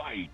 Fight!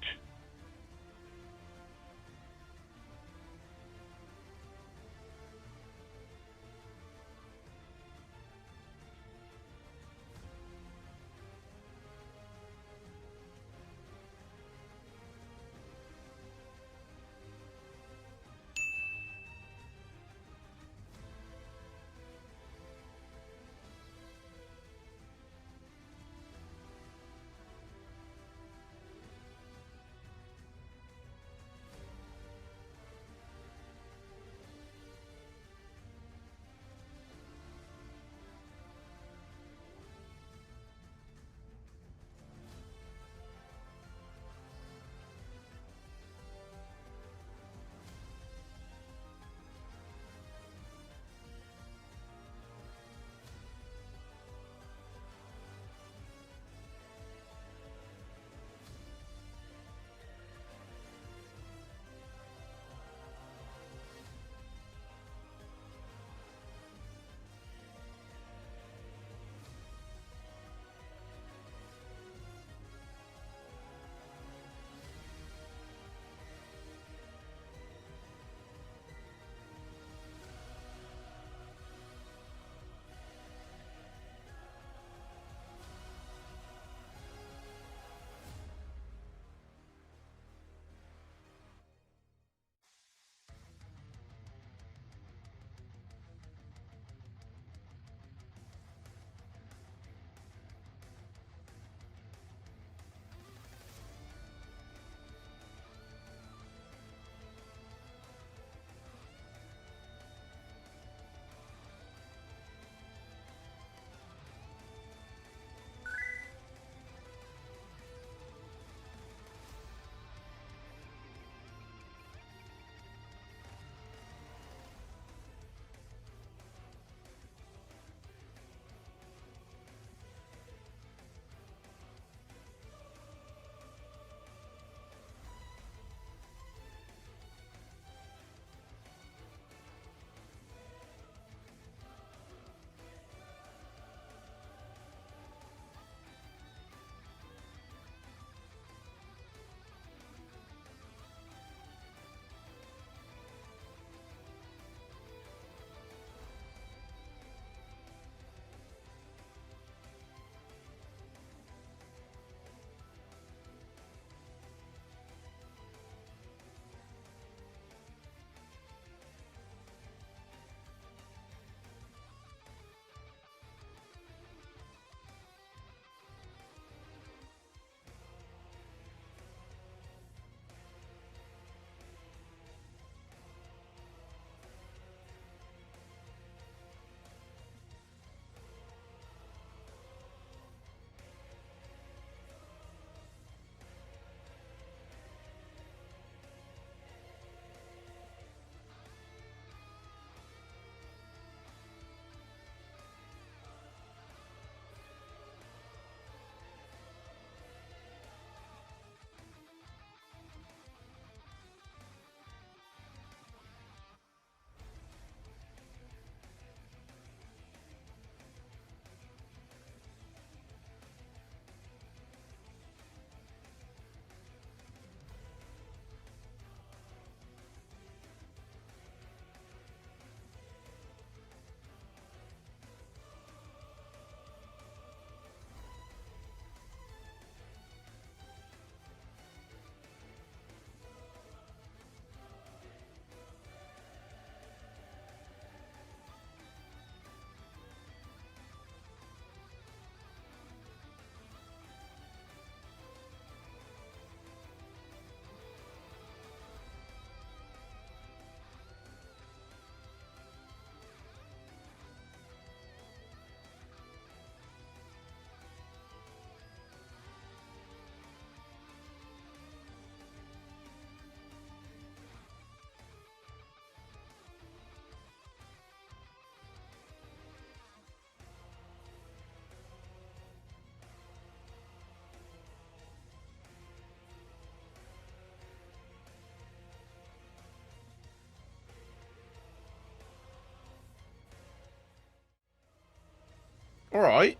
All right.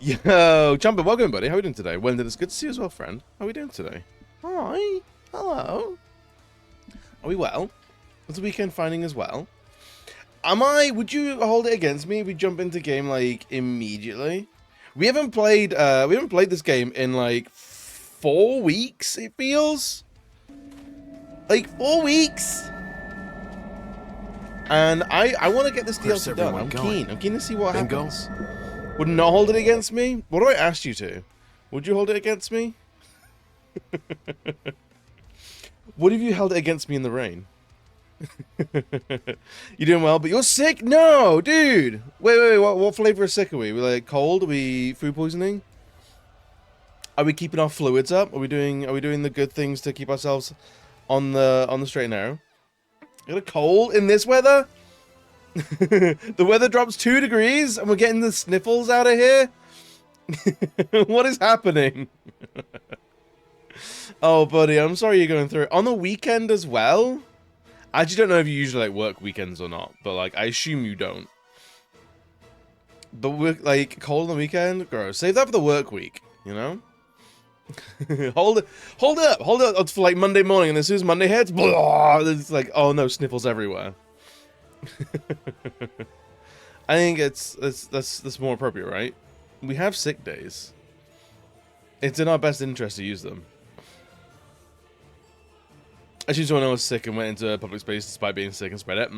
Yo, Champa, welcome, buddy. How are we doing today? Wendell, it's good to see you as well, friend. How are we doing today? Hi. Hello. Are we well? Was the weekend finding as well? Would you hold it against me if we jump into game, like, immediately? We haven't played this game in, like, 4 weeks, it feels. Like, 4 weeks. And I want to get this DLC done. I'm keen. I'm keen to see what happens. Would not hold it against me? What do I ask you to? Would you hold it against me? What if you held it against me in the rain? You doing well, but you're sick? No, dude. Wait. What flavor of sick are we? We like cold? Are we food poisoning? Are we keeping our fluids up? Are we doing the good things to keep ourselves on the straight and narrow? Got a cold in this weather? The weather drops 2 degrees and we're getting the sniffles out of here? What is happening? Oh, buddy, I'm sorry you're going through it. On the weekend as well? I actually don't know if you usually like work weekends or not, but like I assume you don't. But we're like cold on the weekend? Gross. Save that for the work week, you know? hold it up for like Monday morning, and as soon as Monday hits, blah, it's like, oh no, sniffles everywhere. I think that's more appropriate, right? We have sick days. It's in our best interest to use them. Actually, someone was sick and went into a public space despite being sick and spread it.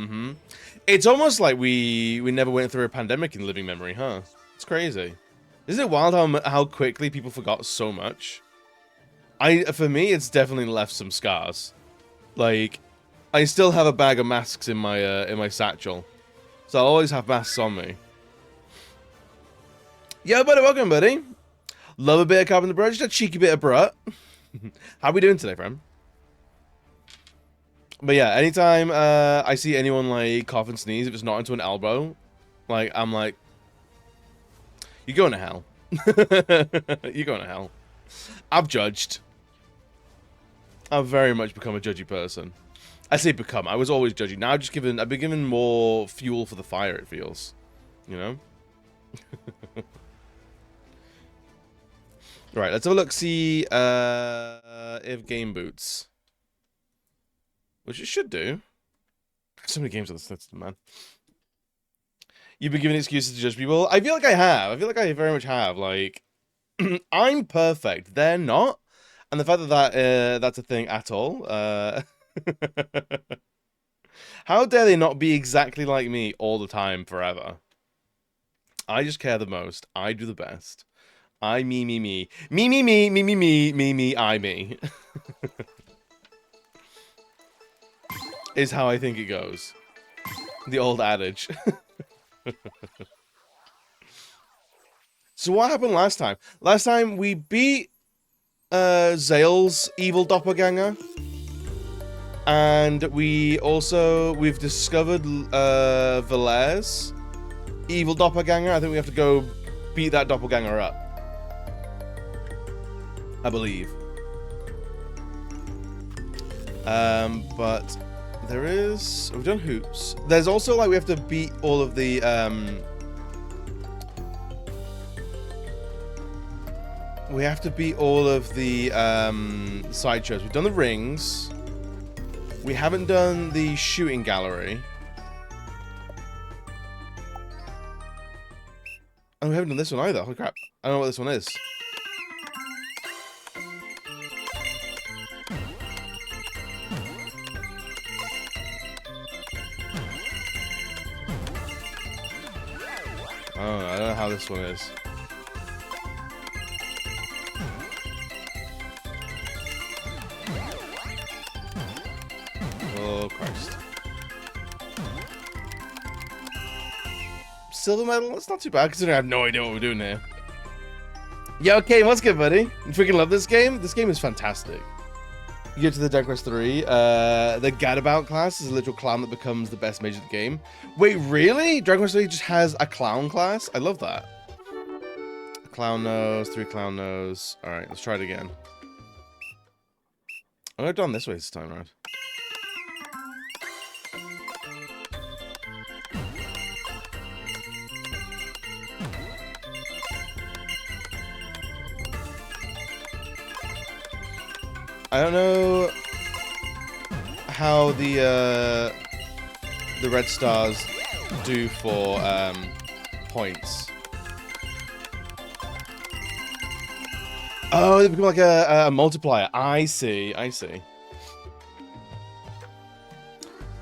It's almost like we never went through a pandemic in living memory, huh? It's crazy. Isn't it wild how quickly people forgot so much? For me, it's definitely left some scars. Like, I still have a bag of masks in my satchel, so I'll always have masks on me. Yo, buddy, welcome, buddy. Love a bit of Carpenter Bro, just a cheeky bit of Brut. How we doing today, friend? But yeah, anytime I see anyone like cough and sneeze, if it's not into an elbow, like I'm like, you're going to hell. You're going to hell. I've judged. I've very much become a judgy person. I say become. I was always judgy. Now I've been given more fuel for the fire, it feels. You know? Right, let's have a look, see if game boots. Which it should do. So many games on this system, man. You've been giving excuses to judge people. I feel like I have. I feel like I very much have. Like, I'm perfect. They're not. And the fact that that's a thing at all. How dare they not be exactly like me all the time, forever? I just care the most. I do the best. I, me. Me, I, me. Is how I think it goes. The old adage. So what happened last time? Last time we beat Zale's evil doppelganger. And we've discovered Valaire's evil doppelganger. I think we have to go beat that doppelganger up. I believe. But there is... We've done hoops. There's also, like, we have to beat all of the, we have to beat all of the, sideshows. We've done the rings. We haven't done the shooting gallery. And we haven't done this one either. Holy crap. I don't know what this one is. Oh, I don't know how this one is. Oh, Christ. Silver medal? That's not too bad, considering I have no idea what we're doing here. Yeah, okay, what's good, buddy? You freaking love this game? This game is fantastic. You get to the Dragon Quest 3, the Gadabout class is a literal clown that becomes the best mage of the game. Wait, really? Dragon Quest 3 just has a clown class? I love that. Clown nose, 3 clown nose. Alright, let's try it again. I'm going to do it this way this time around. I don't know how the red stars do for points. Oh, they become like a multiplier. I see. I see. I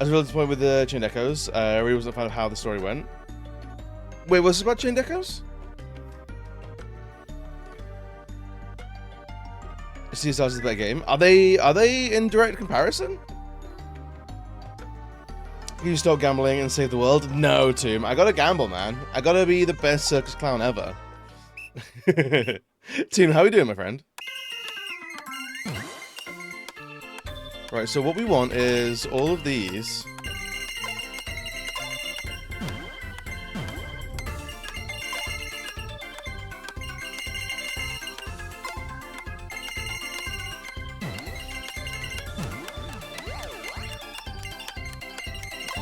was really disappointed with the Chained Echoes. I really wasn't a fan of how the story went. Wait, was this about Chained Echoes? Sea of Stars is a better game. Are they in direct comparison? Can you stop gambling and save the world? No, Tomb. I gotta gamble, man. I gotta be the best circus clown ever. Tomb, how are we doing, my friend? Right, so what we want is all of these.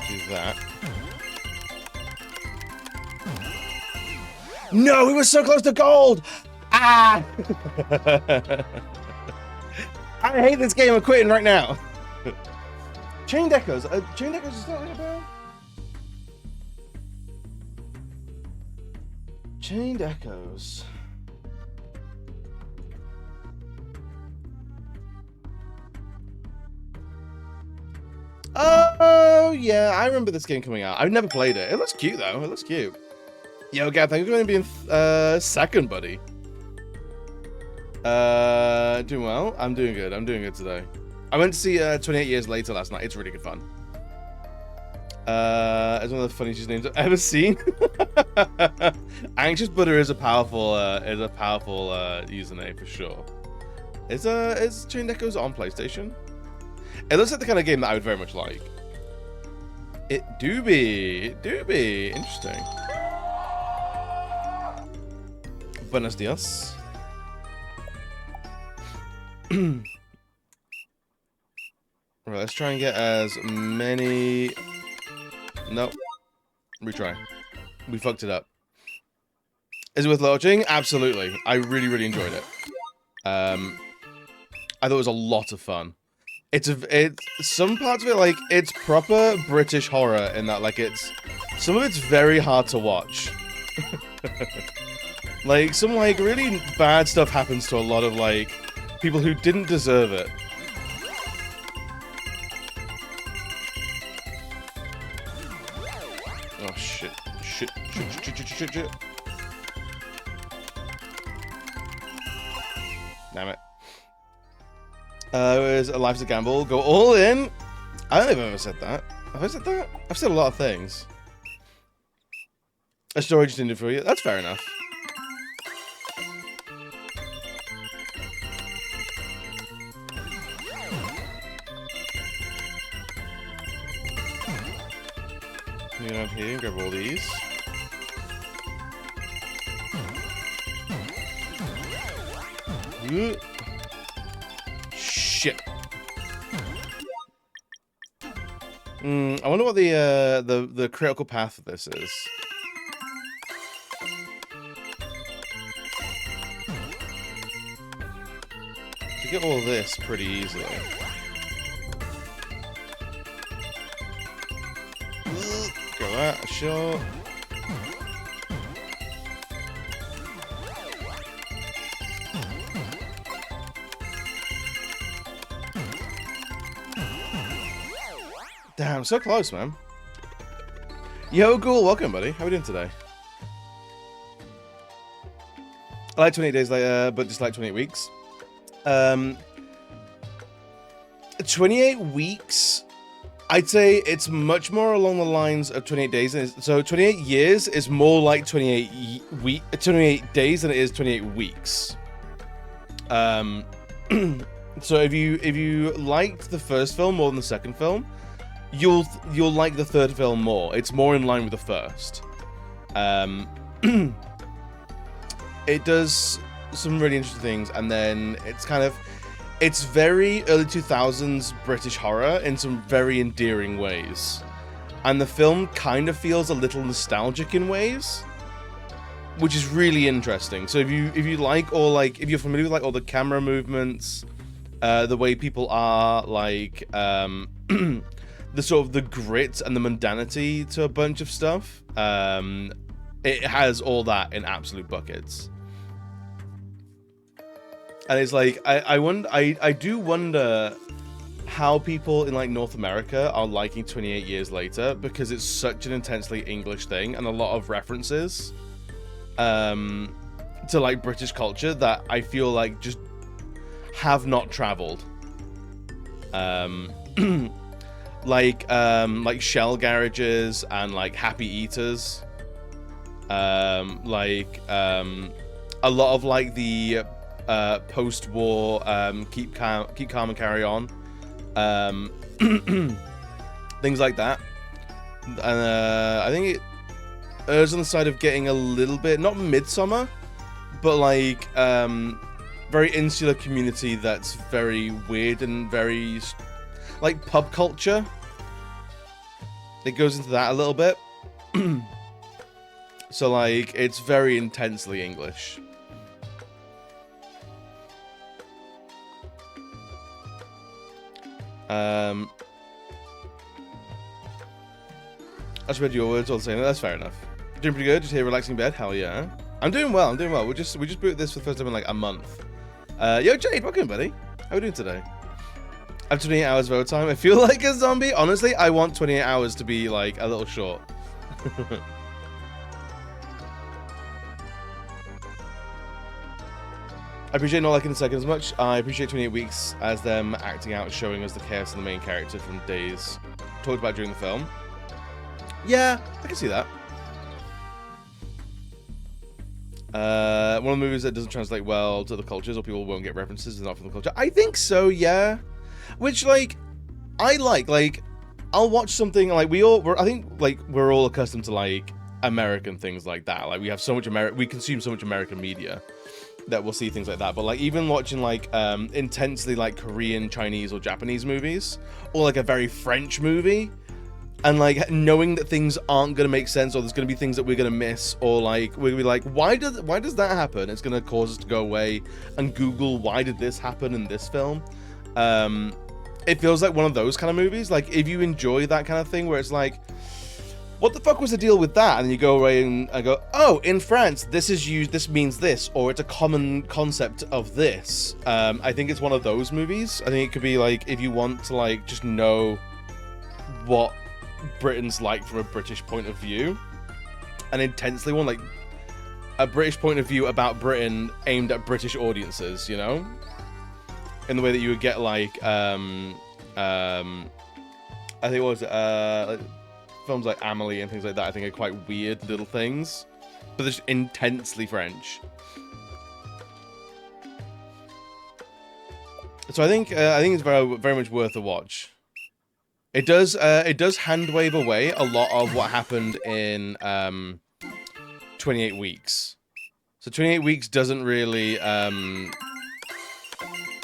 Do that. No, we were so close to gold! Ah! I hate this game. I'm quitting right now. Chained Echoes. Chained Echoes is not about. Chained Echoes. Oh yeah, I remember this game coming out. I've never played it. It looks cute though. It looks cute. Yo, Gav, thank you for being second, buddy. Doing well. I'm doing good. I'm doing good today. I went to see 28 Years Later last night. It's really good fun. It's one of the funniest names I've ever seen. Anxious Butter is a powerful username for sure. Is Chained Echoes on PlayStation? It looks like the kind of game that I would very much like. It do be interesting. Buenos dias. Right, let's try and get as many. Nope. Retry. We fucked it up. Is it worth watching? Absolutely. I really enjoyed it. I thought it was a lot of fun. It's some parts of it, like, it's proper British horror in that, like, some of it's very hard to watch. Like, some, like, really bad stuff happens to a lot of, like, people who didn't deserve it. Oh, shit. Shit. Damn it. It was a life's a gamble. Go all in. I don't think I've ever said that. Have I said that? I've said a lot of things. A storage didn't do for you. That's fair enough. Go down here and grab all these. Shit. I wonder what the critical path of this is. You get all of this pretty easily. Go that, sure. Damn, so close, man. Yo, Ghoul, welcome, buddy. How are we doing today? I like 28 days later, but dislike 28 weeks. 28 weeks, I'd say it's much more along the lines of 28 days. So 28 years is more like 28 days than it is 28 weeks. So if you liked the first film more than the second film, you'll like the third film more. It's more in line with the first. It does some really interesting things, and then it's very early 2000s British horror in some very endearing ways. And the film kind of feels a little nostalgic in ways, which is really interesting. So if you like, or like if you're familiar with like all the camera movements, The way people are, like, the sort of the grit and the mundanity to a bunch of stuff. It has all that in absolute buckets. And it's like, I do wonder how people in, like, North America are liking 28 Years Later, because it's such an intensely English thing and a lot of references to, like, British culture that I feel like just have not traveled. Like shell garages and, like, happy eaters. A lot of, like, the post-war keep calm and carry on, things like that. And I think it errs on the side of getting a little bit, not Midsummer, but, like, very insular community that's very weird and very, like, pub culture. It goes into that a little bit. So, like, it's very intensely English. I just read your words all the same. That's fair enough. Doing pretty good. Just here, relaxing in bed. Hell yeah. I'm doing well. I'm doing well. We just booted this for the first time in, like, a month. Yo, Jade, welcome, buddy. How are we doing today? I have 28 hours of overtime. I feel like a zombie. Honestly, I want 28 hours to be, like, a little short. I appreciate not liking the second as much. I appreciate 28 weeks as them acting out, showing us the chaos in the main character from days talked about during the film. Yeah, I can see that. One of the movies that doesn't translate well to the cultures, or people won't get references, is not from the culture. I think so, yeah. Which, like, I like, I'll watch something, like, I think, like, we're all accustomed to, like, American things like that. Like, we have so much we consume so much American media that we'll see things like that. But, like, even watching, like, intensely, like, Korean, Chinese, or Japanese movies, or, like, a very French movie, and, like, knowing that things aren't gonna make sense, or there's gonna be things that we're gonna miss, or, like, we're gonna be like, why does that happen? It's gonna cause us to go away and Google why did this happen in this film. It feels like one of those kind of movies. Like, if you enjoy that kind of thing where it's like, what the fuck was the deal with that? And you go away and go, oh, in France, this is used, this means this, or it's a common concept of this. I think it's one of those movies. I think it could be, like, if you want to, like, just know what Britain's like from a British point of view, an intensely one, like, a British point of view about Britain aimed at British audiences, you know? In the way that you would get, like, I think it was, like, films like Amelie and things like that, I think are quite weird little things, but they're just intensely French. So I think it's very, very much worth a watch. It does hand wave away a lot of what happened in 28 Weeks. So 28 Weeks doesn't really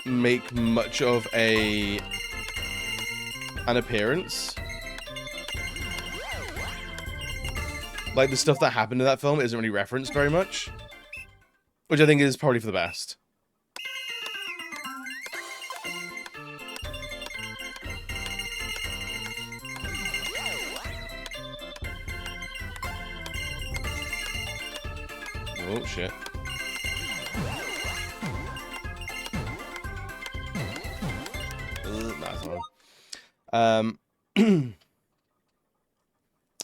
make much of an appearance. Like, the stuff that happened in that film isn't really referenced very much, which I think is probably for the best. Oh, shit. That's one.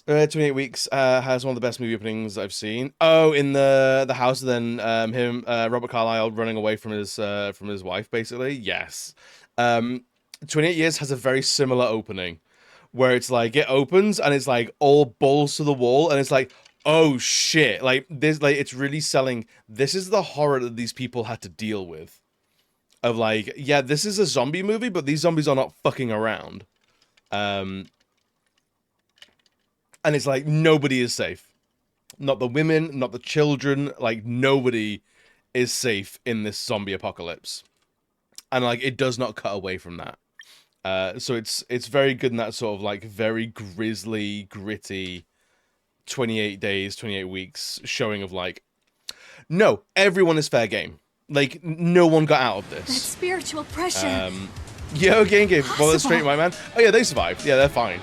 28 Weeks has one of the best movie openings I've seen. Oh, in the house, then Robert Carlyle running away from his wife, basically. Yes. 28 Years has a very similar opening, where it's like, it opens and it's like all balls to the wall, and it's like, oh shit, like this, like, it's really selling, this is the horror that these people had to deal with, of like, yeah, this is a zombie movie, but these zombies are not fucking around. And it's like, nobody is safe, not the women, not the children, like, nobody is safe in this zombie apocalypse, and like, it does not cut away from that. So it's very good in that sort of, like, very grisly, gritty 28 days, 28 weeks showing of, like, no, everyone is fair game. Like, no one got out of That this. spiritual pressure. Yo, game. Well, that's straight, my man. Oh, yeah, they survived. Yeah, they're fine.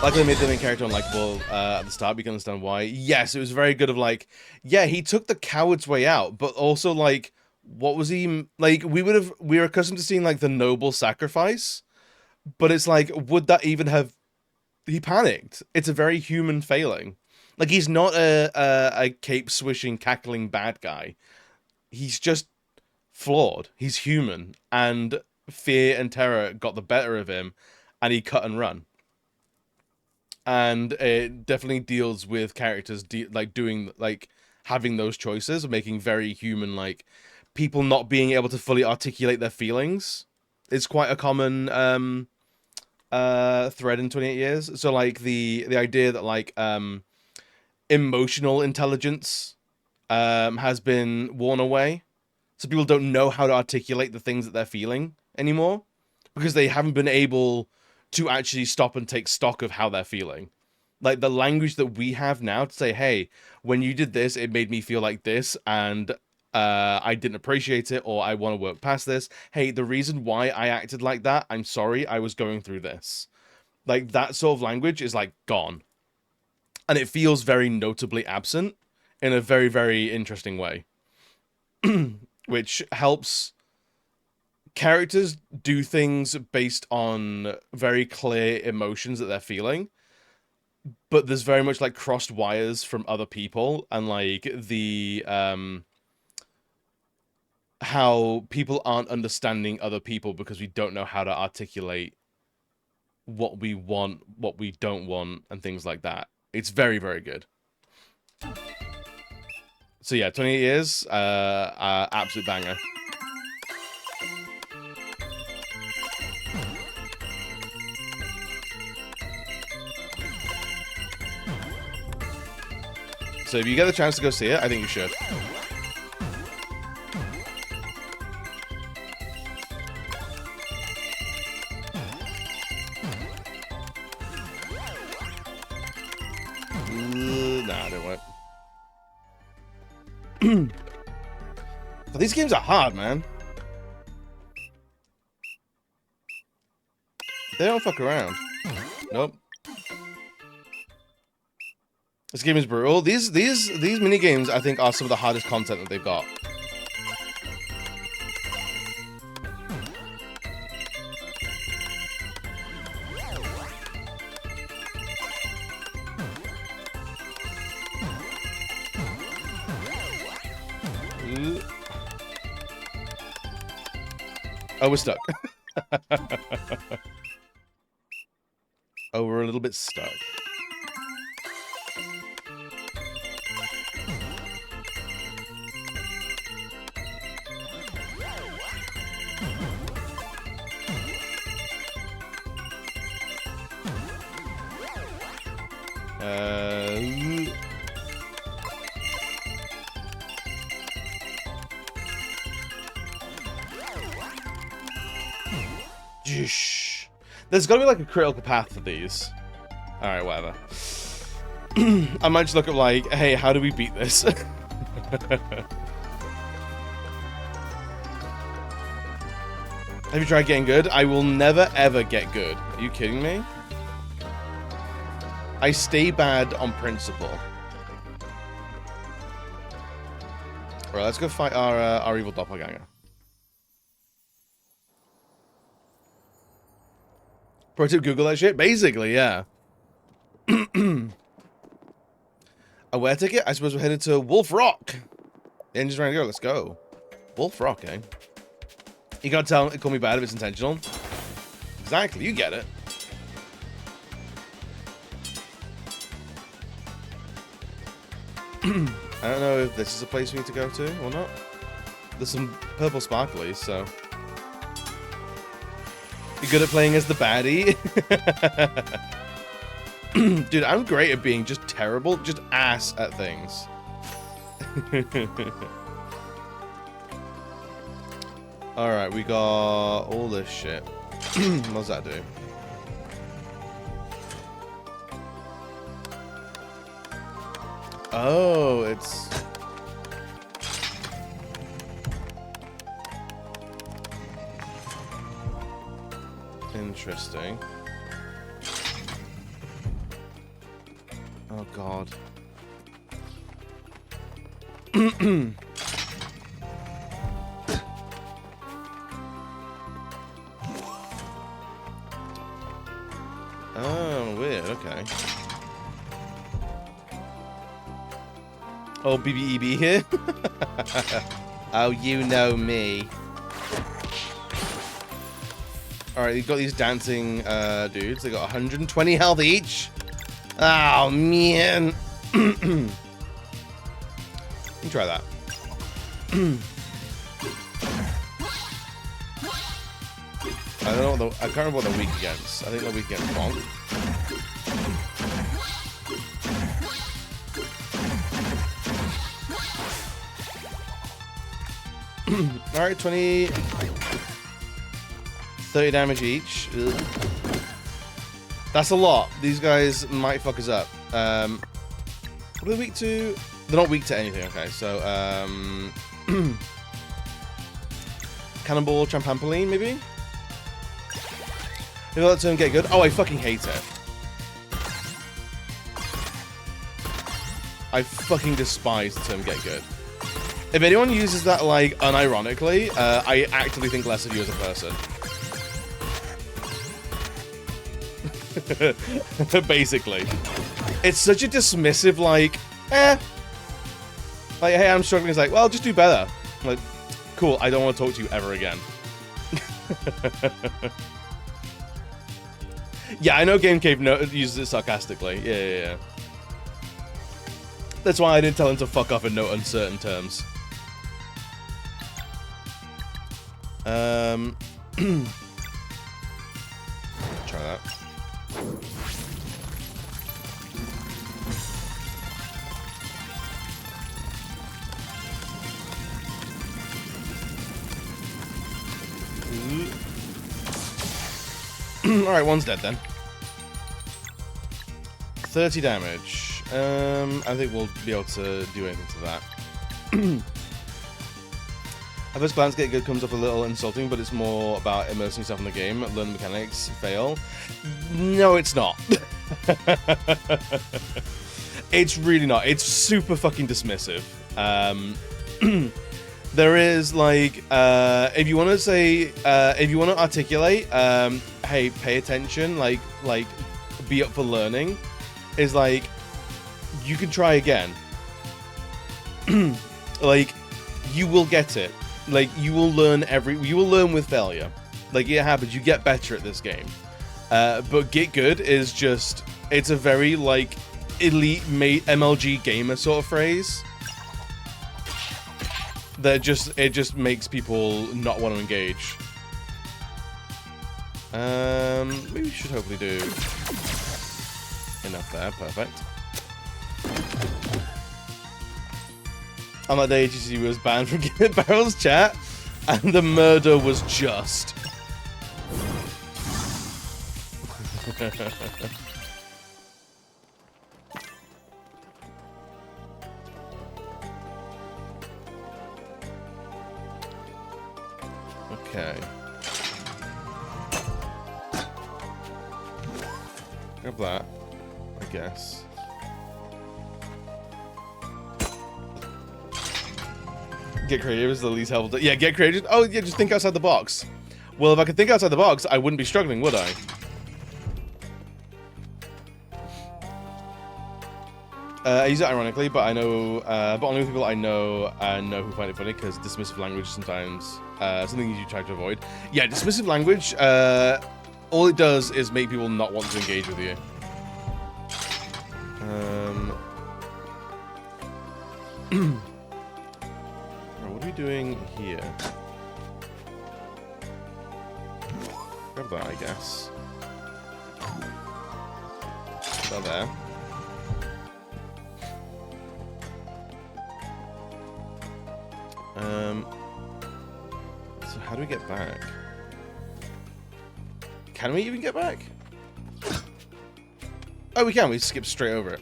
Like they made the main character unlikable at the start, we can understand why. Yes, it was very good of like, yeah, he took the coward's way out, but also like, what was he like? We were accustomed to seeing like the noble sacrifice, but it's like, would that even have? He panicked. It's a very human failing. Like he's not a cape swishing, cackling bad guy. He's just flawed. He's human, and fear and terror got the better of him, and he cut and run. And it definitely deals with characters like doing like having those choices of making very human, like people not being able to fully articulate their feelings. It's quite a common thread in 28 Years. So like the idea that like emotional intelligence has been worn away, so people don't know how to articulate the things that they're feeling anymore because they haven't been able to actually stop and take stock of how they're feeling. Like the language that we have now to say, hey, when you did this, it made me feel like this, and I didn't appreciate it, or I want to work past this. Hey, the reason why I acted like that, I'm sorry, I was going through this. Like that sort of language is like gone. And it feels very notably absent in a very, very interesting way. Which helps characters do things based on very clear emotions that they're feeling, but there's very much like crossed wires from other people, and like the how people aren't understanding other people because we don't know how to articulate what we want, what we don't want, and things like that. It's very, very good. So yeah, 28 Years, absolute banger. So if you get the chance to go see it, I think you should. Nah, I don't want it. But these games are hard, man. They don't fuck around. Nope. This game is brutal. These mini games, I think, are some of the hardest content that they've got. Oh, we're stuck. Oh, we're a little bit stuck. There's gotta be like a critical path for these. Alright, whatever. I might just look at like, hey, how do we beat this? Have you tried getting good? I will never ever get good. Are you kidding me? I stay bad on principle. Alright, let's go fight our evil doppelganger. Pro tip, Google that shit? Basically, yeah. A where ticket? I suppose we're headed to Wolf Rock. The engine's ready to go. Let's go. Wolf Rock, eh? You gotta call me bad if it's intentional. Exactly, you get it. I don't know if this is a place we need to go to or not. There's some purple sparklies, so... You're good at playing as the baddie? Dude, I'm great at being just terrible, just ass at things. Alright, we got all this shit. What does that do? Oh, it's... Interesting. Oh god. Oh, weird, okay. Oh, BBEB here? Oh, you know me. Alright, you've got these dancing dudes. They got 120 health each. Oh, man. You can try that. I don't know. I can't remember what they're weak against. I think they're weak against Bonk. Alright, 20... 30 damage each. Ugh. That's a lot. These guys might fuck us up. What are they weak to? They're not weak to anything, okay. So, Cannonball Champampoline, maybe? Maybe let turn get good. Oh, I fucking hate it. I fucking despise the term get good. If anyone uses that, like, unironically, I actively think less of you as a person. Basically. It's such a dismissive, like, eh. Like, hey, I'm struggling. It's like, well, just do better. I'm like, cool, I don't want to talk to you ever again. Yeah, I know Game Cave uses it sarcastically. Yeah. That's why I didn't tell him to fuck off in no uncertain terms. Try that. Alright, one's dead then. 30 damage. I think we'll be able to do anything to that. At first glance, get good comes up a little insulting, but it's more about immersing yourself in the game, learn the mechanics, fail. No, it's not. It's really not. It's super fucking dismissive. There is, like, if you want to say, if you want to articulate, hey, pay attention, like, be up for learning, is like, you can try again. Like, you will get it. Like, you will learn with failure. Like, it happens. You get better at this game. But get good is just, it's a very, like, elite MLG gamer sort of phrase. That it just makes people not want to engage. We should hopefully do enough there. Perfect. On that day, HGC was banned from Barrel's chat, and the murder was just. Okay. Grab that, I guess. Get creative is the least helpful. Yeah, get creative. Oh, yeah, just think outside the box. Well, if I could think outside the box, I wouldn't be struggling, would I? I use it ironically, but I know, but only people I know who find it funny, because dismissive language is sometimes something you try to avoid. Yeah, dismissive language, all it does is make people not want to engage with you. What are we doing here? Grab that, I guess. Is that there? So how do we get back? Can we even get back? Oh, we can. We skip straight over it.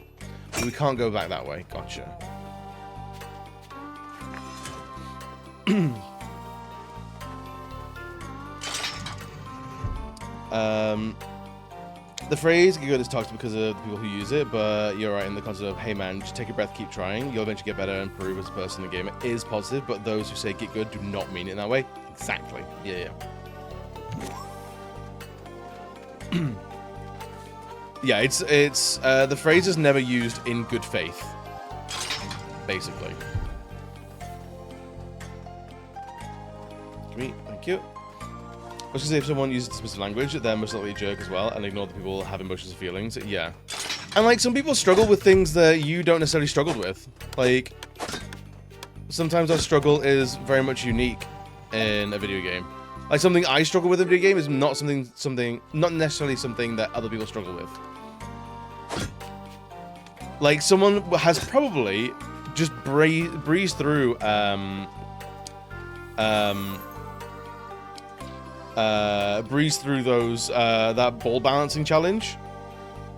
We can't go back that way. Gotcha. The phrase "get good" is toxic because of the people who use it, but you're right in the concept of, hey man, just take a breath, keep trying. You'll eventually get better and improve as a person in the game. It is positive, but those who say "get good" do not mean it in that way. Exactly. Yeah. Yeah, it's the phrase is never used in good faith, basically. Thank you. I was gonna say, if someone uses dismissive language, they're most likely a jerk as well, and ignore the people who have emotions and feelings. Yeah. And, like, some people struggle with things that you don't necessarily struggle with. Like, sometimes our struggle is very much unique in a video game. Like, something I struggle with in a video game is not not necessarily something that other people struggle with. Like, someone has probably just breezed through, those, that ball balancing challenge,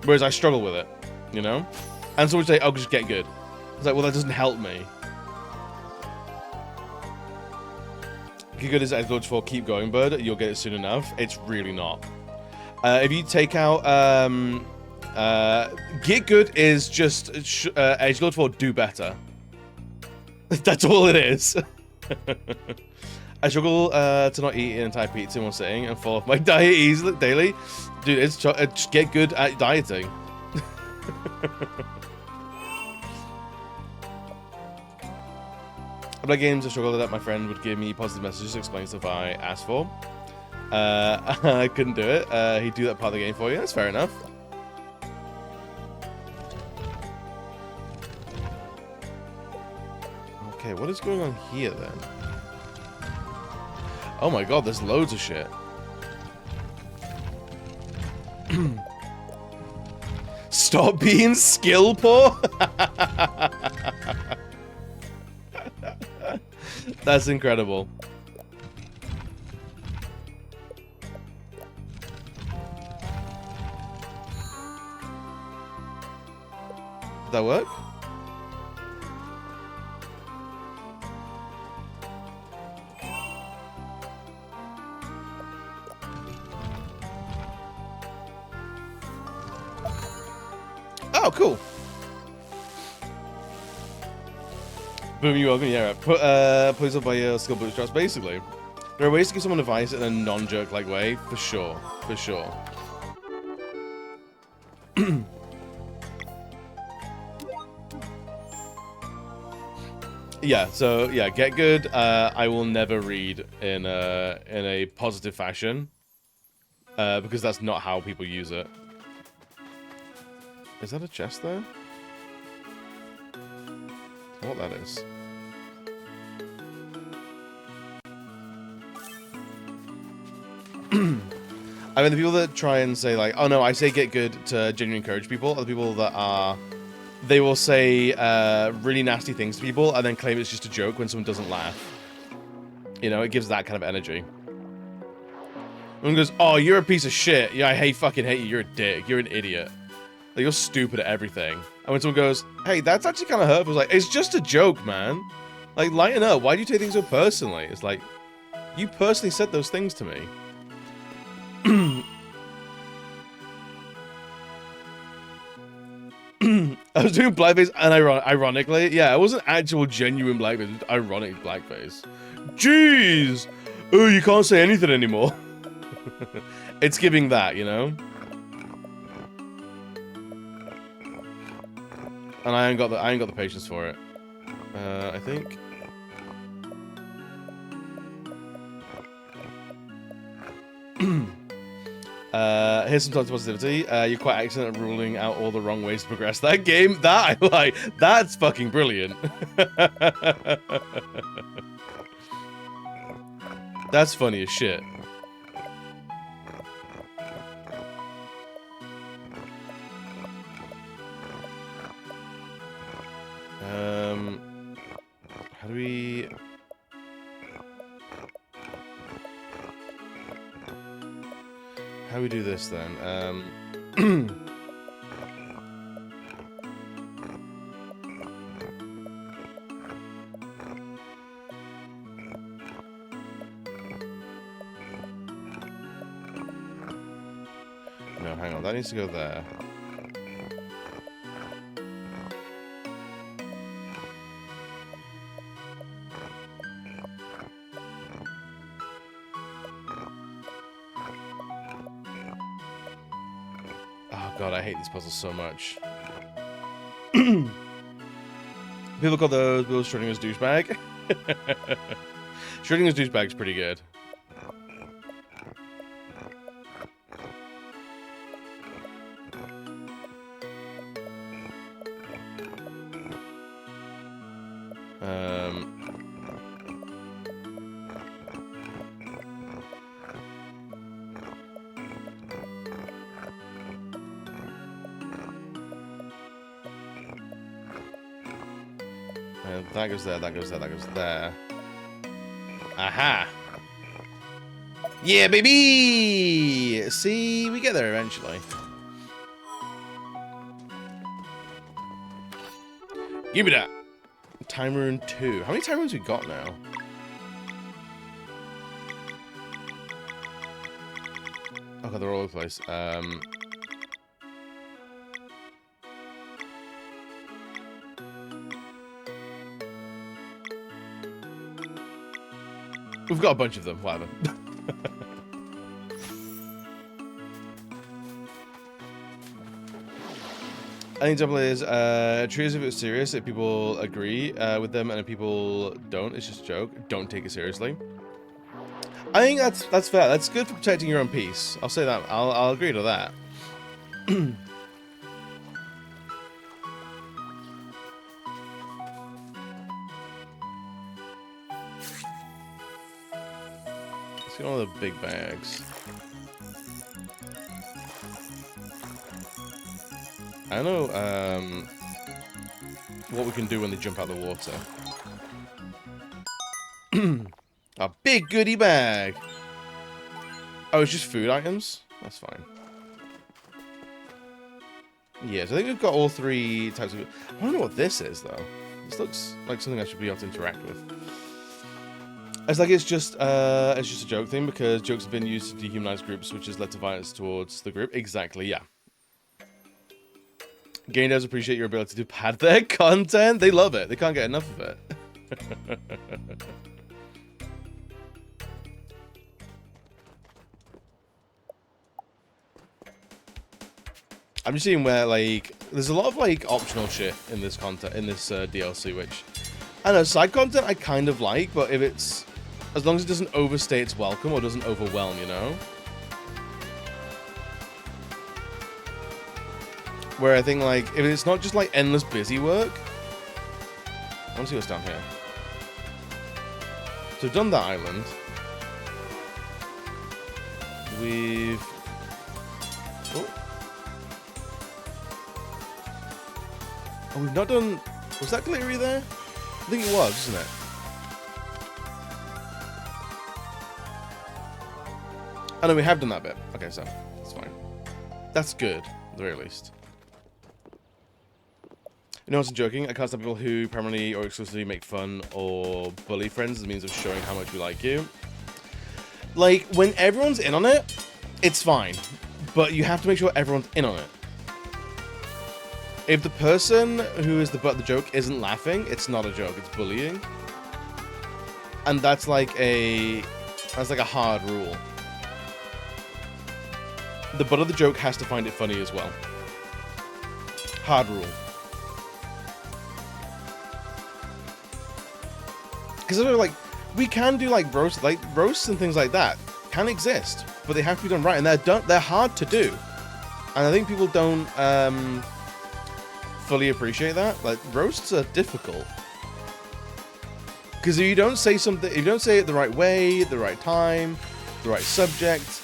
whereas I struggle with it, you know? And so we say, oh, just get good. It's like, well, that doesn't help me. Get good is as good for keep going, bud. You'll get it soon enough. It's really not. If you take out, get good is just, as good for do better. That's all it is. I struggle to not eat an entire pizza in one sitting and fall off my diet easily daily. Dude, it's just get good at dieting. I play games I struggle that my friend would give me positive messages to explain stuff I asked for. I couldn't do it. He'd do that part of the game for you. That's fair enough. Okay, what is going on here then? Oh my god, there's loads of shit. Stop being skill poor? That's incredible. Did that work? Oh, cool. Boom, you're welcome. Yeah, right. Put up by your skill bootstraps, basically. There are ways to give someone advice in a non-jerk-like way, for sure. For sure. Yeah, so, yeah, get good. I will never read in a positive fashion. Because that's not how people use it. Is that a chest there? I don't know what that is. I mean, the people that try and say, like, oh no, I say get good to genuinely encourage people, are the people that are... They will say really nasty things to people and then claim it's just a joke when someone doesn't laugh. You know, it gives that kind of energy. Someone goes, oh, you're a piece of shit. Yeah, fucking hate you. You're a dick. You're an idiot. Like, you're stupid at everything. And when someone goes, hey, that's actually kind of hurtful, it's like, it's just a joke, man. Like, lighten up. Why do you take things so personally? It's like, you personally said those things to me. I was doing blackface and ironically. Yeah, it wasn't actual genuine blackface, it was ironic blackface. Jeez! Oh, you can't say anything anymore. It's giving that, you know? And I ain't got the patience for it. I think. Here's some tons of positivity. You're quite excellent at ruling out all the wrong ways to progress that game. That I like. That's fucking brilliant. That's funny as shit. How do we... How do we do this then? No, hang on. That needs to go there. Oh god, I hate these puzzles so much. People call those Bill Schrodinger's douchebag. Schrodinger's douchebag's pretty good. That goes there, that goes there, that goes there. Aha! Yeah, baby! See, we get there eventually. Give me that! Time rune 2. How many time runes we got now? Okay, they're all over the place. We've got a bunch of them, whatever. I think example is trees if it's serious, if people agree with them and if people don't, it's just a joke. Don't take it seriously. I think that's fair. That's good for protecting your own peace. I'll say that. I'll agree to that. Let's get all the big bags. I don't know what we can do when they jump out of the water. A big goodie bag. Oh, it's just food items? That's fine. Yes, I think we've got all 3 types of... I don't know what this is, though. This looks like something I should be able to interact with. It's like it's just a joke thing, because jokes have been used to dehumanize groups, which has led to violence towards the group. Exactly, yeah. Game devs appreciate your ability to pad their content. They love it. They can't get enough of it. I'm just seeing where, like, there's a lot of, like, optional shit in this content, in this DLC, which, I don't know, side content I kind of like, but if it's, as long as it doesn't overstay its welcome or doesn't overwhelm, you know? Where I think, like, if it's not just, like, endless busy work. I want to see what's down here. So we've done that island. We've... Oh, we've not done... Was that glittery there? I think it was, wasn't it? Oh, no, we have done that bit. Okay, so that's fine. That's good, at the very least. You know, I wasn't joking. I can't stand people who primarily or exclusively make fun or bully friends as a means of showing how much we like you. Like, when everyone's in on it, it's fine. But you have to make sure everyone's in on it. If the person who is the butt of the joke isn't laughing, it's not a joke, it's bullying. And that's like a hard rule. The butt of the joke has to find it funny as well. Hard rule. Because like, we can do like roasts and things like that can exist, but they have to be done right, and they're hard to do. And I think people don't fully appreciate that. Like, roasts are difficult. Because if you don't say something, if you don't say it the right way, the right time, the right subject,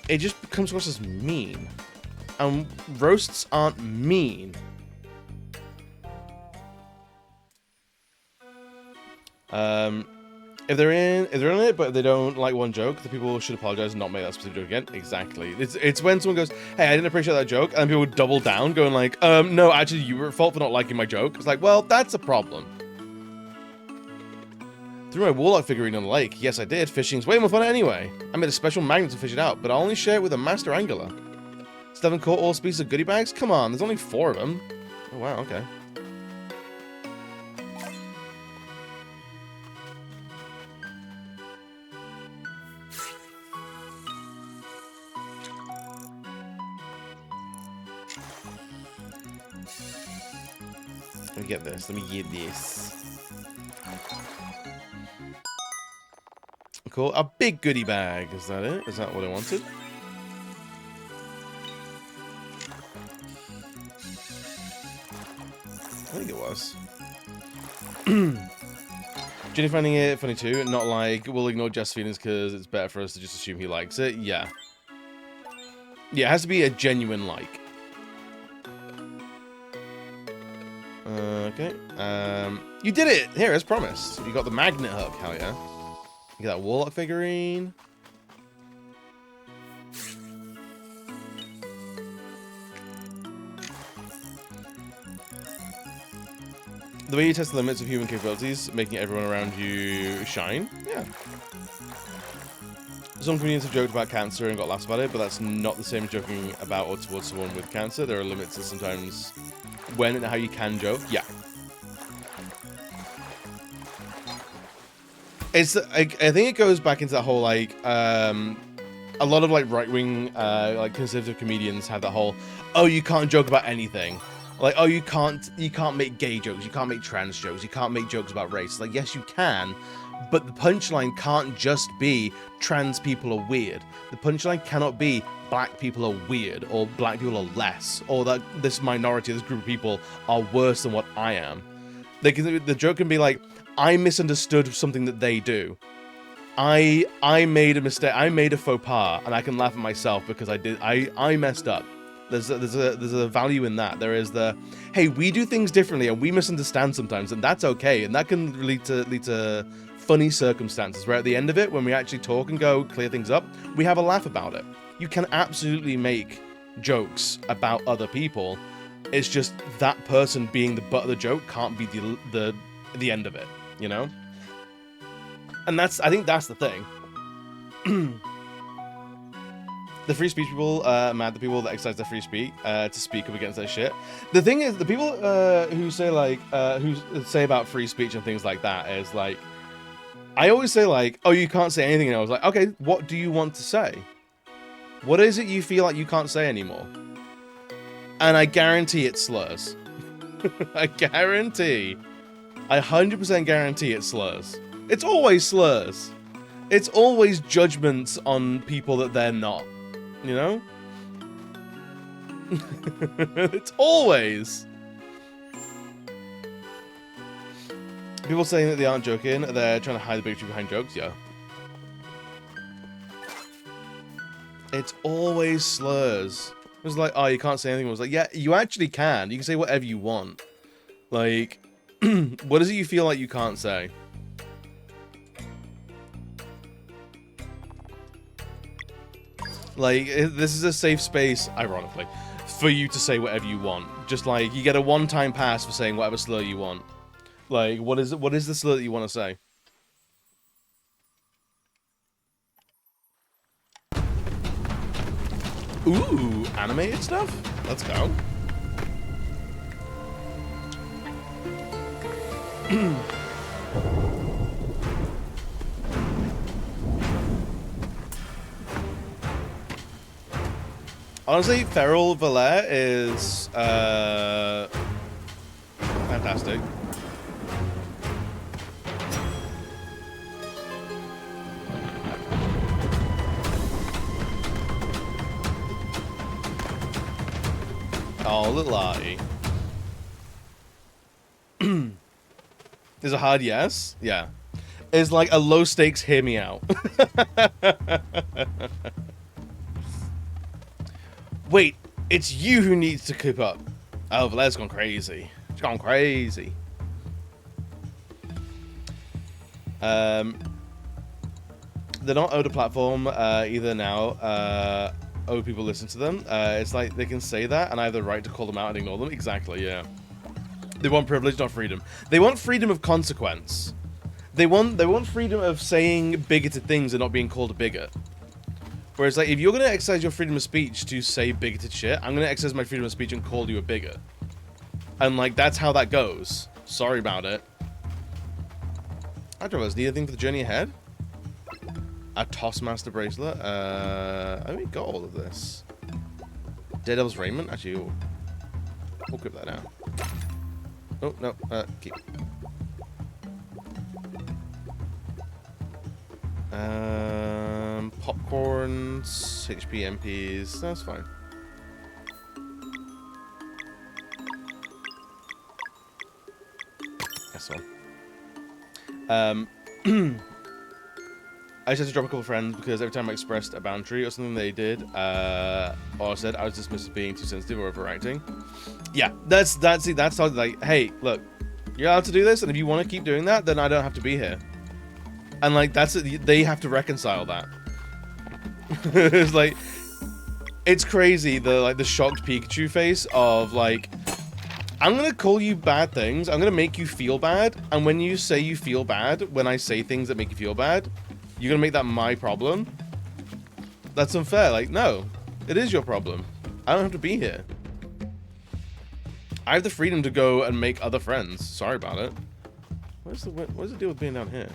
it just comes across as mean. And roasts aren't mean. If they're in it, but they don't like one joke, the people should apologize and not make that specific joke again. Exactly. It's when someone goes, "Hey, I didn't appreciate that joke," and people would double down, going like, "No, actually, you were at fault for not liking my joke." It's like, well, that's a problem. Threw my warlock figurine on the lake. Yes, I did. Fishing's way more fun anyway. I made a special magnet to fish it out, but I'll only share it with a master angler. Still haven't caught all species of goodie bags? Come on, there's only 4 of them. Oh, wow, okay. Let me get this. Let me get this. Cool. A big goodie bag. Is that it? Is that what I wanted? I think it was. Jenny finding it funny too. Not like, we'll ignore Jeff's feelings because it's better for us to just assume he likes it. Yeah. Yeah, it has to be a genuine like. Okay. You did it! Here, as promised. You got the magnet hook. Hell yeah. You get that Warlock figurine. The way you test the limits of human capabilities, making everyone around you shine. Yeah. Some comedians have joked about cancer and got laughs about it, but that's not the same as joking about or towards someone with cancer. There are limits to sometimes when and how you can joke. Yeah. It's, I think it goes back into that whole, like, a lot of, like, right-wing, like, conservative comedians have that whole, oh, you can't joke about anything. Like, oh, you can't make gay jokes, you can't make trans jokes, you can't make jokes about race. Like, yes, you can, but the punchline can't just be trans people are weird. The punchline cannot be black people are weird, or black people are less, or that this minority, this group of people are worse than what I am. The joke can be like, I misunderstood something that they do. I made a mistake. I made a faux pas, and I can laugh at myself because I messed up. There's a value in that. There is the, hey, we do things differently and we misunderstand sometimes, and that's okay. And that can lead to funny circumstances where at the end of it, when we actually talk and go clear things up, we have a laugh about it. You can absolutely make jokes about other people. It's just that person being the butt of the joke can't be the end of it, you know? And I think that's the thing. The free speech people, mad the people that exercise their free speech to speak up against their shit. The thing is, the people who say like, who say about free speech and things like that is like, I always say like, oh, you can't say anything. And I was like, okay, what do you want to say? What is it you feel like you can't say anymore? And I guarantee it's slurs. I guarantee. I 100% guarantee it's slurs. It's always slurs. It's always judgments on people that they're not. You know? It's always. People saying that they aren't joking, they're trying to hide the bigotry behind jokes, yeah. It's always slurs. It was like, oh, you can't say anything. It was like, yeah, you actually can. You can say whatever you want. Like, what is it you feel like you can't say? Like, this is a safe space, ironically, for you to say whatever you want. Just like, you get a one-time pass for saying whatever slur you want. Like, what is the slur that you want to say? Ooh, animated stuff? Let's go. Honestly, Feral Valet is fantastic. Oh, little Artie. Is a hard yes? Yeah. Is like a low stakes hear me out. Wait, it's you who needs to keep up. Oh, Valaire's gone crazy. She's gone crazy. They're not owed a platform either now. People listen to them. It's like they can say that and I have the right to call them out and ignore them. Exactly, yeah. They want privilege, not freedom. They want freedom of consequence. They want freedom of saying bigoted things and not being called a bigot. Whereas, like, if you're going to exercise your freedom of speech to say bigoted shit, I'm going to exercise my freedom of speech and call you a bigot. And, like, that's how that goes. Sorry about it. Hydrovers, need anything for the journey ahead? A Tossmaster bracelet? I mean, got all of this. Daredevil's raiment? Actually, we'll equip that now. Oh, no, keep. Popcorns, HP MPs, that's fine. That's one. I just had to drop a couple of friends because every time I expressed a boundary or something they did, or said, I was dismissed as being too sensitive or overacting. Yeah, that's like, hey, look, you're allowed to do this, and if you want to keep doing that, then I don't have to be here. And like that's it, they have to reconcile that. It's like, it's crazy the shocked Pikachu face of like, I'm gonna call you bad things, I'm gonna make you feel bad, and when you say you feel bad, when I say things that make you feel bad, you're gonna make that my problem? That's unfair. Like, no, it is your problem. I don't have to be here. I have the freedom to go and make other friends. Sorry about it. What's the deal with being down here?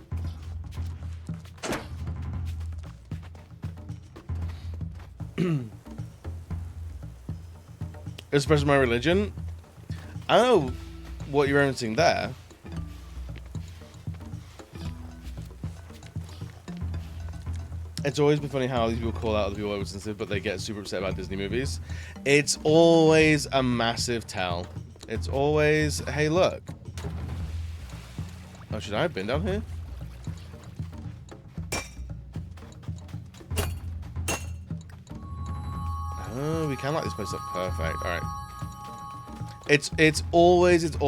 Express my religion. I don't know what you're referencing there. It's always been funny how these people call out other people oversensitive, but they get super upset about Disney movies. It's always a massive tell. It's always, hey, look. Oh, should I have been down here? Oh, we can light this place up. Perfect. All right. It's always the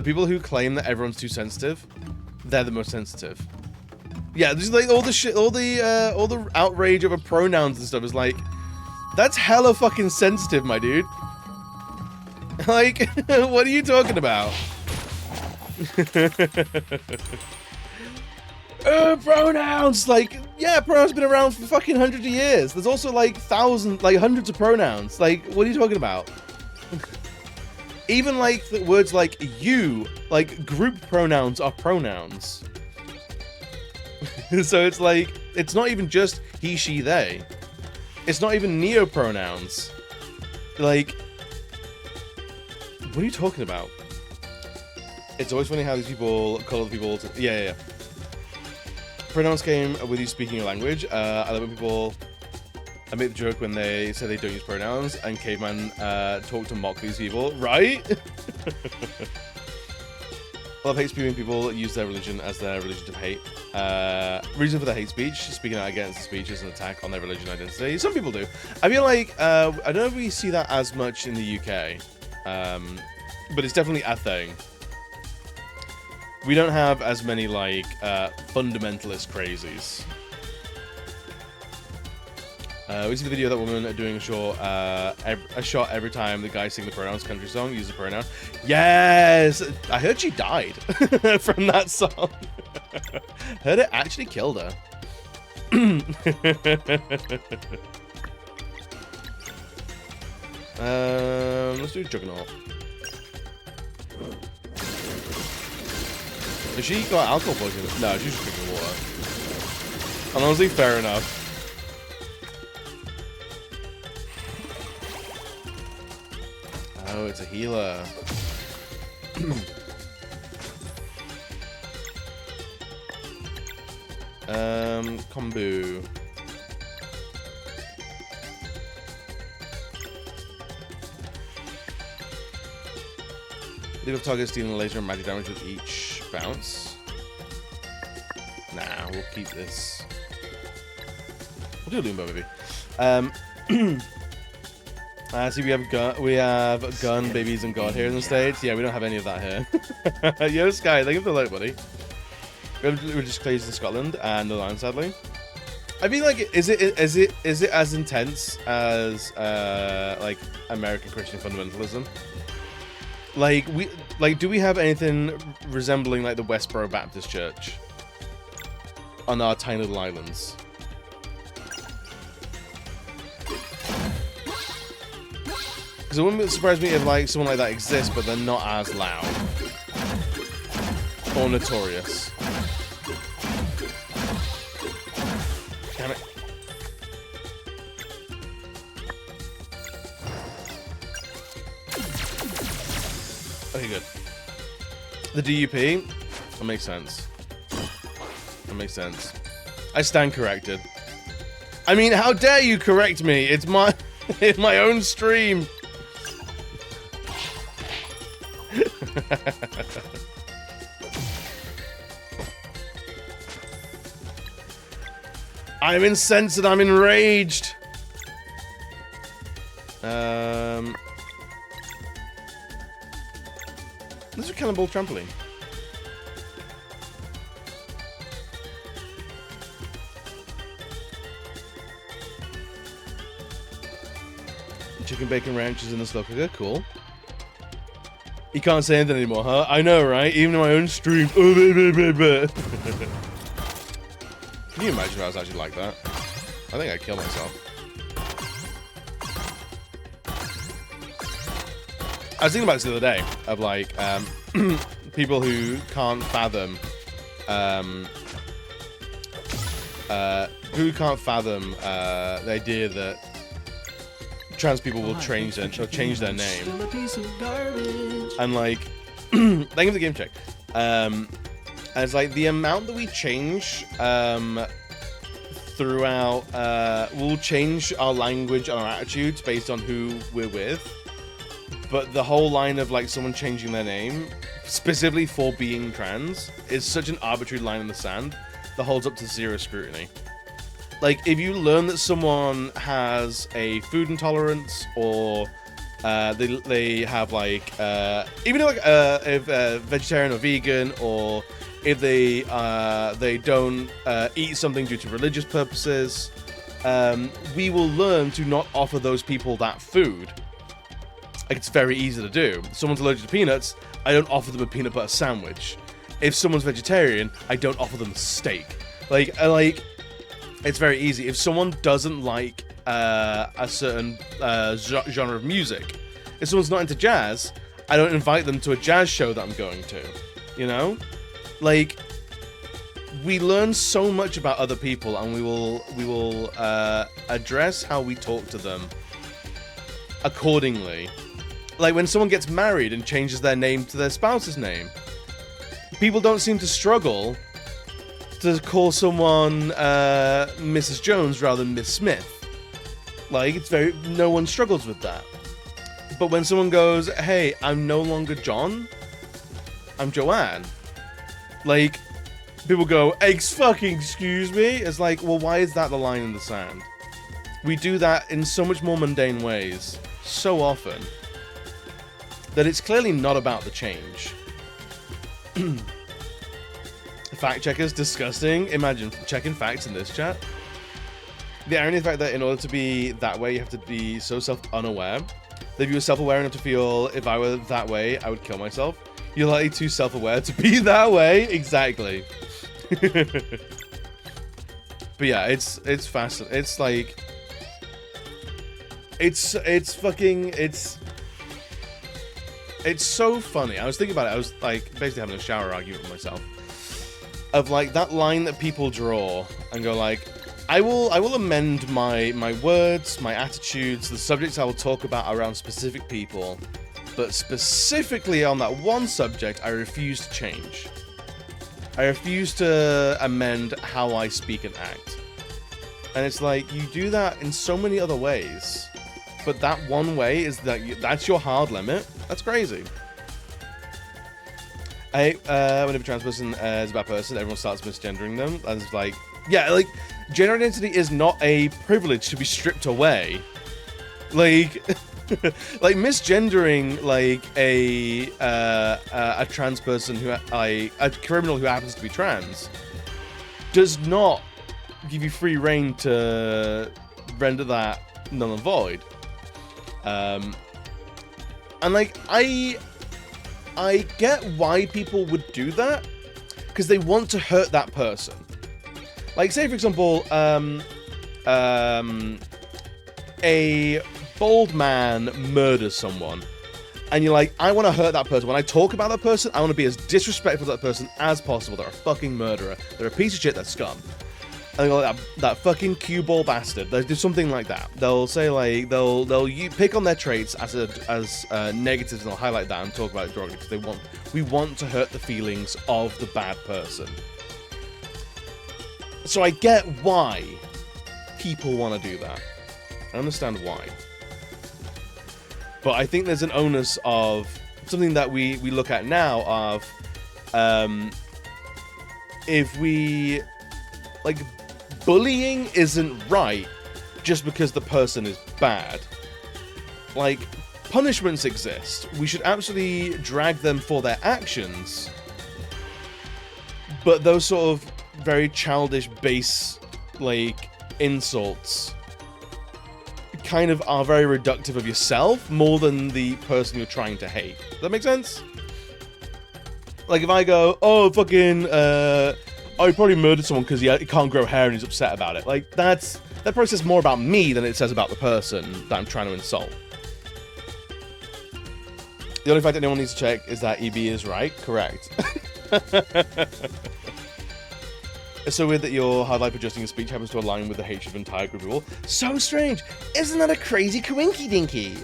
people who claim that everyone's too sensitive, they're the most sensitive. Yeah, there's like all the shit, all the outrage over pronouns and stuff is like, that's hella fucking sensitive, my dude. Like, what are you talking about? Pronouns, like, yeah, pronouns have been around for fucking hundreds of years. There's also like thousands, like hundreds of pronouns. Like, what are you talking about? Even like the words like you, like group pronouns are pronouns. So it's like, it's not even just he, she, they. It's not even neo-pronouns. Like, what are you talking about? It's always funny how these people call other people to, yeah. Pronouns came with you speaking your language. I love when people make the joke when they say they don't use pronouns, and Caveman talk to mock these people, right? I love hate speech when people use their religion as their religion to hate. Reason for the hate speech, speaking out against the speech is an attack on their religion identity. Some people do. I feel like, I don't know if we see that as much in the UK, but it's definitely a thing. We don't have as many, like, fundamentalist crazies. We see the video of that woman doing a shot every time the guy sing the pronouns country song, use the pronoun. Yes! I heard she died from that song. Heard it actually killed her. Let's do Juggernaut. Has she got alcohol poisoning? No, she's just drinking water. And honestly, fair enough. Oh, it's a healer. Kombu. Leave of targets dealing laser and magic damage with each bounce. Nah, we'll keep this. We'll do a Loombo, maybe. See, we have gun, babies, and God here in the States. Yeah, we don't have any of that here. Yo, Sky, thank you for the light, buddy. We're just crazy in Scotland and the line, sadly. I mean, like, is it as intense as like American Christian fundamentalism? Like, do we have anything resembling like the Westboro Baptist Church? on our tiny little islands. Because it wouldn't surprise me if like someone like that exists, but they're not as loud or notorious. Damn it. Okay, good. The DUP? That makes sense. That makes sense. I stand corrected. I mean, how dare you correct me? It's my it's my own stream. I'm incensed and I'm enraged. This is a cannonball trampoline. Chicken bacon ranch is in the slow cooker. Cool. You can't say anything anymore, huh? I know, right? Even in my own stream. Can you imagine if I was actually like that? I think I'd kill myself. I was thinking about this the other day, of like, people who can't fathom, the idea that trans people will change their name. And like, thank you for the game check. And it's like the amount that we change throughout, we'll change our language and our attitudes based on who we're with. But the whole line of like someone changing their name, specifically for being trans, is such an arbitrary line in the sand that holds up to zero scrutiny. Like, if you learn that someone has a food intolerance, or they have like, even like if vegetarian or vegan, or if they don't eat something due to religious purposes, we will learn to not offer those people that food. Like, it's very easy to do. If someone's allergic to peanuts, I don't offer them a peanut butter sandwich. If someone's vegetarian, I don't offer them steak. Like, it's very easy. If someone doesn't like a certain genre of music, if someone's not into jazz, I don't invite them to a jazz show that I'm going to. You know? Like, we learn so much about other people, and we will address how we talk to them accordingly. Like, when someone gets married and changes their name to their spouse's name, people don't seem to struggle to call someone Mrs. Jones rather than Miss Smith. Like, no one struggles with that. But when someone goes, hey, I'm no longer John, I'm Joanne, like, people go, excuse me? It's like, well, why is that the line in the sand? We do that in so much more mundane ways, so often, that it's clearly not about the change. Fact checkers, disgusting. Imagine checking facts in this chat. The irony of the fact that in order to be that way, you have to be so self-unaware. That if you were self-aware enough to feel, if I were that way, I would kill myself. You're likely too self-aware to be that way. Exactly. But yeah, it's fascinating. It's like, it's so funny. I was thinking about it. I was like basically having a shower argument with myself of like that line that people draw and go like, I will amend my words, my attitudes, the subjects I will talk about around specific people, but specifically on that one subject, I refuse to change. I refuse to amend how I speak and act. And it's like, you do that in so many other ways, but that one way is that's your hard limit. That's crazy. Whenever a trans person is a bad person, everyone starts misgendering them. And it's like, yeah, like, gender identity is not a privilege to be stripped away. Like, like misgendering like a trans person a criminal who happens to be trans does not give you free reign to render that null and void. And like, I get why people would do that, because they want to hurt that person. Like, say, for example, a bald man murders someone, and you're like, I want to hurt that person. When I talk about that person, I want to be as disrespectful to that person as possible. They're a fucking murderer. They're a piece of shit. They're scum. And they're like, that fucking cue ball bastard. They'll do something like that. They'll say, like, they'll pick on their traits as negatives, and they'll highlight that and talk about it derogatory because we want to hurt the feelings of the bad person. So I get why people want to do that. I understand why. But I think there's an onus of something that we look at now of if we, like, bullying isn't right just because the person is bad. Like, punishments exist. We should absolutely drag them for their actions. But those sort of very childish base, like, insults kind of are very reductive of yourself more than the person you're trying to hate. Does that make sense? Like, if I go, oh, fucking, oh, he probably murdered someone because he can't grow hair and he's upset about it. Like, that probably says more about me than it says about the person that I'm trying to insult. The only fact anyone needs to check is that EB is right. Correct. It's so weird that your hard life adjusting your speech happens to align with the hatred of an entire group of people. So strange! Isn't that a crazy coinky dinky?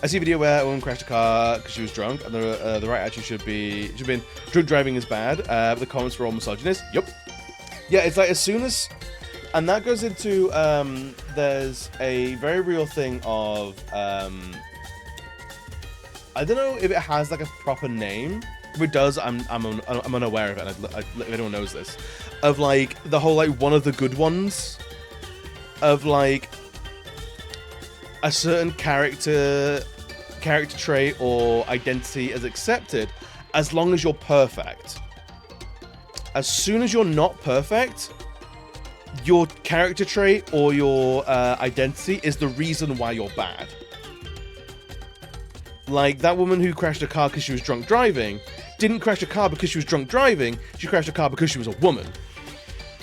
I see a video where a woman crashed a car because she was drunk, and the right attitude should have been drunk driving is bad. The comments were all misogynist. Yup. Yeah, it's like as soon as, and that goes into there's a very real thing of I don't know if it has like a proper name. If it does, I'm unaware of it, and if anyone knows this, of like the whole like one of the good ones, of like a certain character trait or identity is accepted as long as you're perfect. As soon as you're not perfect, your character trait or your identity is the reason why you're bad. Like that woman who crashed a car because she was drunk driving didn't crash a car because she was drunk driving. She crashed a car because she was a woman.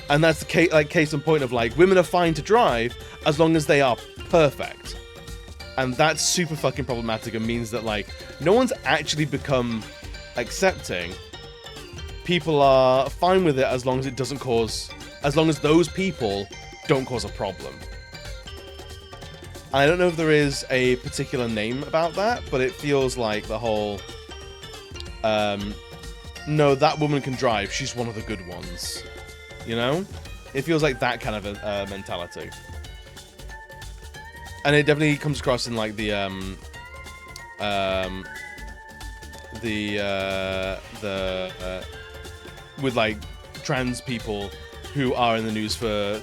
And that's the case in point of like women are fine to drive as long as they are perfect. And that's super fucking problematic and means that like no one's actually become accepting. People are fine with it as long as it doesn't cause, as long as those people don't cause a problem. I don't know if there is a particular name about that, but it feels like the whole, no, that woman can drive, she's one of the good ones. You know? It feels like that kind of a mentality. And it definitely comes across in like the with like trans people who are in the news for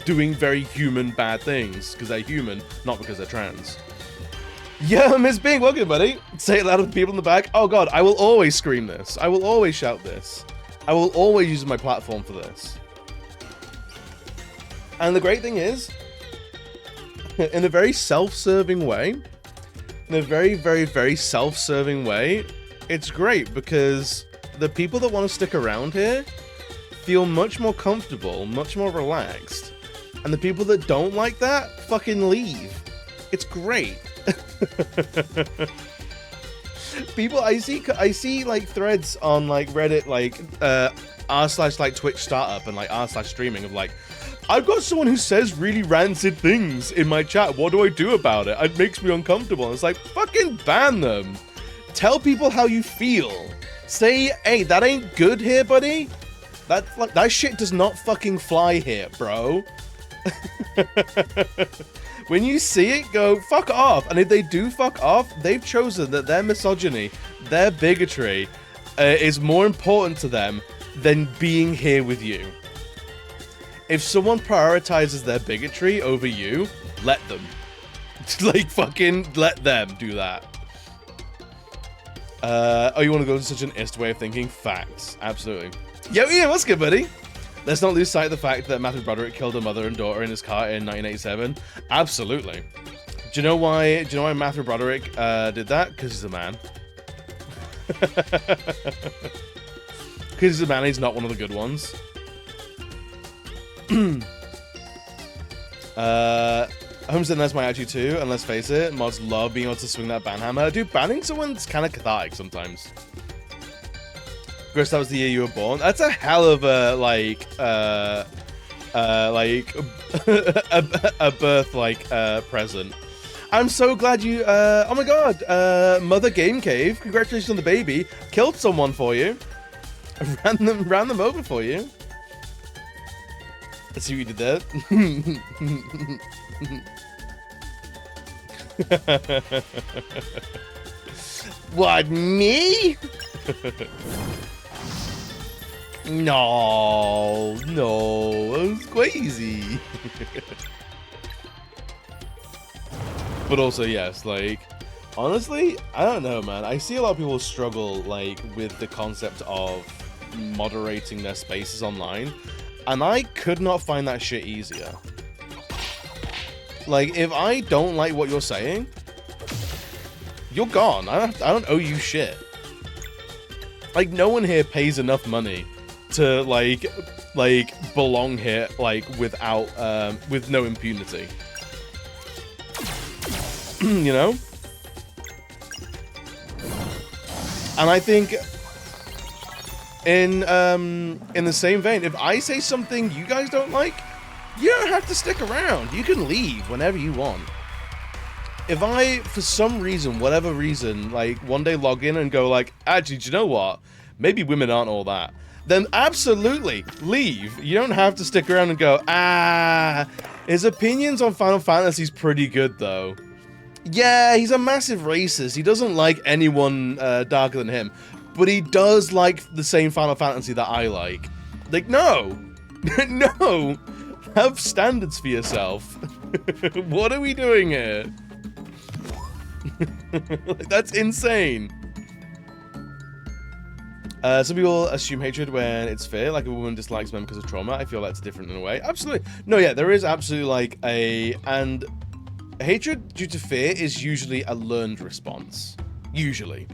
doing very human bad things because they're human, not because they're trans. Yeah, Miss Bing, welcome, buddy. Say it loud to the people in the back. Oh god, I will always scream this. I will always shout this. I will always use my platform for this. And the great thing is, in a very self-serving way, in a very, very, very self-serving way, it's great because the people that want to stick around here feel much more comfortable, much more relaxed. And the people that don't like that, fucking leave. It's great. People, I see like threads on like Reddit, like r/like Twitch startup and like r/streaming of like, I've got someone who says really rancid things in my chat. What do I do about it? It makes me uncomfortable. And it's like, fucking ban them. Tell people how you feel. Say, hey, that ain't good here, buddy. That shit does not fucking fly here, bro. When you see it, go, fuck off. And if they do fuck off, they've chosen that their misogyny, their bigotry, is more important to them than being here with you. If someone prioritizes their bigotry over you, let them. Like, fucking let them do that. Oh, you want to go to such an ist way of thinking? Facts. Absolutely. Yo, Ian, what's good, buddy? Let's not lose sight of the fact that Matthew Broderick killed a mother and daughter in his car in 1987. Absolutely. Do you know why Matthew Broderick did that? Because he's a man. Because he's a man, he's not one of the good ones. Homestead Nest might actually too, and let's face it, mods love being able to swing that banhammer. Dude, banning someone's kind of cathartic sometimes. Chris, that was the year you were born. That's a hell of a, like a birth, present. I'm so glad you, oh my god, Mother Game Cave, congratulations on the baby. Killed someone for you. Ran them over for you. Let's see what you did there. What, me? No, it was crazy. But also, yes, like, honestly, I don't know, man. I see a lot of people struggle, like, with the concept of moderating their spaces online, and I could not find that shit easier. Like, if I don't like what you're saying, you're gone. I don't owe you shit. Like, no one here pays enough money to, like belong here, like, without, with no impunity. You know? And I think in the same vein, if I say something you guys don't like, you don't have to stick around. You can leave whenever you want. If I, for some reason, whatever reason, like, one day log in and go like, actually, do you know what? Maybe women aren't all that. Then absolutely, leave. You don't have to stick around and go, his opinions on Final Fantasy's pretty good, though. Yeah, he's a massive racist. He doesn't like anyone darker than him. But he does like the same Final Fantasy that I like. Like, no. No. Have standards for yourself. What are we doing here? Like, that's insane. Some people assume hatred when it's fear, like a woman dislikes men because of trauma. I feel that's different in a way. Absolutely. No, yeah, there is absolutely like and hatred due to fear is usually a learned response. Usually.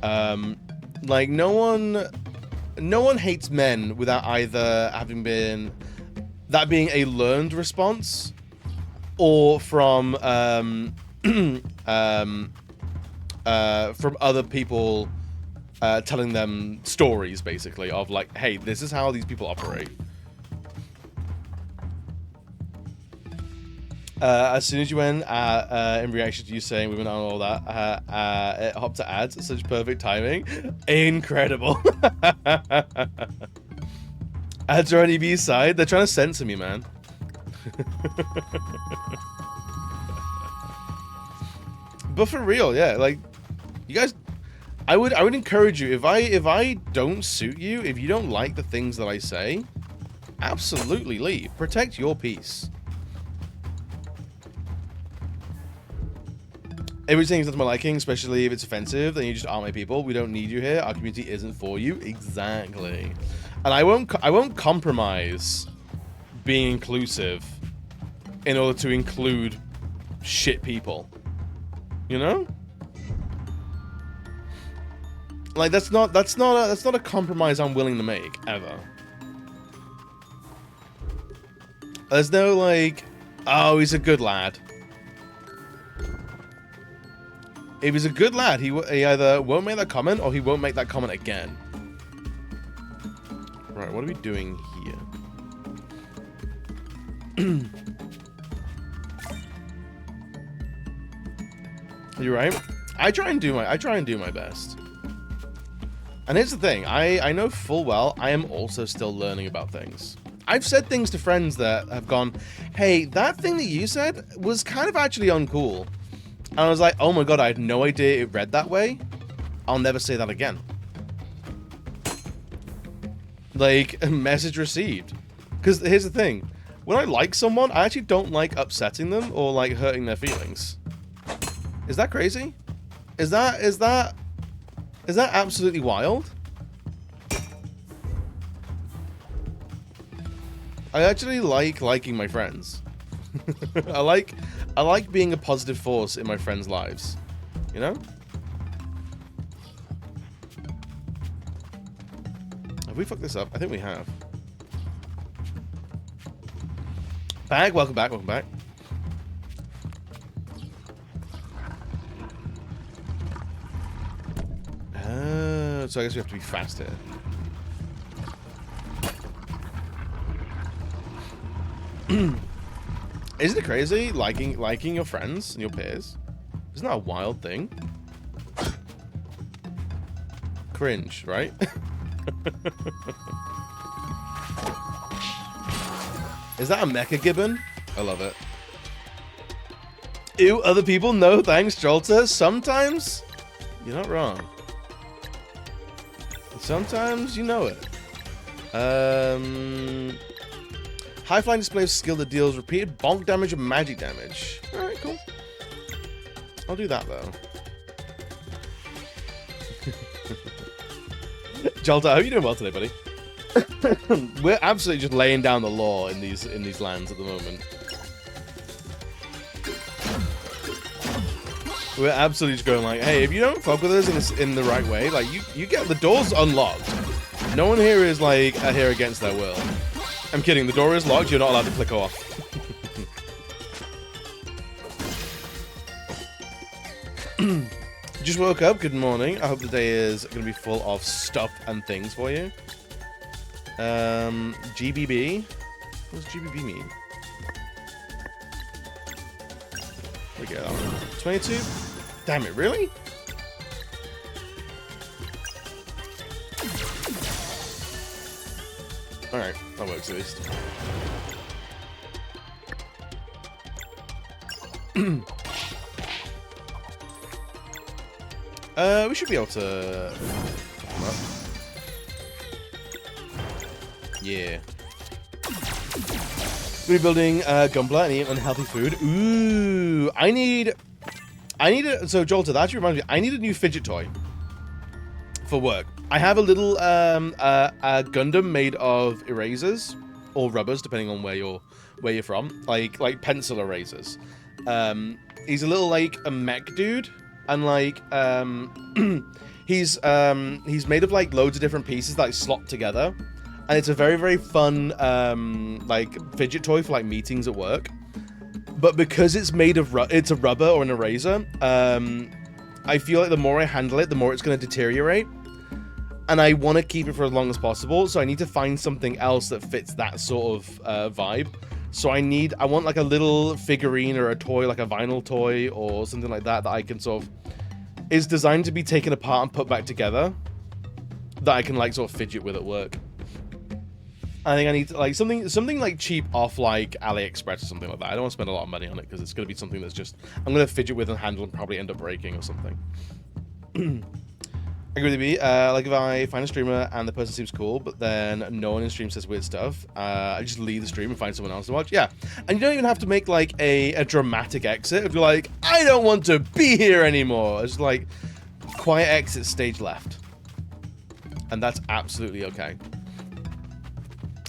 Like no one hates men without either having been that being a learned response or from other people telling them stories, basically, of like, hey, this is how these people operate. As soon as you went in reaction to you saying women aren't all that, it hopped to ads. Such perfect timing. Incredible. Ads are on EB's side. They're trying to censor me, man. But for real, yeah, like, you guys, I would encourage you, if I don't suit you, if you don't like the things that I say, absolutely leave. Protect your peace. Everything's not to my liking, especially if it's offensive, then you just aren't my people. We don't need you here. Our community isn't for you. Exactly. And I won't compromise being inclusive in order to include shit people. You know? Like, that's not a compromise I'm willing to make, ever. There's no, like, oh, he's a good lad. If he's a good lad, he either won't make that comment or he won't make that comment again. Right, what are we doing here? You're right. I try and do my best. And here's the thing, I know full well I am also still learning about things. I've said things to friends that have gone, hey, that thing that you said was kind of actually uncool. And I was like, oh my god, I had no idea it read that way. I'll never say that again. Like, message received. Because here's the thing, when I like someone, I actually don't like upsetting them or like hurting their feelings. Is that crazy? Is that absolutely wild? I actually like liking my friends. I like being a positive force in my friends' lives. You know? Have we fucked this up? I think we have. Back, welcome back, welcome back. So I guess we have to be fast here. Isn't it crazy liking your friends and your peers? Isn't that a wild thing? Cringe, right? Is that a mecha gibbon? I love it. Ew, other people? No thanks, Jolta. Sometimes you're not wrong. Sometimes you know it. High flying displays skill that deals repeated bonk damage and magic damage. Alright, cool. I'll do that though. Jolta, I hope you're doing well today, buddy. We're absolutely just laying down the law in these lands at the moment. We're absolutely just going like, hey, if you don't fuck with us in the right way, like you get the door's unlocked. No one here is like here against their will. I'm kidding. The door is locked. You're not allowed to click off. Just woke up. Good morning. I hope the day is going to be full of stuff and things for you. GBB. What does GBB mean? We get that one. 22. Damn it! Really? All right, that works at least. We should be able to. Yeah. We're building Gunpla and eat unhealthy food. Ooh, I need so Jolta, that actually reminds me, I need a new fidget toy for work. I have a little a Gundam made of erasers or rubbers, depending on where you're from, like pencil erasers. He's a little like a mech dude, and like he's made of like loads of different pieces that like, slot together. And it's a very, very fun, like, fidget toy for, like, meetings at work. But because it's made of, it's a rubber or an eraser, I feel like the more I handle it, the more it's going to deteriorate. And I want to keep it for as long as possible, so I need to find something else that fits that sort of vibe. So I want, like, a little figurine or a toy, like a vinyl toy or something like that, that I can sort of... is designed to be taken apart and put back together, that I can, like, sort of fidget with at work. I think I need to, like something like cheap off like AliExpress or something like that. I don't want to spend a lot of money on it because it's going to be something that's just I'm going to fidget with and handle and probably end up breaking or something. I agree with you. Like if I find a streamer and the person seems cool, but then no one in stream says weird stuff, I just leave the stream and find someone else to watch. Yeah, and you don't even have to make like a dramatic exit. If you're like, I don't want to be here anymore, it's like quiet exit, stage left, and that's absolutely okay.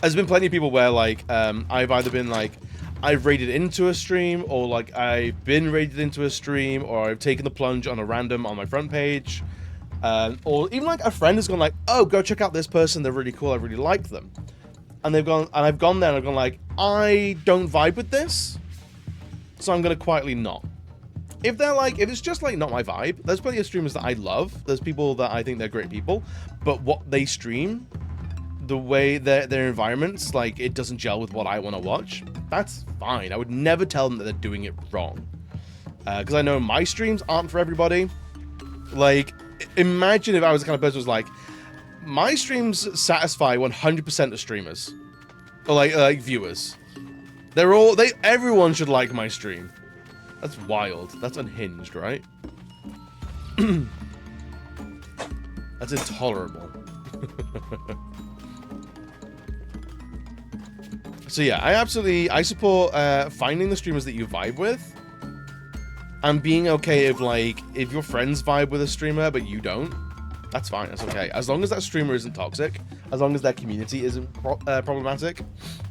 There's been plenty of people where, like, I've either been, like, I've raided into a stream, or, like, I've been raided into a stream, or I've taken the plunge on a random on my front page, or even, like, a friend has gone, like, oh, go check out this person, they're really cool, I really like them. And they've gone, and I've gone there, and I've gone, like, I don't vibe with this, so I'm gonna quietly not. If they're, like, if it's just, like, not my vibe, there's plenty of streamers that I love, there's people that I think they're great people, but what they stream... the way their environments, like, it doesn't gel with what I want to watch, that's fine. I would never tell them that they're doing it wrong. Because I know my streams aren't for everybody. Like, imagine if I was the kind of person who was like, my streams satisfy 100% of streamers. Or, like viewers. Everyone should like my stream. That's wild. That's unhinged, right? That's intolerable. So yeah, I support finding the streamers that you vibe with, and being okay if your friends vibe with a streamer but you don't, that's fine, that's okay. As long as that streamer isn't toxic, as long as their community isn't problematic,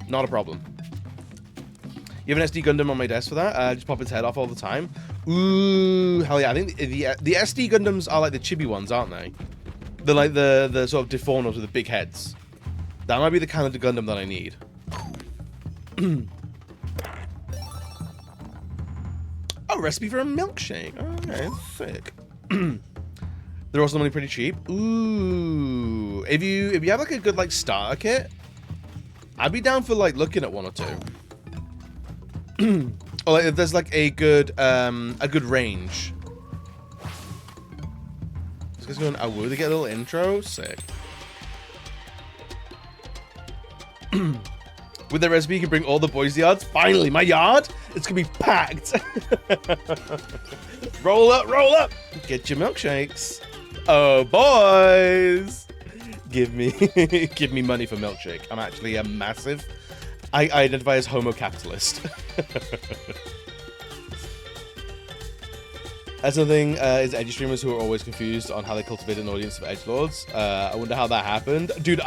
not a problem. You have an SD Gundam on my desk for that? Just pop its head off all the time. Ooh, hell yeah! I think the SD Gundams are like the chibi ones, aren't they? They're like the sort of deformed ones with the big heads. That might be the kind of Gundam that I need. Oh, recipe for a milkshake. Okay, sick. They're also normally pretty cheap. Ooh, if you have like a good like starter kit, I'd be down for like looking at one or two. Or like, if there's like a good range. This guy's going, oh, will they get a little intro? Sick. With the recipe, you can bring all the boys' yards. Finally, my yard! It's gonna be packed. Roll up, roll up! Get your milkshakes. Oh, boys! Give me money for milkshake. I'm actually a massive... I identify as homo capitalist. That's something is edgy streamers who are always confused on how they cultivate an audience of edgelords. I wonder how that happened. Dude,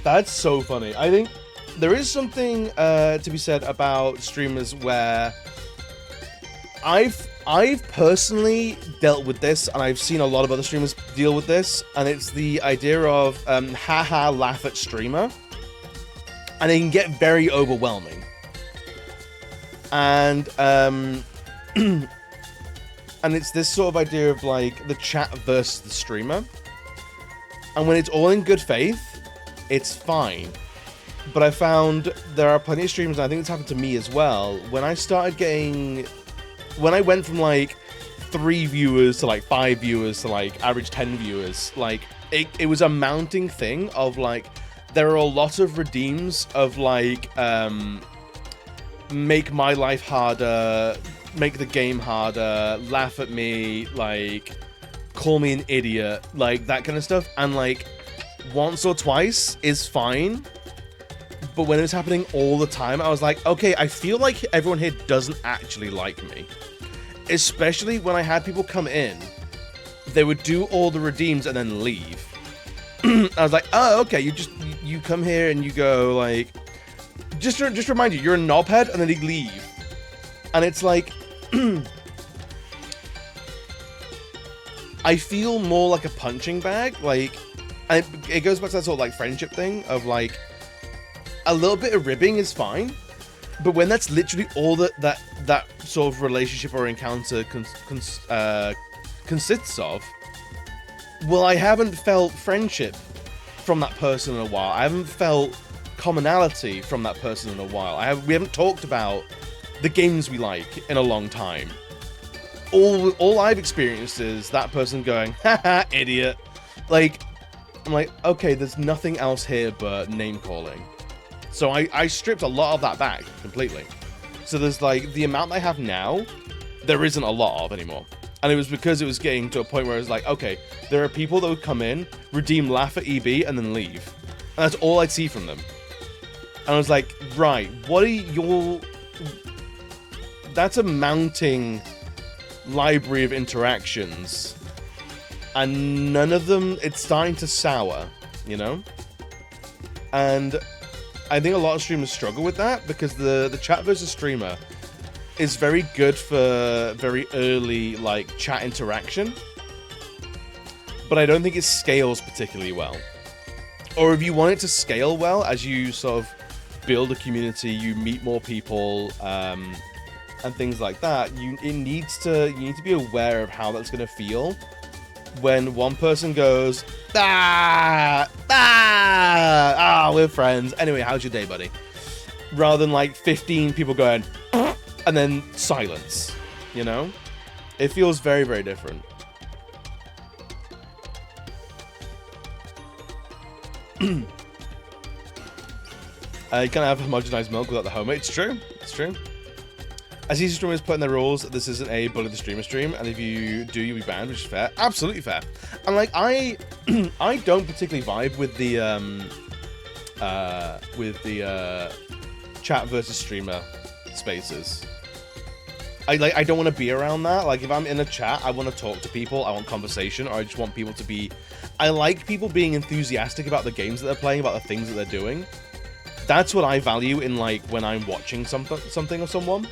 that's so funny. I think there is something to be said about streamers where I've personally dealt with this, and I've seen a lot of other streamers deal with this, and it's the idea of haha laugh at streamer, and it can get very overwhelming. And and it's this sort of idea of like the chat versus the streamer, and when it's all in good faith, it's fine. But I found there are plenty of streamers, and I think it's happened to me as well, when I went from like 3 viewers to like 5 viewers to like average 10 viewers, like it was a mounting thing of like, there are a lot of redeems of like, make my life harder, make the game harder, laugh at me, like, call me an idiot, like that kind of stuff. And like, once or twice is fine. But when it was happening all the time, I was like, okay, I feel like everyone here doesn't actually like me. Especially when I had people come in, they would do all the redeems and then leave. I was like, oh, okay, you come here and you go like, just remind you, you're a knobhead, and then you leave. And it's like, I feel more like a punching bag, like, and it goes back to that sort of like friendship thing of like, a little bit of ribbing is fine, but when that's literally all that sort of relationship or encounter consists of, well, I haven't felt friendship from that person in a while. I haven't felt commonality from that person in a while. We haven't talked about the games we like in a long time. All I've experienced is that person going, haha, idiot. Like, I'm like, okay, there's nothing else here but name calling. So I stripped a lot of that back completely. So there's like, the amount I have now, there isn't a lot of anymore. And it was because it was getting to a point where it was like, okay, there are people that would come in, redeem, laugh at EB, and then leave. And that's all I'd see from them. And I was like, right, what are your... That's a mounting library of interactions. And none of them, it's starting to sour, you know? And I think a lot of streamers struggle with that, because the chat versus streamer is very good for very early like chat interaction, but I don't think it scales particularly well. Or if you want it to scale well, as you sort of build a community, you meet more people, and things like that, you need to be aware of how that's going to feel when one person goes, we're friends. Anyway, how's your day, buddy? Rather than like 15 people going, and then silence, you know? It feels very, very different. You can't have homogenized milk without the homo. It's true. It's true. As easy streamers put in their rules, this isn't a bully the streamer stream, and if you do, you'll be banned, which is fair. Absolutely fair. And like, I don't particularly vibe with the chat versus streamer spaces. I don't want to be around that. Like, if I'm in a chat, I want to talk to people, I want conversation, or I just want people to be... I like people being enthusiastic about the games that they're playing, about the things that they're doing. That's what I value in, like, when I'm watching something or someone.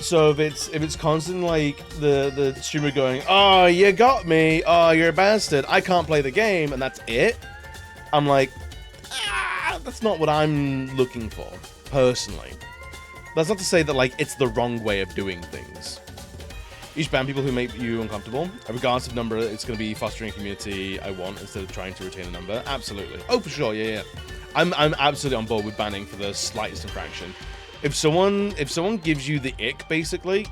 So if it's constant, like, the streamer going, oh, you got me, oh, you're a bastard, I can't play the game, and that's it, I'm like, that's not what I'm looking for, personally. That's not to say that, like, it's the wrong way of doing things. You should ban people who make you uncomfortable. Regardless of number, it's going to be fostering a community I want instead of trying to retain a number. Absolutely. Oh, for sure. Yeah, yeah. I'm absolutely on board with banning for the slightest infraction. If someone gives you the ick, basically,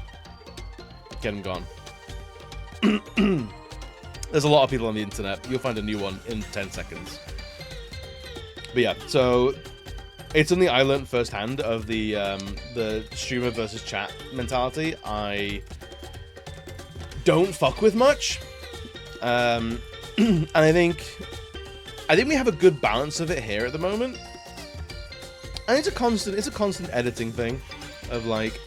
get them gone. There's a lot of people on the internet. You'll find a new one in 10 seconds. But yeah, so it's something I learned firsthand of the streamer versus chat mentality. I don't fuck with much, and I think we have a good balance of it here at the moment. And it's a constant editing thing, of like.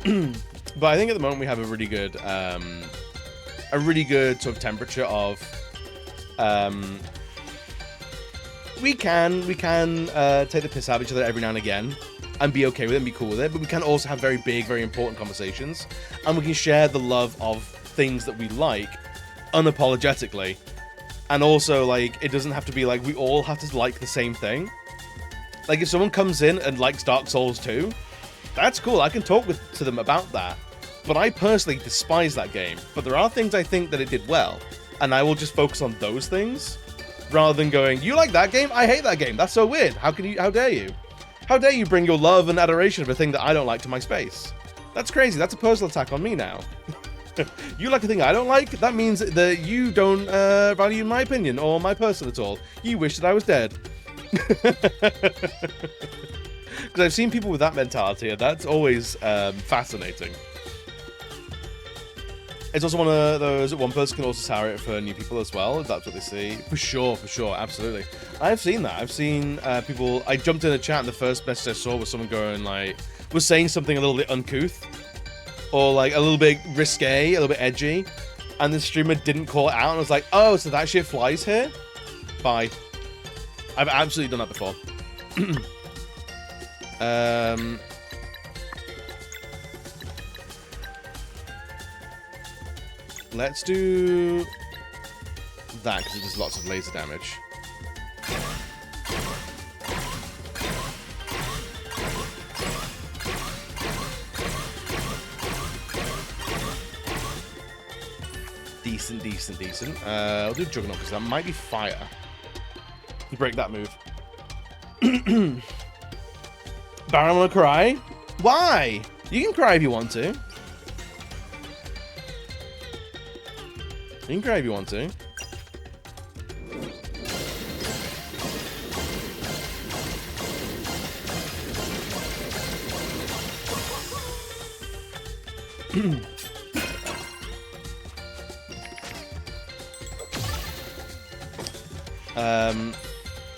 But I think at the moment we have a really good sort of temperature of. We can take the piss out of each other every now and again and be okay with it and be cool with it, but we can also have very big, very important conversations, and we can share the love of things that we like unapologetically. And also, like, it doesn't have to be like we all have to like the same thing. Like, if someone comes in and likes Dark Souls 2, that's cool. I can talk to them about that. But I personally despise that game. But there are things I think that it did well, and I will just focus on those things. Rather than going, you like that game? I hate that game. That's so weird. How dare you? How dare you bring your love and adoration of a thing that I don't like to my space? That's crazy. That's a personal attack on me now. You like a thing I don't like? That means that you don't value my opinion or my person at all. You wish that I was dead. Because I've seen people with that mentality, and that's always fascinating. It's also one of those that one person can also sour it for new people as well, if that's what they see. For sure, absolutely. I've seen that. I've seen people. I jumped in a chat, and the first message I saw was someone going, like, was saying something a little bit uncouth, or like a little bit risque, a little bit edgy, and the streamer didn't call it out, and I was like, oh, so that shit flies here? Bye. I've absolutely done that before. Let's do that, because it does lots of laser damage. Decent. I'll do Juggernaut, because that might be fire. You break that move. Baron wanna cry? Why? You can cry if you want to. You can cry if you want to.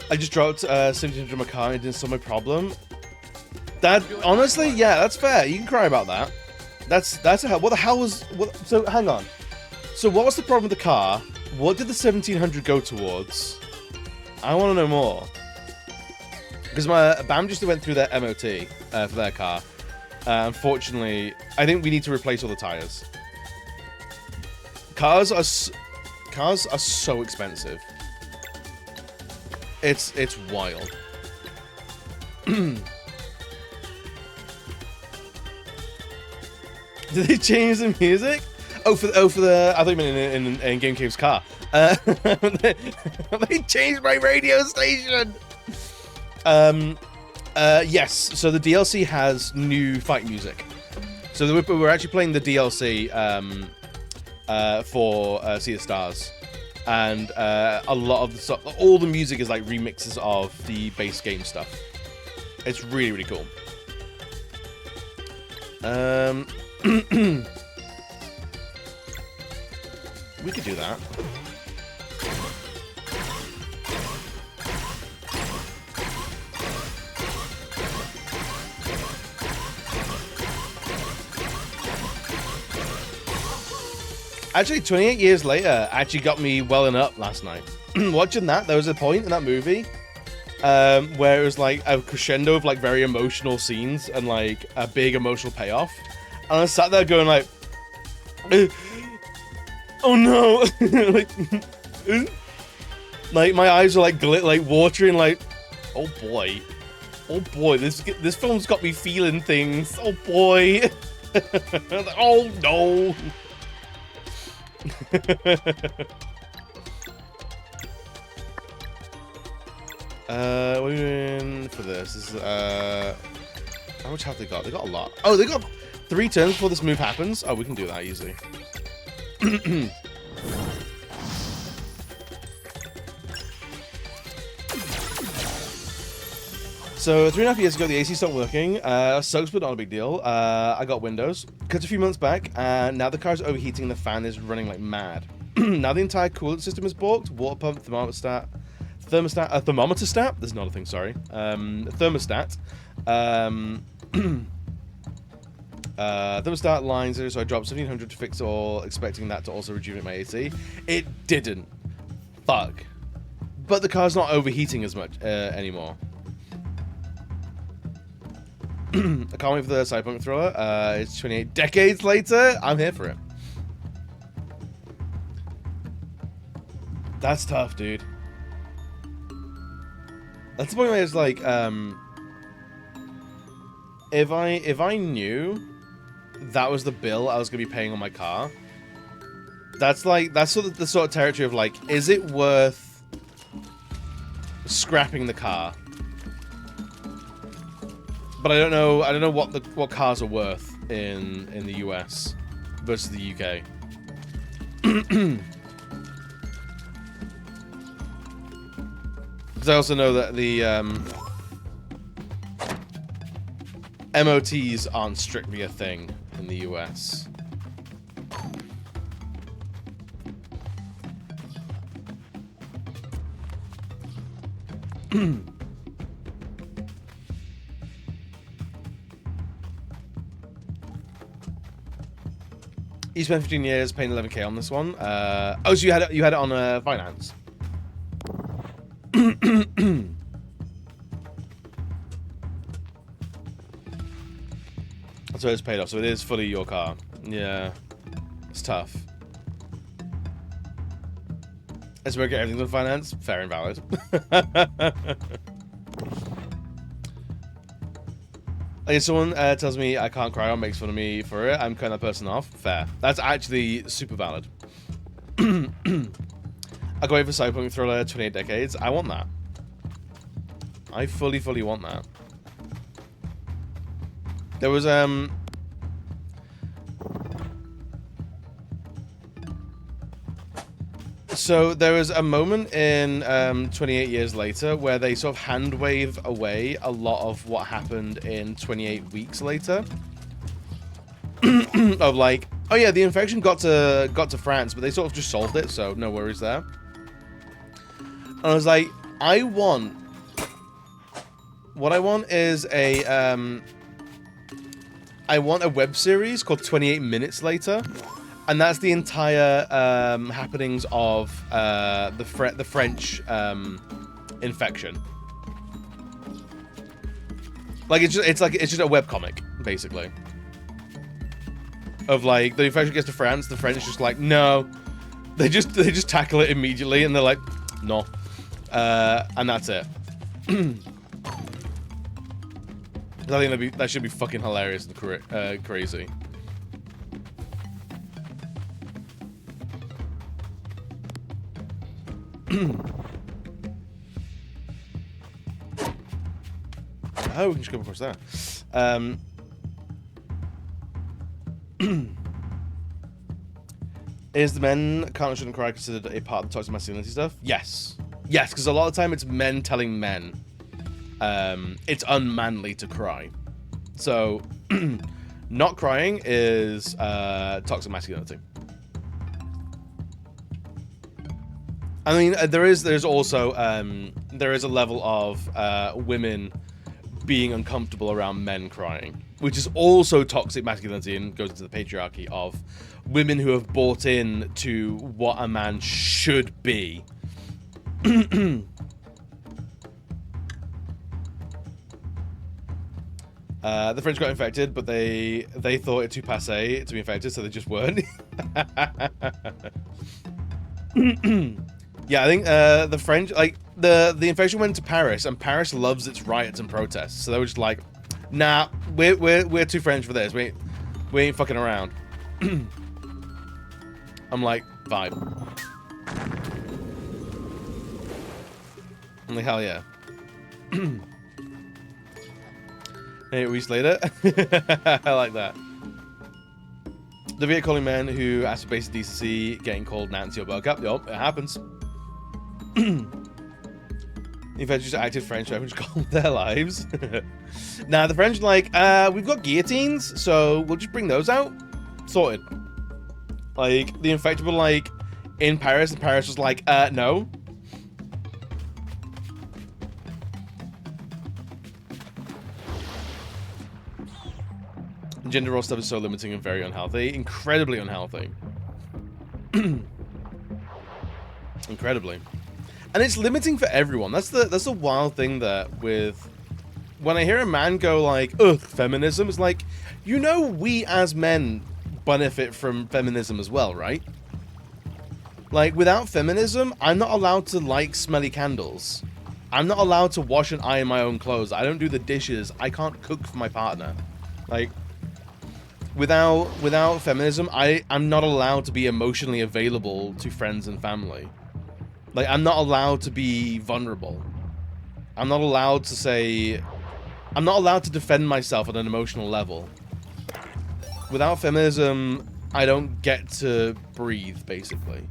I just dropped 1700 my car and it didn't solve my problem. That, honestly, yeah, that's fair. You can cry about that. That's a hell. What the hell was... So, hang on. So, what was the problem with the car? What did the 1700 go towards? I want to know more. Because my BAM just went through their MOT for their car. Unfortunately, I think we need to replace all the tires. Cars are so expensive. It's wild. Did they change the music? Oh, for the I thought you meant in Game Cave's car. They changed my radio station. Yes. So the DLC has new fight music. So we're actually playing the DLC for Sea of Stars, and a lot of all the music is like remixes of the base game stuff. It's really, really cool. We could do that. Actually, 28 years later, actually got me welling up last night. Watching that, there was a point in that movie where it was like a crescendo of like very emotional scenes and like a big emotional payoff. And I sat there going like, oh no, like my eyes were like watering, like, oh boy, Oh boy, this film's got me feeling things. Oh boy. Oh no. What are we doing for this? This is, how much have they got? They got a lot. Oh, they got 3 turns before this move happens. Oh, we can do that easily. So 3.5 years ago, the AC stopped working. Sucks, but not a big deal. I got Windows. Cut a few months back, and now the car's overheating and the fan is running like mad. Now the entire coolant system is balked. Water pump, thermostat, a thermometer stat? There's not a thing, sorry. Thermostat. Thermostat lines, so I dropped 1700 to fix it all, expecting that to also rejuvenate my AC. It didn't. Fuck. But the car's not overheating as much anymore. I can't wait for the Cyberpunk thriller. It's 28 decades later. I'm here for it. That's tough, dude. That's the point where it's like, if I knew that was the bill I was gonna be paying on my car, that's sort of the sort of territory of like, is it worth scrapping the car? But I don't know what cars are worth in the US versus the UK. Because I also know that the MOTs aren't strictly a thing in the US. You spent 15 years paying 11k on this one. Oh, so you had it on finance. So it's paid off. So it is fully your car. Yeah, it's tough. Let's work out everything's on finance. Fair and valid. Like if someone tells me I can't cry or makes fun of me for it, I'm cutting that person off. Fair. That's actually super valid. I go wait for Cyberpunk thriller 28 decades. I want that. I fully want that. There was so there was a moment in 28 years later where they sort of hand wave away a lot of what happened in 28 weeks later. Of like, oh yeah, the infection got to France, but they sort of just solved it, so no worries there. And I was like, what I want is a I want a web series called 28 Minutes Later. And that's the entire happenings of the French infection. Like it's just a webcomic, basically. Of like the infection gets to France, the French just like no, they just tackle it immediately, and they're like no, and that's it. I think that should be fucking hilarious and crazy. Oh, we can just go across there. Is the men can't, shouldn't cry considered a part of the toxic masculinity stuff? Yes. Yes, because a lot of the time it's men telling men it's unmanly to cry. So, not crying is toxic masculinity. I mean, there's also there is a level of women being uncomfortable around men crying, which is also toxic masculinity and goes into the patriarchy of women who have bought in to what a man should be. The French got infected, but they thought it too passé to be infected, so they just weren't. Yeah, I think the French, like, the infection went to Paris, and Paris loves its riots and protests. So they were just like, nah, we're too French for this. We ain't fucking around. I'm like, vibe. I'm like, hell yeah. Hey, weeks later. I like that. The Viet calling men who asked for basic decency getting called Nancy or Buttercup. Yup, it happens. The French acted French weapons called their lives. Now the French like, we've got guillotines, so we'll just bring those out. Sorted. Like, the infected were like in Paris, and Paris was like, no. Gender role stuff is so limiting and very unhealthy. Incredibly unhealthy. Incredibly. And it's limiting for everyone. That's the wild thing that with when I hear a man go like, ugh, feminism, it's like, you know, we as men benefit from feminism as well, right? Like, without feminism, I'm not allowed to light smelly candles. I'm not allowed to wash and iron my own clothes. I don't do the dishes. I can't cook for my partner. Like, without feminism, I'm not allowed to be emotionally available to friends and family. Like, I'm not allowed to be vulnerable. I'm not allowed to say... I'm not allowed to defend myself at an emotional level. Without feminism, I don't get to breathe, basically.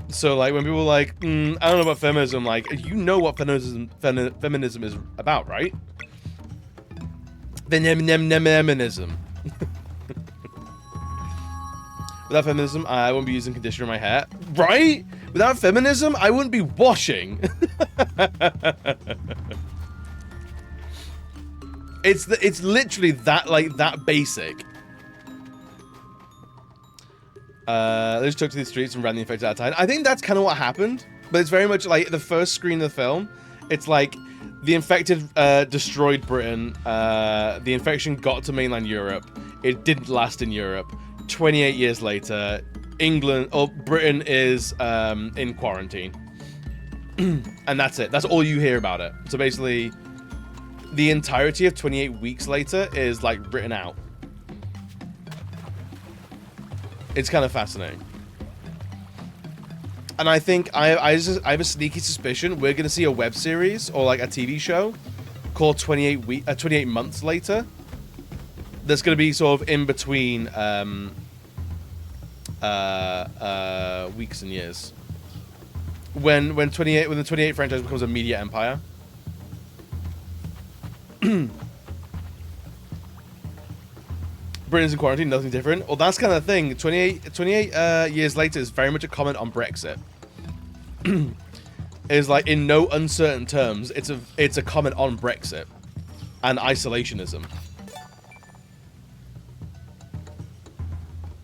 So, like, when people are like, I don't know about feminism, like, you know what feminism is about, right? Feminism. Without feminism, I wouldn't be using conditioner in my hair. Right? Without feminism, I wouldn't be washing. It's literally that, like, that basic. They just took to the streets and ran the infected outside. I think that's kind of what happened, but it's very much like the first screen of the film. It's like the infected destroyed Britain. The infection got to mainland Europe. It didn't last in Europe. 28 years later, Britain is in quarantine. And that's it. That's all you hear about it. So basically, the entirety of 28 weeks later is like written out. It's kind of fascinating. And I think I have a sneaky suspicion we're going to see a web series or like a TV show called 28 months later. That's going to be sort of in between weeks and years. When the 28 franchise becomes a media empire. Britain's in quarantine, nothing different. Well, that's kind of the thing. 28 years later is very much a comment on Brexit. It's like, in no uncertain terms, it's a comment on Brexit and isolationism.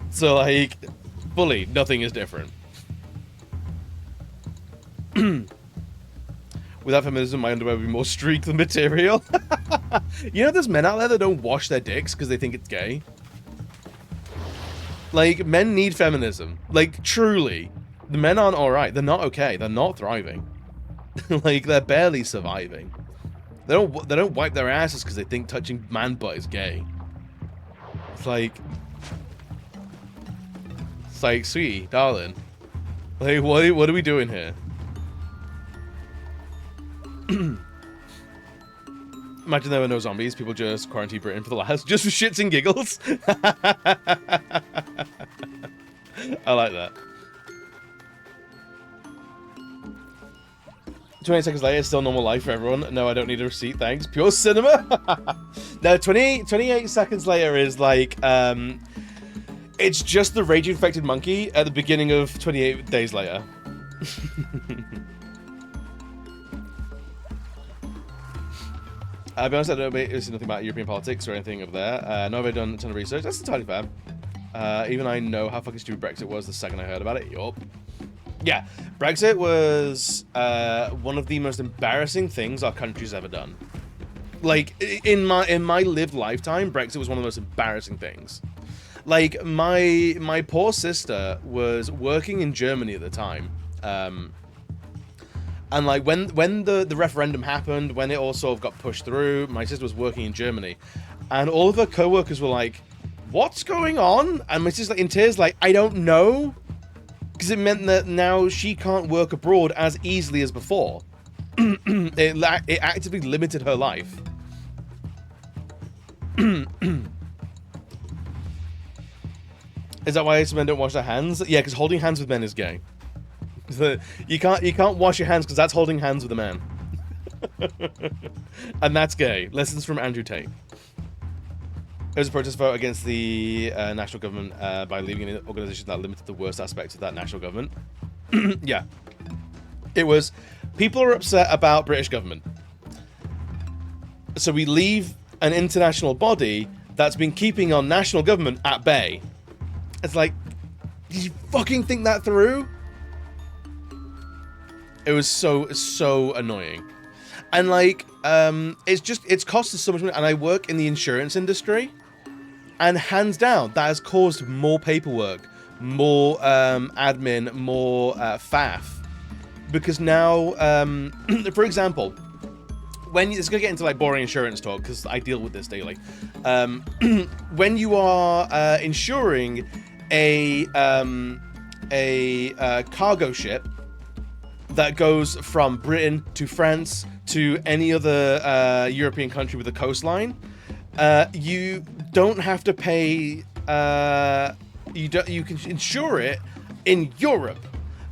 So, like, fully, nothing is different. Without feminism, my underwear would be more streaked than material. You know, there's men out there that don't wash their dicks because they think it's gay. Like, men need feminism. Like, truly. The men aren't alright. They're not okay. They're not thriving. Like, they're barely surviving. They don't wipe their asses because they think touching man butt is gay. It's like, sweetie, darling. Like, what are we doing here? Imagine there were no zombies. People just quarantine Britain for the last, just for shits and giggles. I like that. 20 seconds later, still normal life for everyone. No, I don't need a receipt, thanks. Pure cinema. No, 28 seconds later is like, it's just the rage-infected monkey at the beginning of 28 days later. I'll be honest, I don't know nothing about European politics or anything over there. Nor have I done a ton of research. That's entirely fair. Even I know how fucking stupid Brexit was the second I heard about it. Yup. Yeah, Brexit was one of the most embarrassing things our country's ever done. Like, in my lived lifetime, Brexit was one of the most embarrassing things. Like, my poor sister was working in Germany at the time. And like when the referendum happened, when it all sort of got pushed through, my sister was working in Germany, and all of her co-workers were like, "What's going on?" And my sister, like, in tears, like, "I don't know," because it meant that now she can't work abroad as easily as before. It actively limited her life. Is that why some men don't wash their hands? Yeah, because holding hands with men is gay. You can't wash your hands because that's holding hands with a man. And that's gay. Lessons from Andrew Tate. There was a protest vote against the national government by leaving an organisation that limited the worst aspects of that national government. Yeah. It was, people are upset about British government. So we leave an international body that's been keeping our national government at bay. It's like, did you fucking think that through? It was so annoying. And like, it's cost us so much money, and I work in the insurance industry, and hands down, that has caused more paperwork, more admin, more faff. Because now, for example, when it's gonna get into like boring insurance talk, because I deal with this daily. When you are insuring a cargo ship that goes from Britain to France to any other European country with a coastline, you don't have to pay. You can insure it in Europe,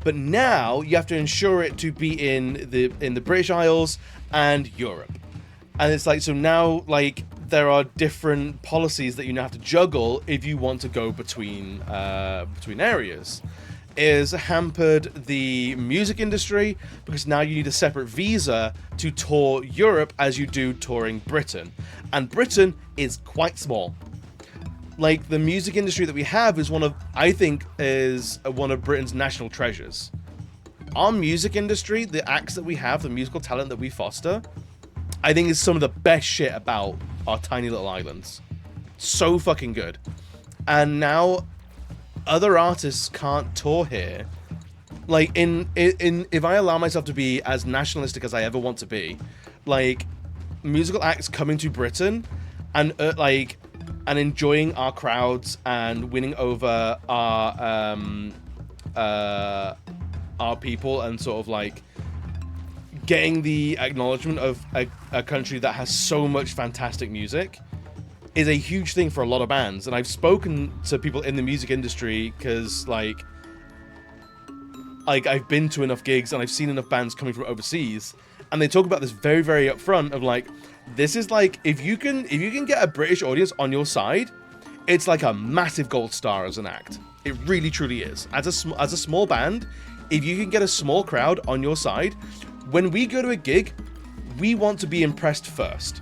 but now you have to insure it to be in the British Isles and Europe, and it's like, so now like there are different policies that you now have to juggle if you want to go between areas. Is hampered the music industry because now you need a separate visa to tour Europe as you do touring Britain, and Britain is quite small. Like, the music industry that we have is I think is one of Britain's national treasures. Our music industry, the acts that we have, the musical talent that we foster, I think is some of the best shit about our tiny little islands. So fucking good. And now other artists can't tour here. Like, if I allow myself to be as nationalistic as I ever want to be, like, musical acts coming to Britain and and enjoying our crowds and winning over our people, and sort of like getting the acknowledgement of a country that has so much fantastic music is a huge thing for a lot of bands. And I've spoken to people in the music industry because like I've been to enough gigs and I've seen enough bands coming from overseas, and they talk about this very, very upfront of like, this is like, if you can get a British audience on your side, it's like a massive gold star as an act. It really truly is. As a small band, if you can get a small crowd on your side, when we go to a gig, we want to be impressed first.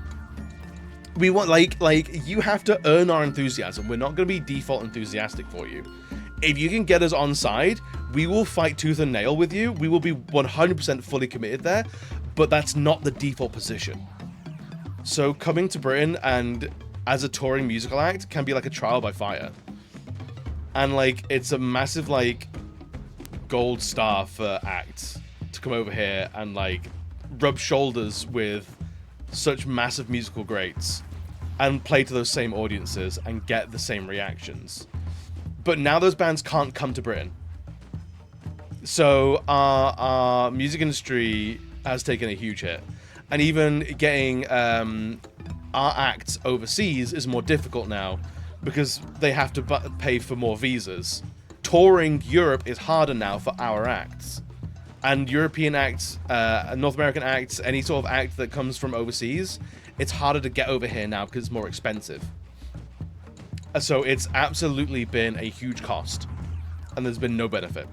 We want, like you have to earn our enthusiasm. We're not going to be default enthusiastic for you. If you can get us on side, we will fight tooth and nail with you. We will be 100% fully committed there, but that's not the default position. So coming to Britain and as a touring musical act can be like a trial by fire. And like, it's a massive like gold star for acts to come over here and like rub shoulders with such massive musical greats and play to those same audiences and get the same reactions. But now those bands can't come to Britain. So our music industry has taken a huge hit. And even getting our acts overseas is more difficult now because they have to pay for more visas. Touring Europe is harder now for our acts. And European acts, North American acts, any sort of act that comes from overseas, it's harder to get over here now because it's more expensive. So it's absolutely been a huge cost, and there's been no benefit.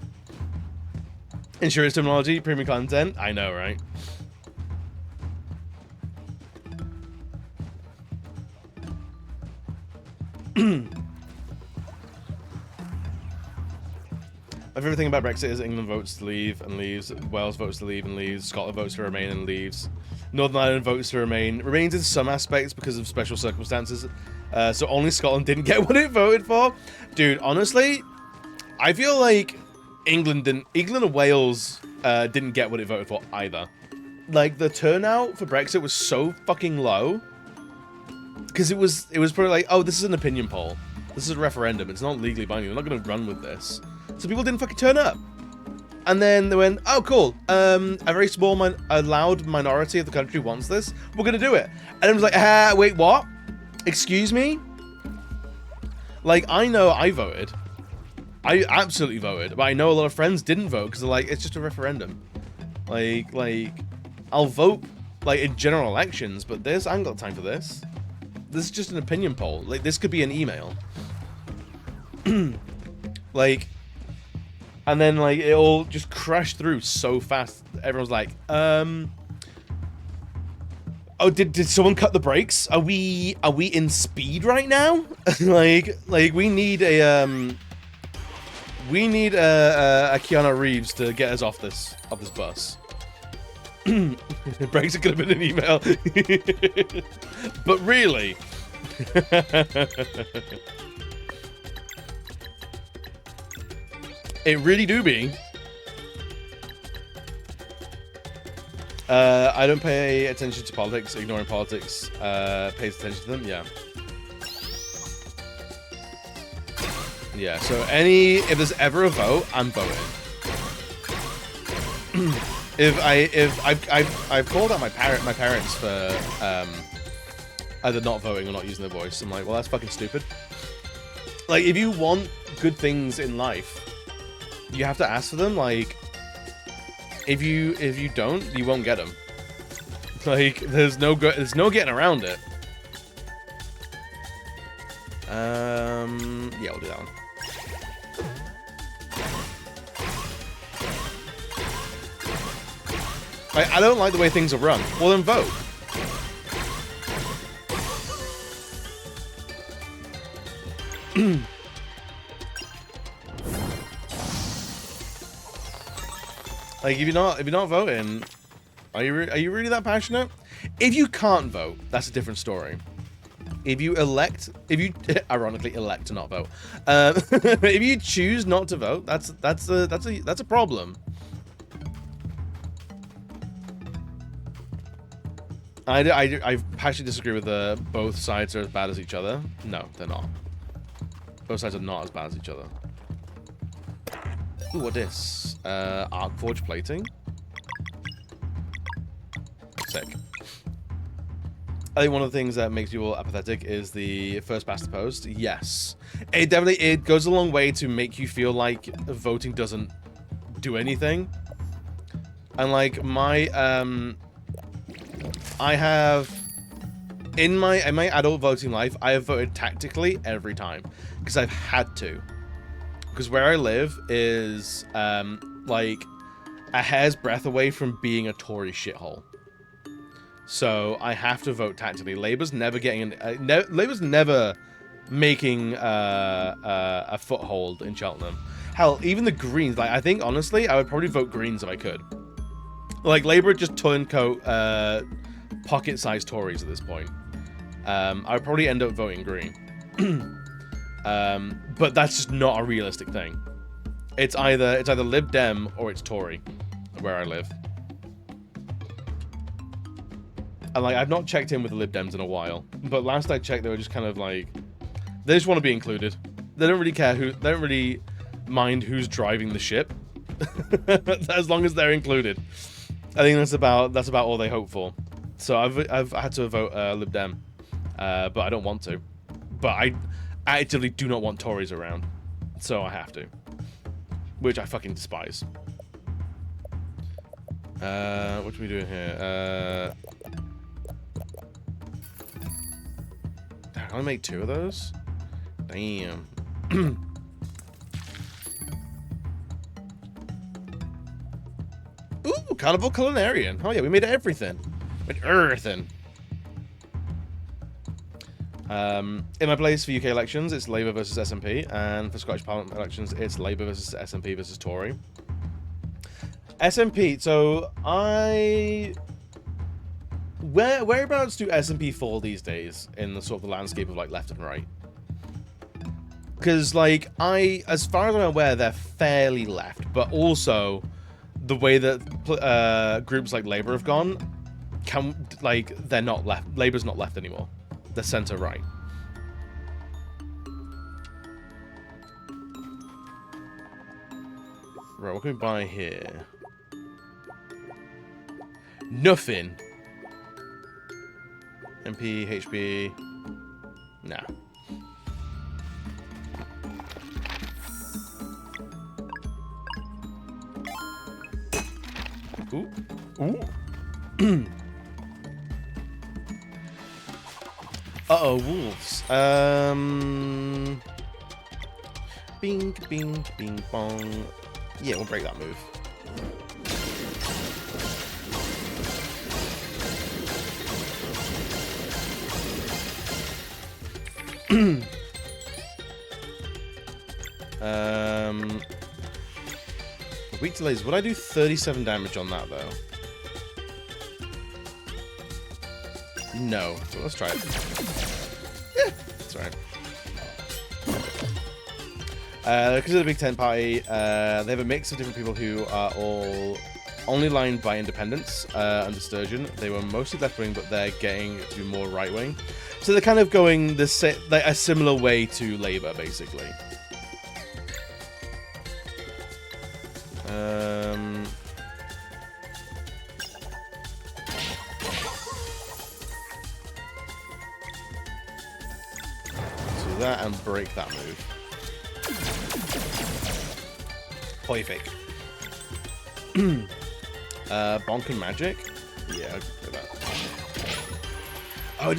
Insurance terminology, premium content, I know, right? My favorite thing about Brexit is England votes to leave and leaves, Wales votes to leave and leaves, Scotland votes to remain and leaves, Northern Ireland votes to remain, remains in some aspects because of special circumstances, So only Scotland didn't get what it voted for. Dude, honestly, I feel like England and Wales didn't get what it voted for either. Like, the turnout for Brexit was so fucking low. Because it was probably like, oh, this is an opinion poll. This is a referendum. It's not legally binding. They're not going to run with this. So people didn't fucking turn up. And then they went, oh, cool. A very small, a loud minority of the country wants this. We're going to do it. And it was like, wait, what? Excuse me? Like, I know I voted. I absolutely voted. But I know a lot of friends didn't vote because they're like, it's just a referendum. Like, I'll vote, like, in general elections, but I ain't got time for this. This is just an opinion poll. Like, this could be an email. Like, and then, like, it all just crashed through so fast. Everyone's like, oh, did someone cut the brakes? Are we in speed right now? like, we need a Keanu Reeves to get us off this bus. Brexit could have been an email. But really. It really do be. I don't pay attention to politics. Ignoring politics pays attention to them. Yeah. Yeah, so if there's ever a vote, I'm voting. I've called out my parents for either not voting or not using their voice. I'm like, well, that's fucking stupid. Like, if you want good things in life, you have to ask for them. Like, if you don't, you won't get them. Like, there's no getting around it. Yeah, we'll do that one. I don't like the way things are run. Well, then vote. Like, if you're not voting, are you really that passionate? If you can't vote, that's a different story. If you ironically elect to not vote, if you choose not to vote, that's a problem. I passionately disagree with both sides are as bad as each other. No, they're not. Both sides are not as bad as each other. Ooh, what this? Arcforge plating. Sick. I think one of the things that makes people apathetic is the first past the post. Yes. It goes a long way to make you feel like voting doesn't do anything. And like I have in my adult voting life, I have voted tactically every time because I've had to. Because where I live is like a hair's breadth away from being a Tory shithole. So I have to vote tactically. Labour's never getting Labour's never making a foothold in Cheltenham. Hell, even the Greens. Like, I think honestly, I would probably vote Greens if I could. Like, Labour are just turncoat pocket-sized Tories at this point. I would probably end up voting Green. But that's just not a realistic thing. It's either Lib Dem or it's Tory, where I live. And like, I've not checked in with the Lib Dems in a while, but last I checked, they were just kind of like, they just want to be included. They don't really care they don't really mind who's driving the ship, as long as they're included. I think that's about all they hope for. So I've had to vote Lib Dem, but I don't want to. But I actively do not want Tories around, so I have to, which I fucking despise. What are we doing here? Can I make 2 of those? Damn. Ooh, Carnival Culinarian. Oh yeah, we made everything. We made everything. In my place for UK elections, it's Labour versus SNP, and for Scottish Parliament elections, it's Labour versus SNP versus Tory. SNP, so whereabouts do S&P fall these days in the sort of the landscape of like left and right? Because like as far as I'm aware, they're fairly left, but also the way that groups like Labour have gone, they're not left. Labour's not left anymore. They're centre right. Right, what can we buy here? Nothing. MP, HB. Nah. Ooh. Ooh. Uh-oh, wolves. Bing, bing, bing, bong. Yeah, we'll break that move. Weak to lasers. Would I do 37 damage on that, though? No. So let's try it. Yeah, that's right. Because of the Big Tent Party, they have a mix of different people who are all only lined by independents under Sturgeon. They were mostly left-wing, but they're getting to be more right-wing. So they're kind of going a similar way to Labour, basically. Do that and break that move. Perfect. Bonk and magic? Yeah, I'll do that. Oh, it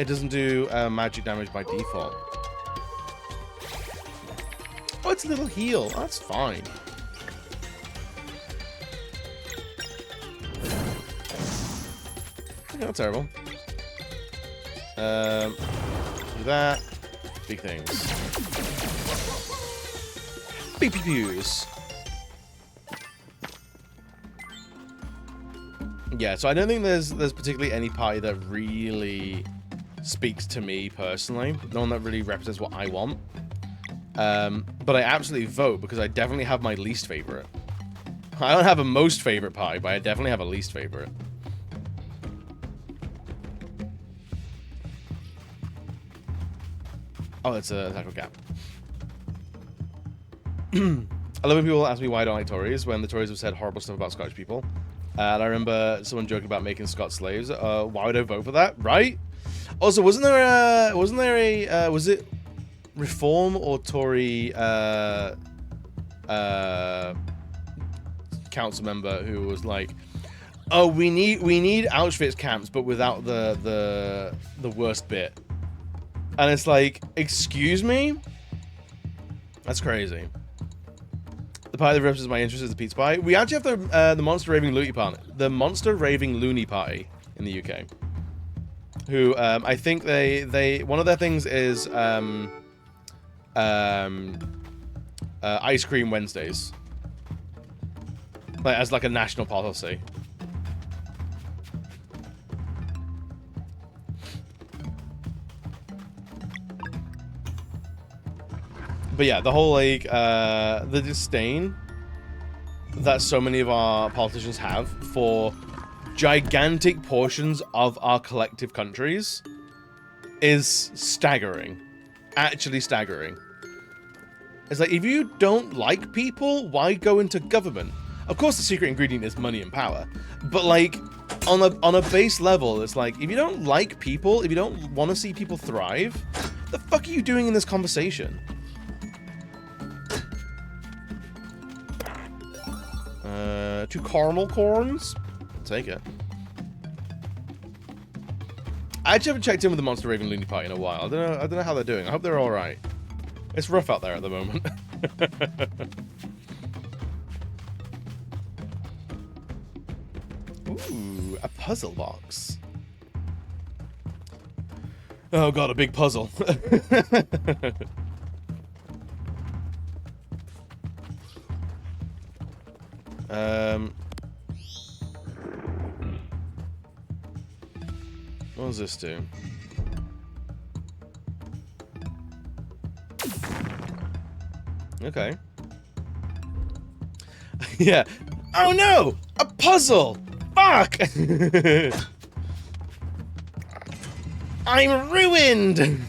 doesn't do magic damage by default. Oh, it's a little heal. Oh, that's fine. Okay, not terrible. Do that. Big things. Beep beep pews. Yeah, so I don't think there's particularly any party that really speaks to me personally. No one that really represents what I want. But I absolutely vote because I definitely have my least favorite. I don't have a most favorite party, but I definitely have a least favorite. Oh, it's a tackle gap. I love when people ask me why I don't like Tories when the Tories have said horrible stuff about Scottish people. And I remember someone joking about making Scots slaves. Why would I vote for that? Right? Also, was it Reform or Tory council member who was like, "Oh, we need Auschwitz camps, but without the worst bit." And it's like, excuse me? That's crazy. The party that represents my interest is the Pizza Party. We actually have the Monster Raving Loony Party. The Monster Raving Loony Party in the UK. Who, I think they one of their things is Ice Cream Wednesdays. Like, as like a national policy. But yeah, the whole, like, the disdain that so many of our politicians have for gigantic portions of our collective countries is staggering. Actually staggering. It's like, if you don't like people, why go into government? Of course, the secret ingredient is money and power. But, like, on a base level, it's like, if you don't like people, if you don't want to see people thrive, what the fuck are you doing in this conversation? 2 caramel corns? Take it. I actually haven't checked in with the Monster Raven Loony Party in a while. I don't know how they're doing. I hope they're alright. It's rough out there at the moment. Ooh, a puzzle box. Oh god, a big puzzle. What does this do? Okay. Yeah. Oh no! A puzzle! Fuck! I'm ruined!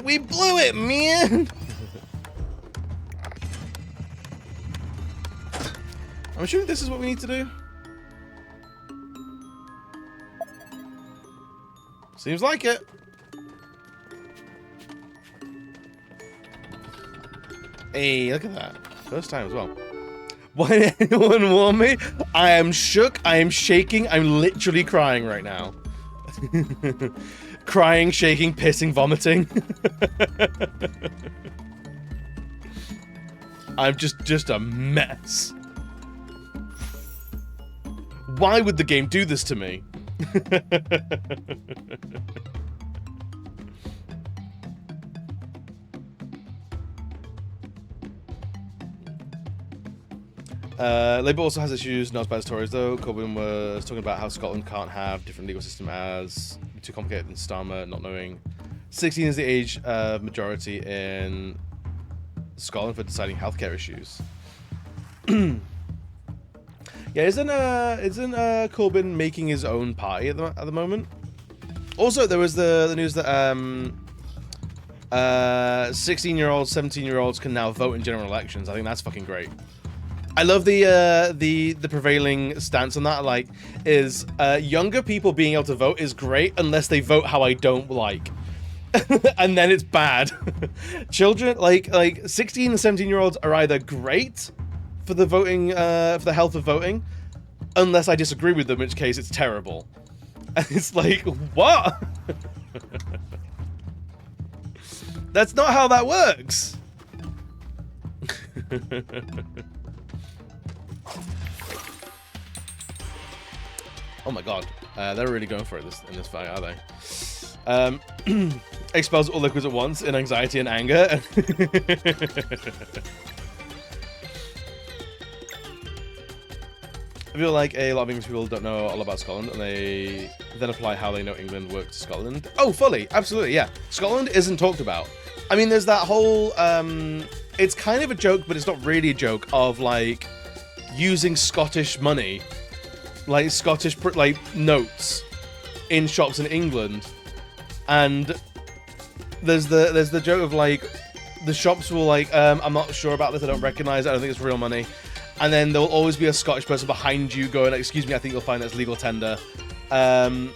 We blew it, man! I'm assuming this is what we need to do. Seems like it. Hey, look at that. First time as well. Why did anyone warn me? I am shook, I am shaking, I'm literally crying right now. Crying, shaking, pissing, vomiting. I'm just a mess. Why would the game do this to me? Labour also has issues, not as bad as Tories though. Corbyn was talking about how Scotland can't have different legal system as too complicated than Starmer, not knowing 16 is the age majority in Scotland for deciding healthcare issues. Yeah, isn't Corbyn making his own party at the moment? Also, there was the news that 16-year-olds, 17-year-olds can now vote in general elections. I think that's fucking great. I love the prevailing stance on that. Like, is younger people being able to vote is great unless they vote how I don't like, and then it's bad. Children, like 16 and 17-year-olds are either great for the voting, for the health of voting, unless I disagree with them, in which case it's terrible. And it's like, what? That's not how that works. Oh my god, they're really going for it in this fight, are they? Expels all liquids at once in anxiety and anger. I feel like a lot of English people don't know all about Scotland, and they then apply how they know England work to Scotland. Oh, fully, absolutely, yeah. Scotland isn't talked about. I mean, there's that whole, it's kind of a joke, but it's not really a joke, of, like, using Scottish money, like, Scottish, like, notes in shops in England. And there's the joke of, like, the shops will, like, I'm not sure about this, I don't recognize it, I don't think it's real money. And then there'll always be a Scottish person behind you going, excuse me, I think you'll find that's legal tender. And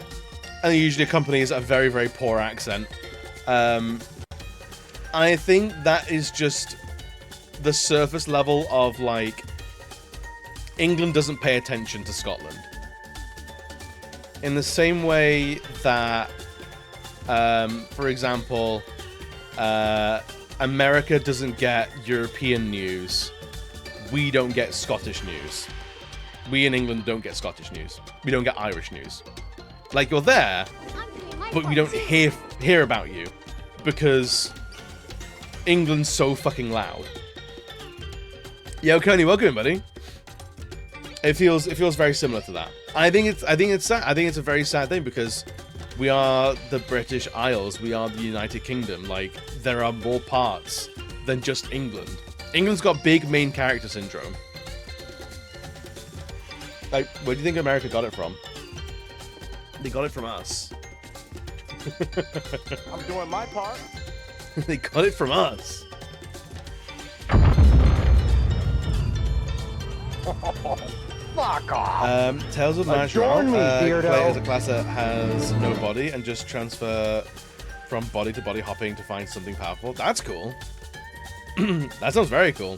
it usually accompanies a very, very poor accent. I think that is just the surface level of, like, England doesn't pay attention to Scotland. In the same way that, for example, America doesn't get European news. We don't get Scottish news. We in England don't get Scottish news. We don't get Irish news. Like, you're there, but we don't hear about you because England's so fucking loud. Yo, Coney, welcome, buddy. It feels very similar to that. I think it's sad. I think it's a very sad thing because we are the British Isles. We are the United Kingdom. Like, there are more parts than just England. England's got big main character syndrome. Like, where do you think America got it from? They got it from us. I'm doing my part. They got it from us. Fuck off. Tales of Marshall. Join me, Beardo. Play as a class that has no body and just transfer from body to body hopping to find something powerful. That's cool. That sounds very cool.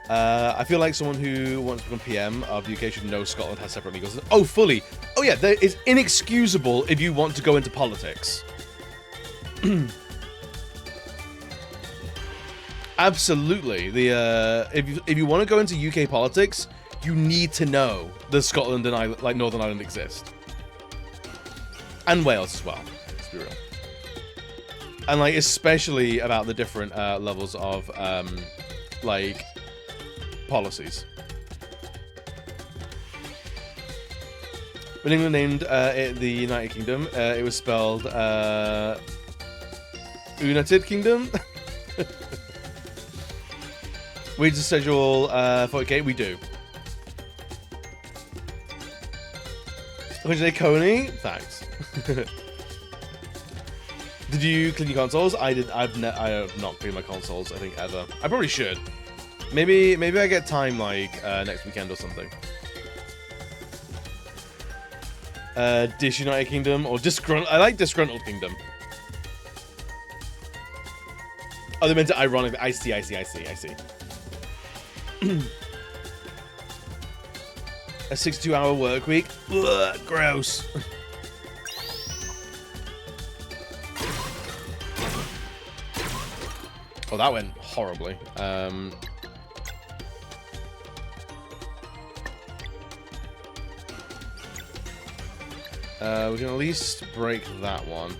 I feel like someone who wants to become PM of the UK should know Scotland has separate legal systems. Oh, fully. Oh yeah, it's inexcusable if you want to go into politics. Absolutely. The if you want to go into UK politics, you need to know that Scotland and Ireland, like Northern Ireland, exist, and Wales as well. Let's be real. And like especially about the different levels of like policies. When England named it the United Kingdom, it was spelled United Kingdom. We just schedule 40k. We do. Originally Coney, thanks. Did you clean your consoles? I did. I have not cleaned my consoles. I think ever. I probably should. Maybe I get time like next weekend or something. Disunited Kingdom or Disgruntled. I like Disgruntled Kingdom. Oh, they meant it ironically. I see. A 62-hour work week. Ugh, gross. Oh, that went horribly. We can at least break that one.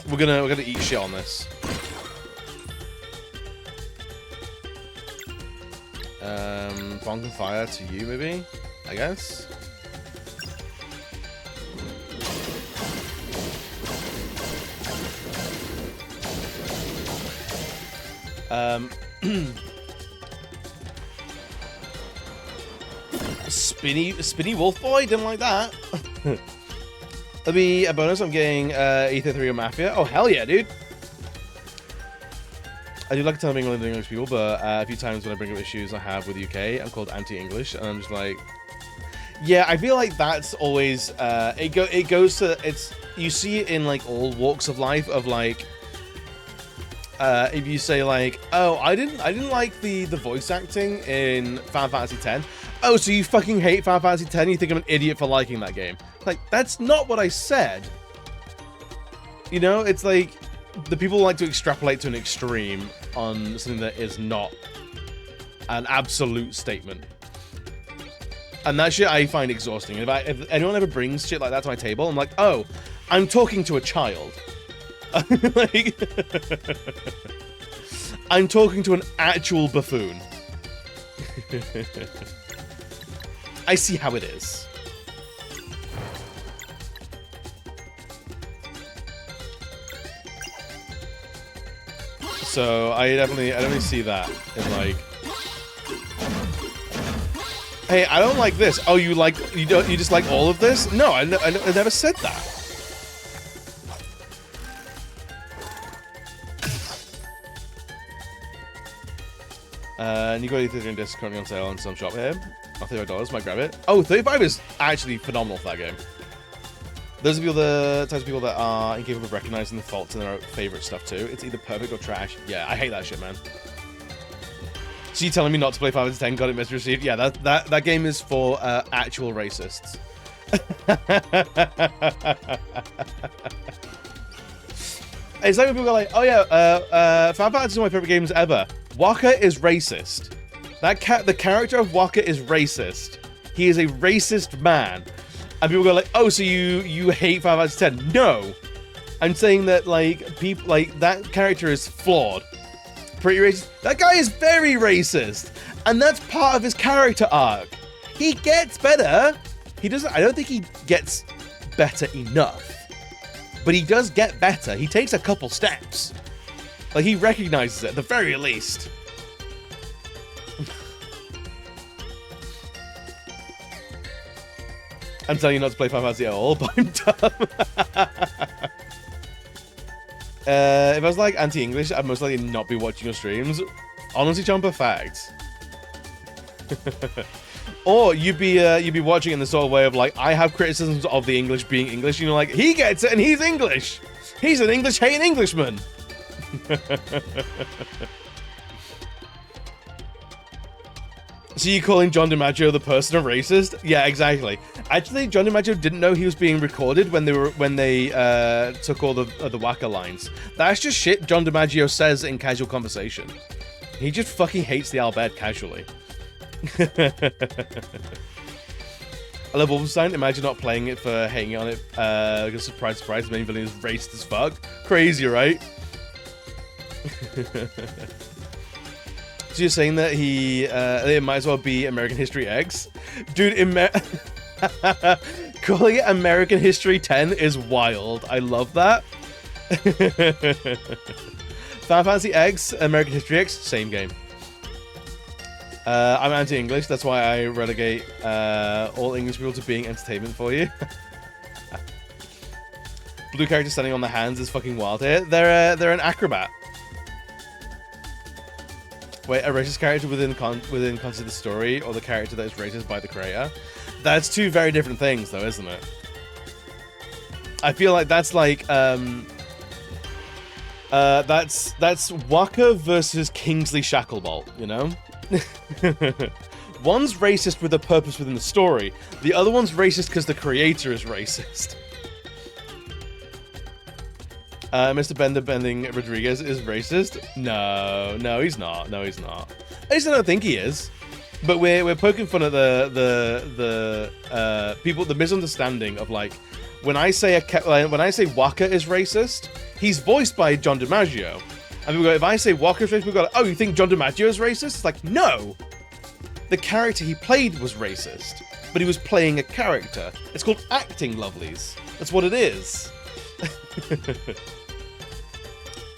We're gonna eat shit on this. Bonk and fire to you, maybe? I guess. Spinny Wolf Boy, didn't like that. That'll be a bonus. I'm getting Ether 3 or Mafia. Oh, hell yeah, dude. I do like telling England and English people, but a few times when I bring up issues I have with UK, I'm called anti-English, and I'm just like, yeah, I feel like that's always it goes to it's you see it in like all walks of life of like if you say like, oh, I didn't like the voice acting in Final Fantasy X. Oh, so you fucking hate Final Fantasy X? You think I'm an idiot for liking that game? Like, that's not what I said. You know, it's like the people like to extrapolate to an extreme on something that is not an absolute statement. And that shit I find exhausting. And if anyone ever brings shit like that to my table, I'm like, oh, I'm talking to a child. Like, I'm talking to an actual buffoon. I see how it is. So I definitely see that in like, hey, I don't like this. Oh, you just like all of this? No, I never said that. And you got Ether disc currently on sale on some shop here. Oh, $35, might grab it. Oh, 35 is actually phenomenal for that game. Those are the types of people that are incapable of recognizing the faults in their favorite stuff too. It's either perfect or trash. Yeah, I hate that shit, man. So you telling me not to play Final Fantasy X, got it misreceived? Yeah, that game is for actual racists. It's like when people go like, oh yeah, Final Fantasy is one of my favorite games ever. Wakka is racist. The character of Wakka is racist. He is a racist man. And people go like, oh, so you hate Final Fantasy X? No. I'm saying that like people like that character is flawed. Pretty racist. That guy is very racist. And that's part of his character arc. He gets better. He doesn't I don't think he gets better enough. But he does get better. He takes a couple steps. Like he recognizes it at the very least. I'm telling you not to play Final Fantasy at all, but I'm dumb. If I was like anti-English, I'd most likely not be watching your streams. Honestly, Jumper, facts. Or you'd be watching in the sort of way of like, I have criticisms of the English being English, you know, like he gets it and he's English. He's an English-hating Englishman. So you calling John DiMaggio the person a racist? Yeah, exactly. Actually, John DiMaggio didn't know he was being recorded when they took all the Waka lines. That's just shit John DiMaggio says in casual conversation. He just fucking hates the Albed casually. I love Wolfenstein. Imagine not playing it for hating on it. Because surprise, surprise, the main villain is racist as fuck. Crazy, right? So you're saying that it might as well be American History X? Dude, calling it American History 10 is wild. I love that. Final Fantasy X, American History X, same game. I'm anti-English, that's why I relegate all English people to being entertainment for you. Blue character standing on the hands is fucking wild here. They're an acrobat. Wait, a racist character within context of the story, or the character that is racist by the creator? That's two very different things, though, isn't it? I feel like that's like that's Waka versus Kingsley Shacklebolt, you know? One's racist with a purpose within the story. The other one's racist because the creator is racist. Mr. Bender Bending Rodriguez is racist? No, he's not. No, he's not. At least I don't think he is. But we're poking fun at the people, the misunderstanding of like when I say Waka is racist, he's voiced by John DiMaggio. And we go, if I say Waka is racist, we go, oh, you think John DiMaggio is racist? It's like, no. The character he played was racist, but he was playing a character. It's called acting, lovelies. That's what it is.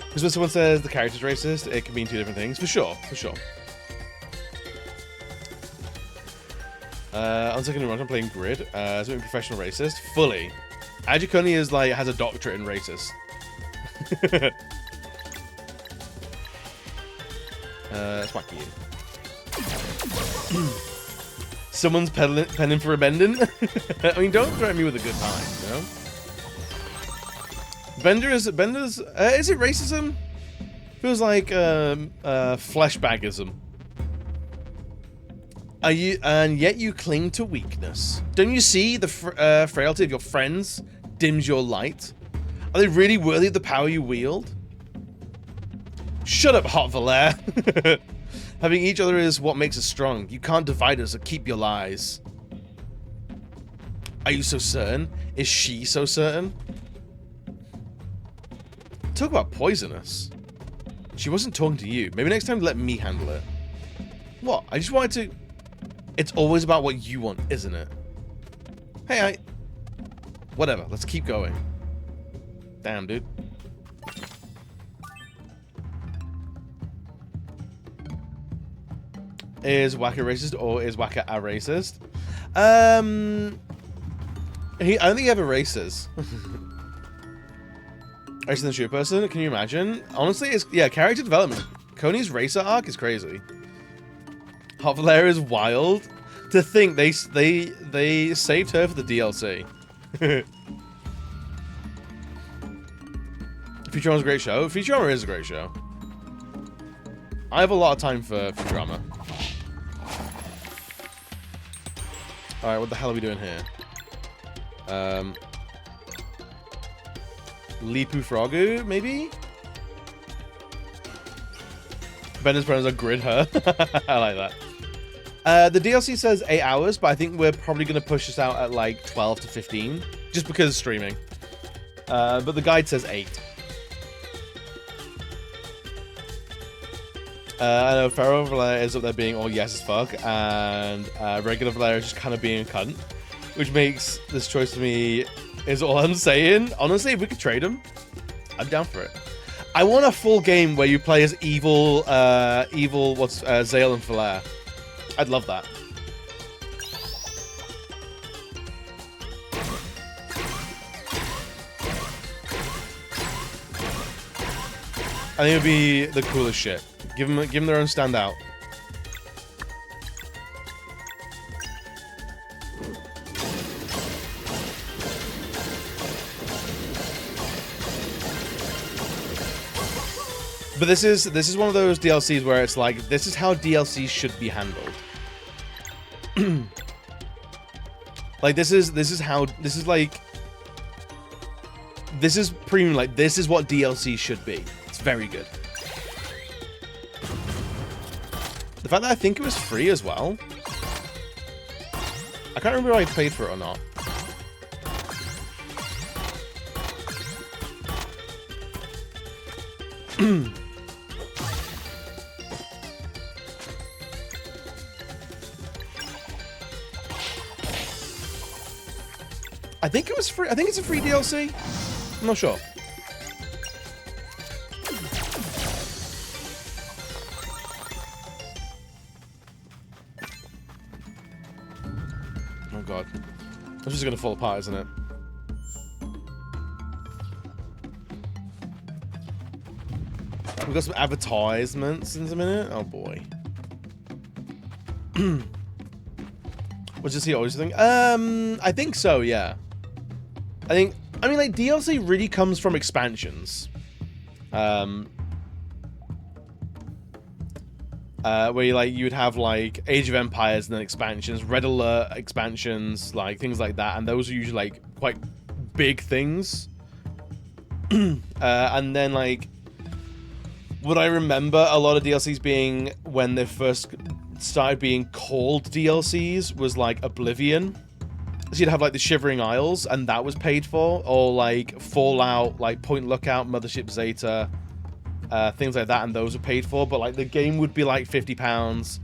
Because when someone says the character's racist, it can mean two different things. For sure, for sure. I'm second I'm playing Grid. Is it a professional racist? Fully. Ajikoni is like has a doctorate in racist. Smack you. Someone's penning for a bending. I mean, don't threaten me with a good time, you know? Bender's is it racism? Feels like fleshbagism. And yet you cling to weakness. Don't you see the frailty of your friends dims your light? Are they really worthy of the power you wield? Shut up, Hot Valere. Having each other is what makes us strong. You can't divide us or keep your lies. Are you so certain? Is she so certain? Talk about poisonous. She wasn't talking to you. Maybe next time let me handle it. What? I just wanted to... It's always about what you want, isn't it? Hey, whatever, let's keep going. Damn, dude. Is Waka racist or is Waka a racist? I don't think he ever races. Racing the shoe person, can you imagine? Honestly, it's character development. Koni's racer arc is crazy. Hot Valera is wild. To think they saved her for the DLC. Futurama's a great show. Futurama is a great show. I have a lot of time for Futurama. Alright, what the hell are we doing here? Lipu Frogu, maybe? Bender's friends are grid her. I like that. The DLC says 8 hours, but I think we're probably going to push this out at like 12 to 15. Just because of streaming. But the guide says 8. I know Pharaoh Valera is up there being all yes as fuck, and regular Valera is just kind of being a cunt. Which makes this choice to me is all I'm saying. Honestly, if we could trade them, I'm down for it. I want a full game where you play as evil, Zale and Valera. I'd love that. I think it would be the coolest shit. Give them their own standout. But this is one of those DLCs where it's like, this is how DLCs should be handled. Like this is premium. Like this is what DLC should be. It's very good. The fact that I think it was free as well. I can't remember if I paid for it or not. I think it was free. I think it's a free DLC. I'm not sure. Oh god. This is gonna fall apart, isn't it? We've got some advertisements in a minute. Oh boy. Was this the always thing? I think so, yeah. I mean, like, DLC really comes from expansions. Where you would have, like, Age of Empires and then expansions, Red Alert expansions, like, things like that, and those are usually, like, quite big things. And then, like, what I remember a lot of DLCs being when they first started being called DLCs was, like, Oblivion. So you'd have, like, the Shivering Isles, and that was paid for, or, like, Fallout, like, Point Lookout, Mothership Zeta, things like that, and those were paid for, but, like, the game would be, like, £50,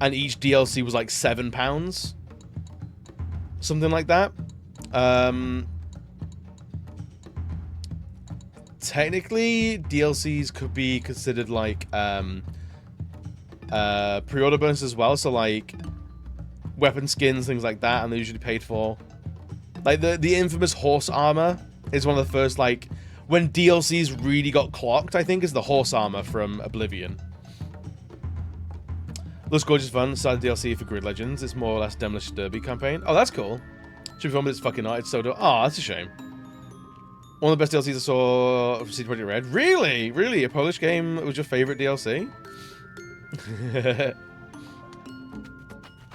and each DLC was, like, £7. Something like that. Technically, DLCs could be considered, like, pre-order bonus as well, so, like, weapon skins, things like that, and they're usually paid for. Like, the infamous horse armor is one of the first, like, when DLCs really got clocked, I think, is the horse armor from Oblivion. Looks gorgeous fun. Started DLC for Grid Legends. It's more or less Demolition Derby campaign. Oh, that's cool. Should be fun, but it's fucking not. It's so dope. Oh, that's a shame. One of the best DLCs I saw from CD Projekt Red. Really? Really? A Polish game was your favorite DLC?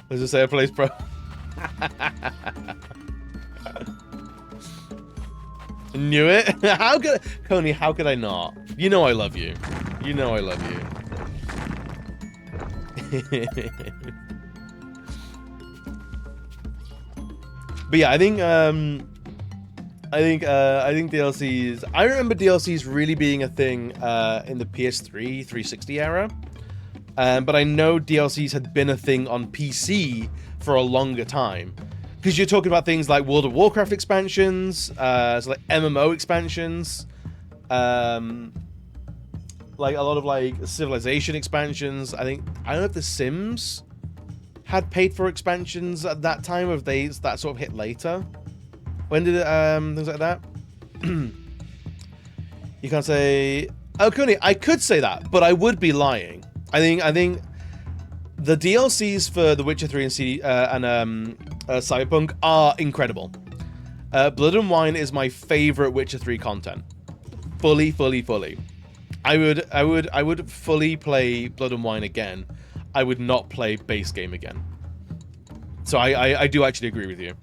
Let's just say a place pro. Knew it. How could Coney? How could I not? You know I love you. You know I love you. But yeah, I think DLCs. I remember DLCs really being a thing in the PS3 360 era. But I know DLCs had been a thing on PC for a longer time. Because you're talking about things like World of Warcraft expansions, so like MMO expansions, like a lot of like Civilization expansions. I don't know if The Sims had paid for expansions at that time, or if that sort of hit later. When did it, things like that? You can't say, oh, Cooney, I could say that, but I would be lying. I think the DLCs for The Witcher 3 and Cyberpunk are incredible. Blood and Wine is my favorite Witcher 3 content. Fully. I would fully play Blood and Wine again. I would not play base game again. So I do actually agree with you.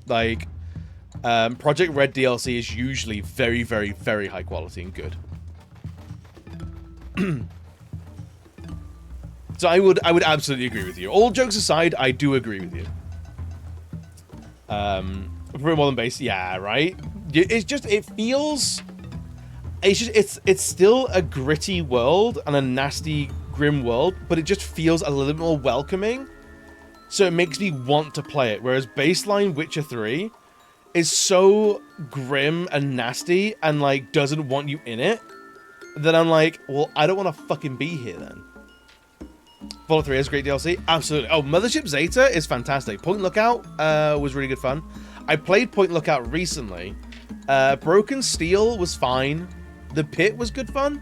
Like, Project Red DLC is usually very, very, very high quality and good. So I would absolutely agree with you. All jokes aside, I do agree with you. Pretty more than base, yeah, right? It's still a gritty world and a nasty, grim world, but it just feels a little bit more welcoming. So it makes me want to play it. Whereas baseline Witcher 3 is so grim and nasty and like doesn't want you in it, that I'm like, well, I don't want to fucking be here then. Fallout 3 is great DLC. Absolutely. Oh, Mothership Zeta is fantastic. Point Lookout was really good fun. I played Point Lookout recently. Broken Steel was fine. The Pit was good fun.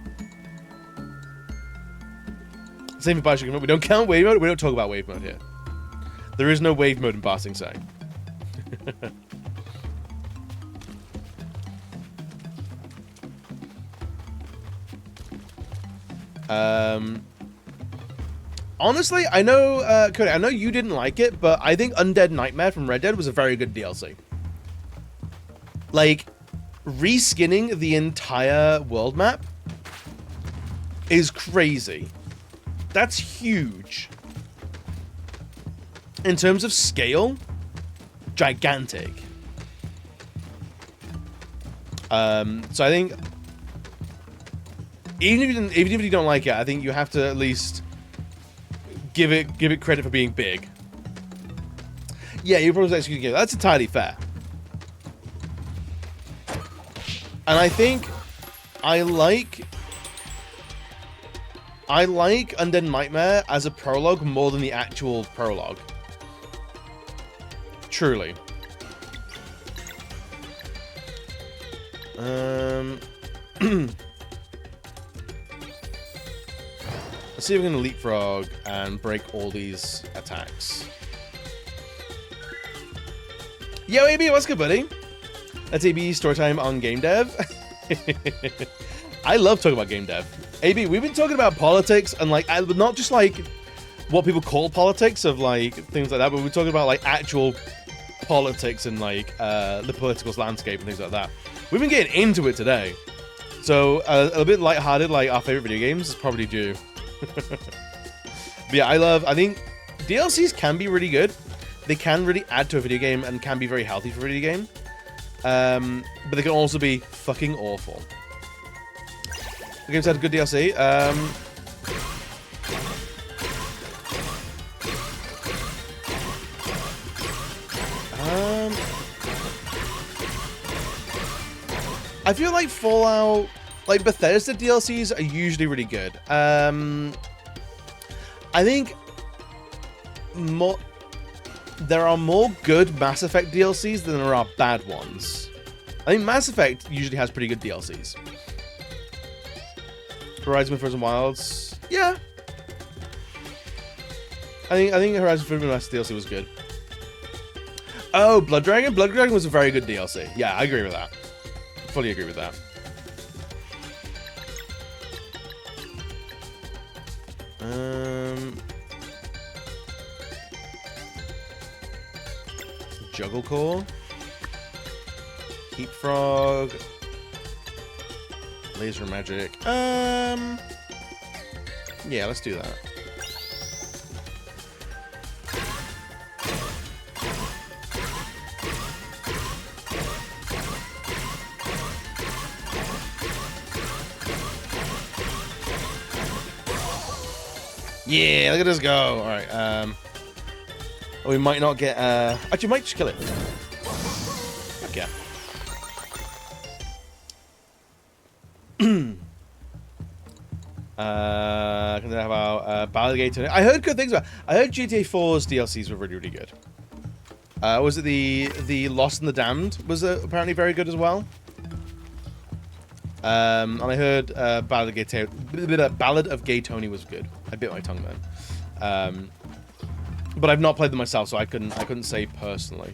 Same for Bioshock Infinite. We don't count wave mode. We don't talk about wave mode here. There is no wave mode in Ba Sing Se. Honestly, I know, Cody, I know you didn't like it, but I think Undead Nightmare from Red Dead was a very good DLC. Like, reskinning the entire world map is crazy. That's huge. In terms of scale, gigantic. So I think even if you don't like it, I think you have to at least give it credit for being big. Yeah, you probably executing game. That's entirely fair. And I think I like Undead Nightmare as a prologue more than the actual prologue. Truly. Let's see if we can leapfrog and break all these attacks. Yo, AB, what's good, buddy? That's AB story time on game dev. I love talking about game dev. AB, we've been talking about politics and like, not just like what people call politics of like things like that, but we're talking about like actual politics and like the political landscape and things like that. We've been getting into it today. So a bit lighthearted, like our favorite video games is probably due. But yeah, I think DLCs can be really good. They can really add to a video game and can be very healthy for a video game. But they can also be fucking awful. The game's had a good DLC. I feel like Fallout, like Bethesda DLCs are usually really good. I think there are more good Mass Effect DLCs than there are bad ones. I think Mass Effect usually has pretty good DLCs. Horizon Forbidden Wilds, yeah. I think Horizon Forbidden Wilds DLC was good. Oh, Blood Dragon? Blood Dragon was a very good DLC. Yeah, I agree with that. Fully agree with that. Juggle Core, Heat Frog, Laser Magic. Yeah, let's do that. Yeah, look at us go. All right. We might not get. Actually, might just kill it. Fuck yeah. Can I have our Ballad of Gay Tony? I heard good things about. I heard GTA 4's DLCs were really, really good. Was it the Lost and the Damned was apparently very good as well. And I heard Ballad of Gay Tony was good. I bit my tongue then. But I've not played them myself, so I couldn't say personally.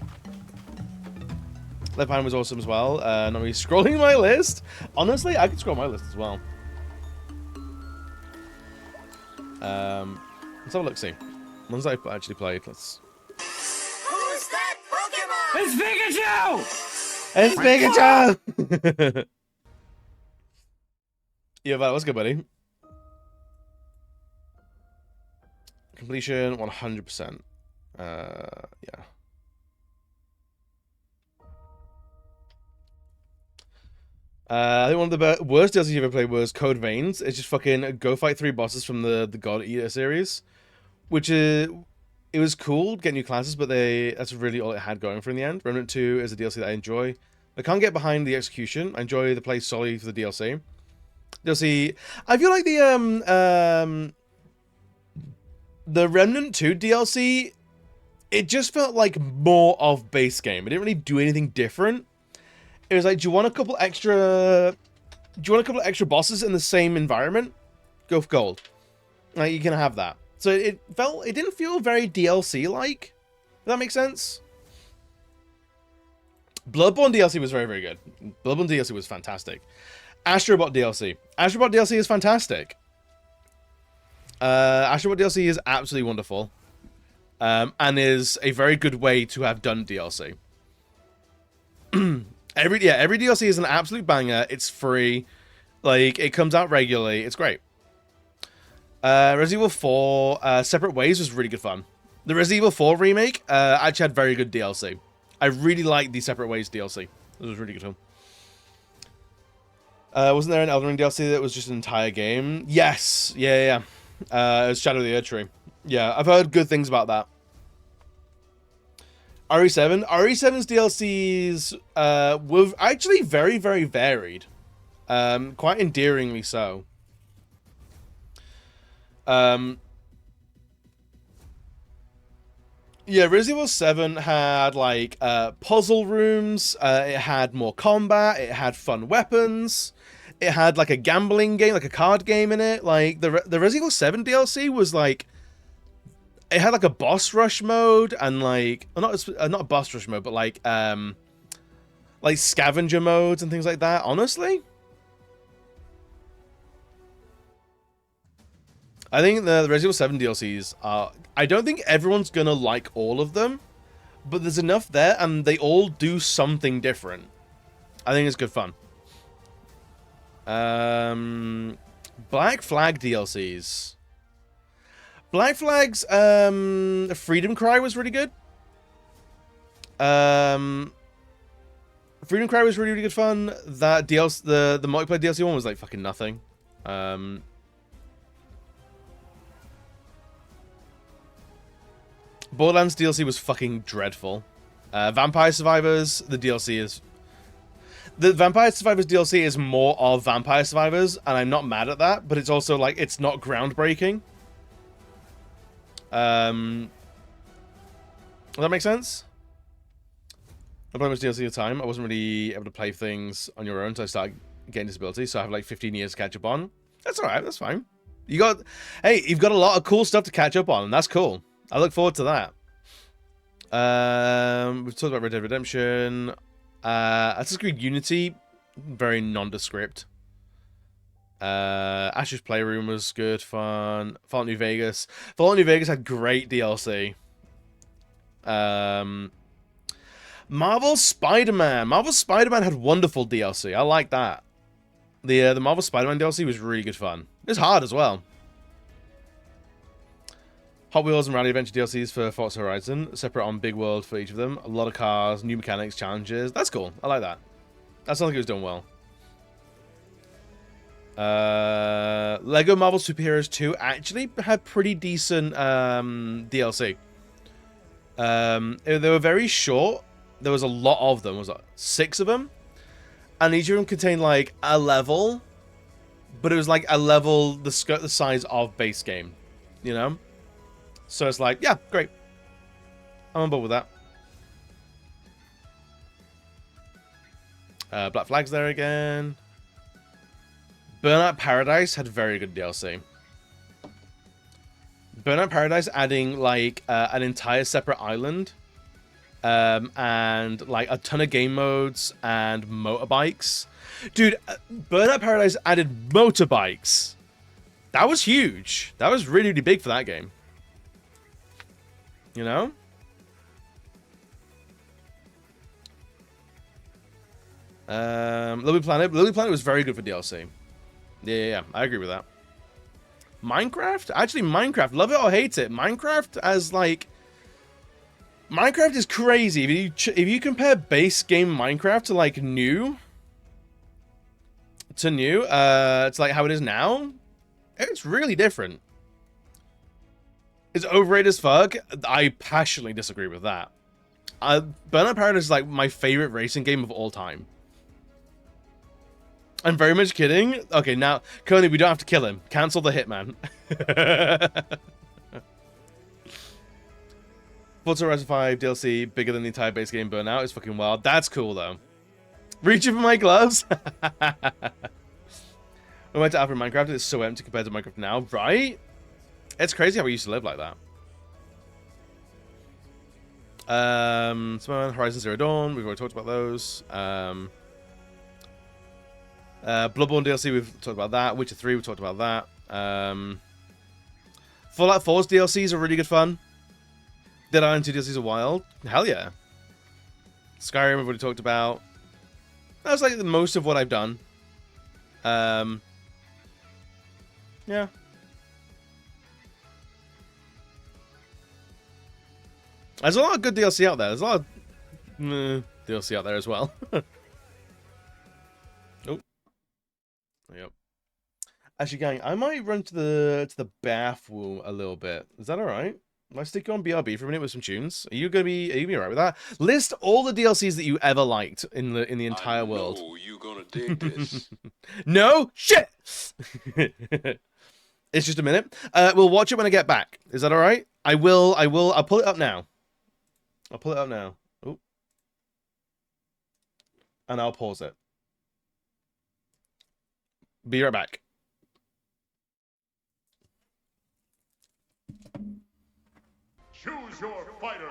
Left Behind was awesome as well. Not really scrolling my list. Honestly, I could scroll my list as well. Let's have a look. See, ones I've actually played. Let's. Who's that Pokemon? It's Pikachu! It's Pikachu! Yeah, that was good, buddy. Completion 100%. Yeah. I think one of the worst DLCs you ever played was Code Veins. It's just fucking go fight 3 bosses from the God Eater series, which is it was cool get new classes, but that's really all it had going for in the end. Remnant 2 is a DLC that I enjoy. I can't get behind the execution. I enjoy the play solely for the DLC. DLC. I feel like the Remnant 2 DLC, it just felt like more of base game. It didn't really do anything different. It was like, do you want a couple extra bosses in the same environment? Go for gold. Like, you can have that. So it didn't feel very DLC-like. Does that make sense? Bloodborne DLC was very, very good. Bloodborne DLC was fantastic. Astrobot DLC. Astrobot DLC is fantastic. Astroworld DLC is absolutely wonderful. And is a very good way to have done DLC. every DLC is an absolute banger. It's free. Like, it comes out regularly. It's great. Resident Evil 4 Separate Ways was really good fun. The Resident Evil 4 remake actually had very good DLC. I really liked the Separate Ways DLC. It was really good fun. Wasn't there an Elden Ring DLC that was just an entire game? Yes. Yeah. It was Shadow of the Erdtree. Yeah, I've heard good things about that. RE7. RE7's DLCs were actually very, very varied. Quite endearingly so. Yeah, Resident Evil 7 had, like, puzzle rooms, it had more combat, it had fun weapons, it had, like, a gambling game, like a card game in it. Like, the Resident Evil 7 DLC was, like, it had, like, a boss rush mode, and, like, not a boss rush mode, but, like scavenger modes and things like that, honestly. I think the Resident Evil 7 DLCs are... I don't think everyone's gonna like all of them, but there's enough there, and they all do something different. I think it's good fun. Black Flag DLCs. Black Flag's Freedom Cry was really good. Freedom Cry was really, really good fun. That DLC, the multiplayer DLC one was like fucking nothing. Borderlands DLC was fucking dreadful. Vampire Survivors, the DLC is... The Vampire Survivors DLC is more of Vampire Survivors, and I'm not mad at that, but it's also, like, it's not groundbreaking. Does that make sense? I play much DLC at a time. I wasn't really able to play things on your own until I started getting disability, so I have, like, 15 years to catch up on. That's alright, that's fine. Hey, you've got a lot of cool stuff to catch up on, and that's cool. I look forward to that. We've talked about Red Dead Redemption. Assassin's Creed Unity, very nondescript. Ash's Playroom was good fun. Fallout New Vegas. Fallout New Vegas had great DLC. Marvel Spider-Man. Marvel Spider-Man had wonderful DLC. I like that. The Marvel Spider-Man DLC was really good fun. It's hard as well. Hot Wheels and Rally Adventure DLCs for Forza Horizon. Separate on Big World for each of them. A lot of cars, new mechanics, challenges. That's cool. I like that. That sounds like it was done well. Lego Marvel Superheroes 2 actually had pretty decent DLC. They were very short. There was a lot of them. It was like 6 of them. And each of them contained like a level. But it was like a level the size of base game. You know? So it's like, yeah, great. I'm on board with that. Black Flag's there again. Burnout Paradise had very good DLC. Burnout Paradise adding like an entire separate island. And like a ton of game modes and motorbikes. Dude, Burnout Paradise added motorbikes. That was huge. That was really, really big for that game. You know? Little Planet. Little Planet was very good for DLC. Yeah, I agree with that. Minecraft? Actually, Minecraft. Love it or hate it. Minecraft as, like... Minecraft is crazy. If you compare base game Minecraft to, like, new... it's like how it is now. It's really different. It's overrated as fuck. I passionately disagree with that. Burnout Paradise is like my favorite racing game of all time. I'm very much kidding. Okay, now, Coney, we don't have to kill him. Cancel the hitman. Forza Horizon 5 DLC, bigger than the entire base game Burnout, is fucking wild. That's cool, though. Reaching for my gloves? We went to Alpha Minecraft, it's so empty compared to Minecraft now, right? It's crazy how we used to live like that. Horizon Zero Dawn, we've already talked about those. Bloodborne DLC, we've talked about that. Witcher 3, we've talked about that. Fallout 4's DLCs are really good fun. Dead Island 2 DLCs are wild. Hell yeah. Skyrim, we've already talked about. That's like most of what I've done. Yeah. There's a lot of good DLC out there. There's a lot of DLC out there as well. Oh. Yep. Actually, gang, I might run to the bathroom a little bit. Is that all right? Might stick you on BRB for a minute with some tunes. Are you gonna be alright with that? List all the DLCs that you ever liked in the entire world. Oh, you gonna dig this? No shit. It's just a minute. We'll watch it when I get back. Is that all right? I will. I'll pull it up now. Oh. And I'll pause it. Be right back. Choose your fighter.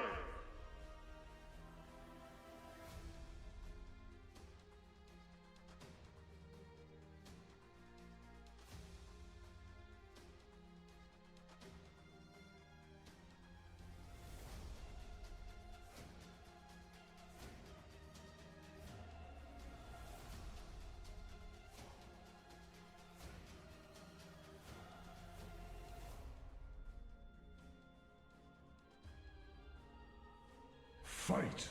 Fight.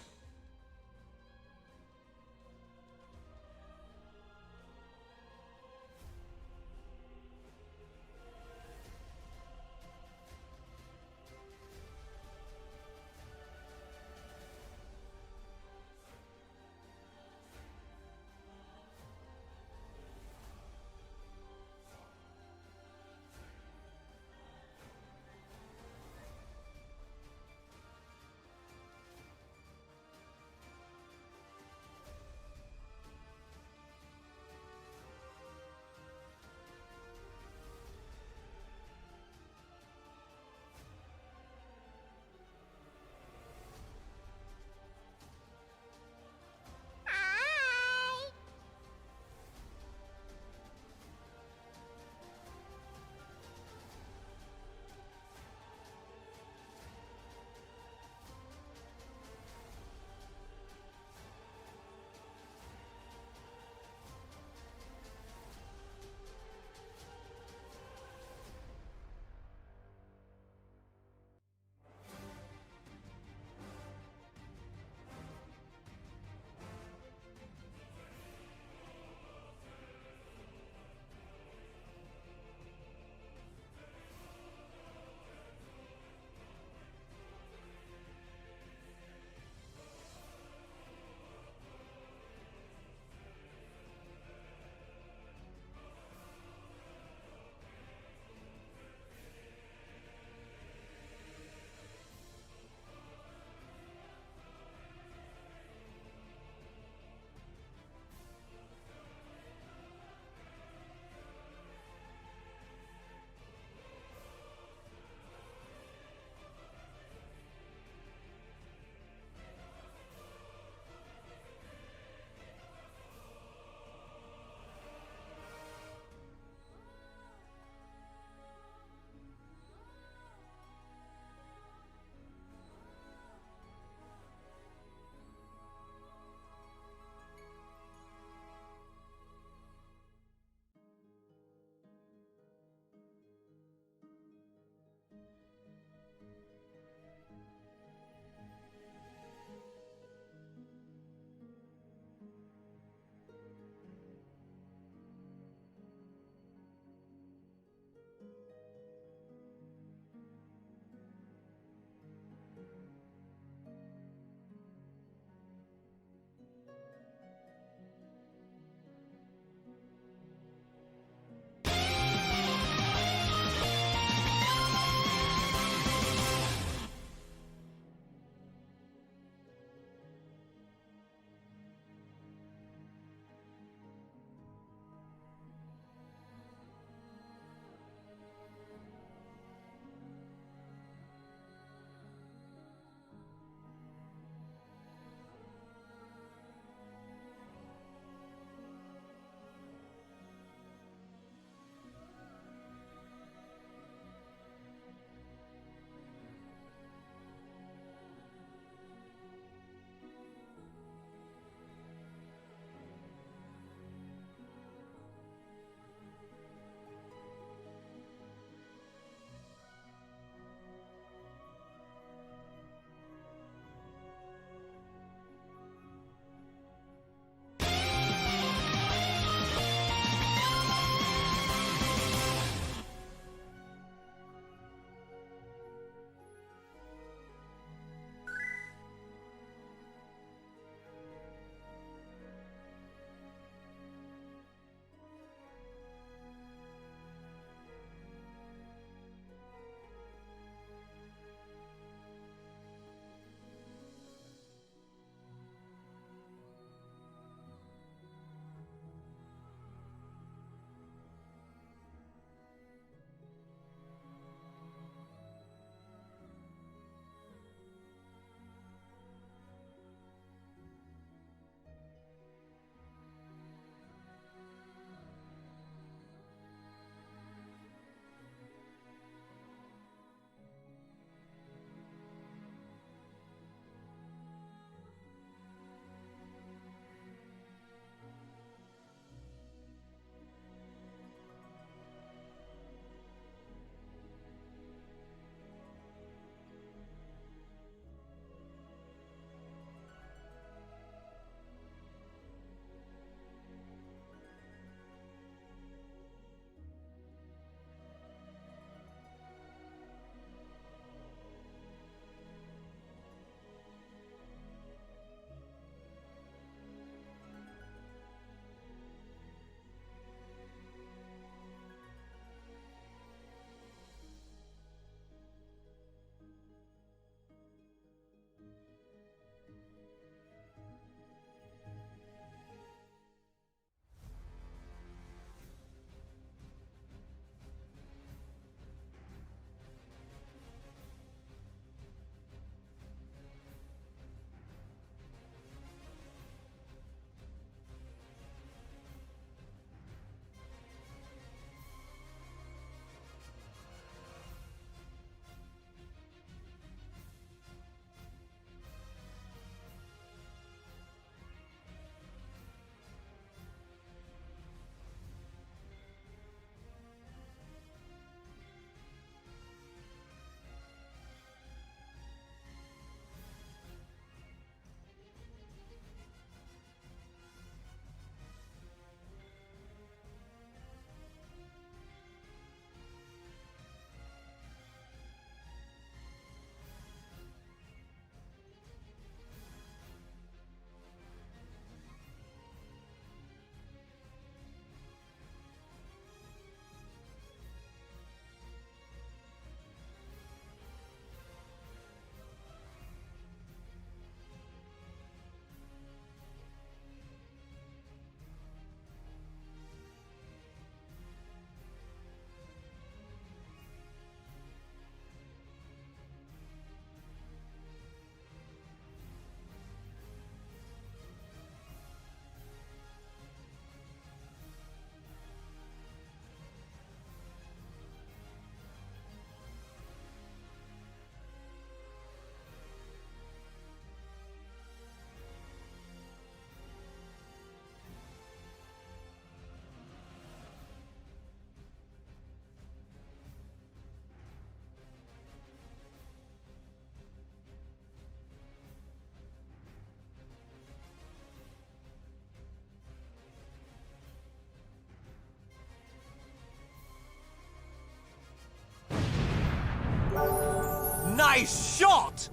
Nice shot!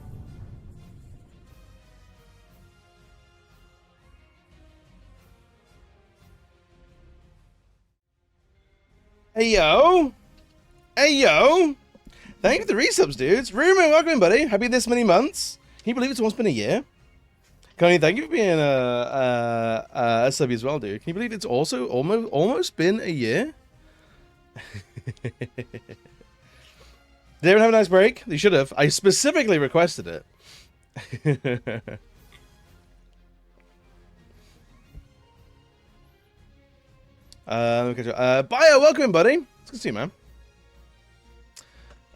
Hey yo! Hey yo! Thank you for the resubs, dudes. Rumo, welcome, buddy. Happy this many months. Can you believe it's almost been a year? Connie, thank you for being a sub as well, dude. Can you believe it's also almost been a year? Did everyone have a nice break? You should have. I specifically requested it. Bio, welcome, buddy. It's good to see you, man.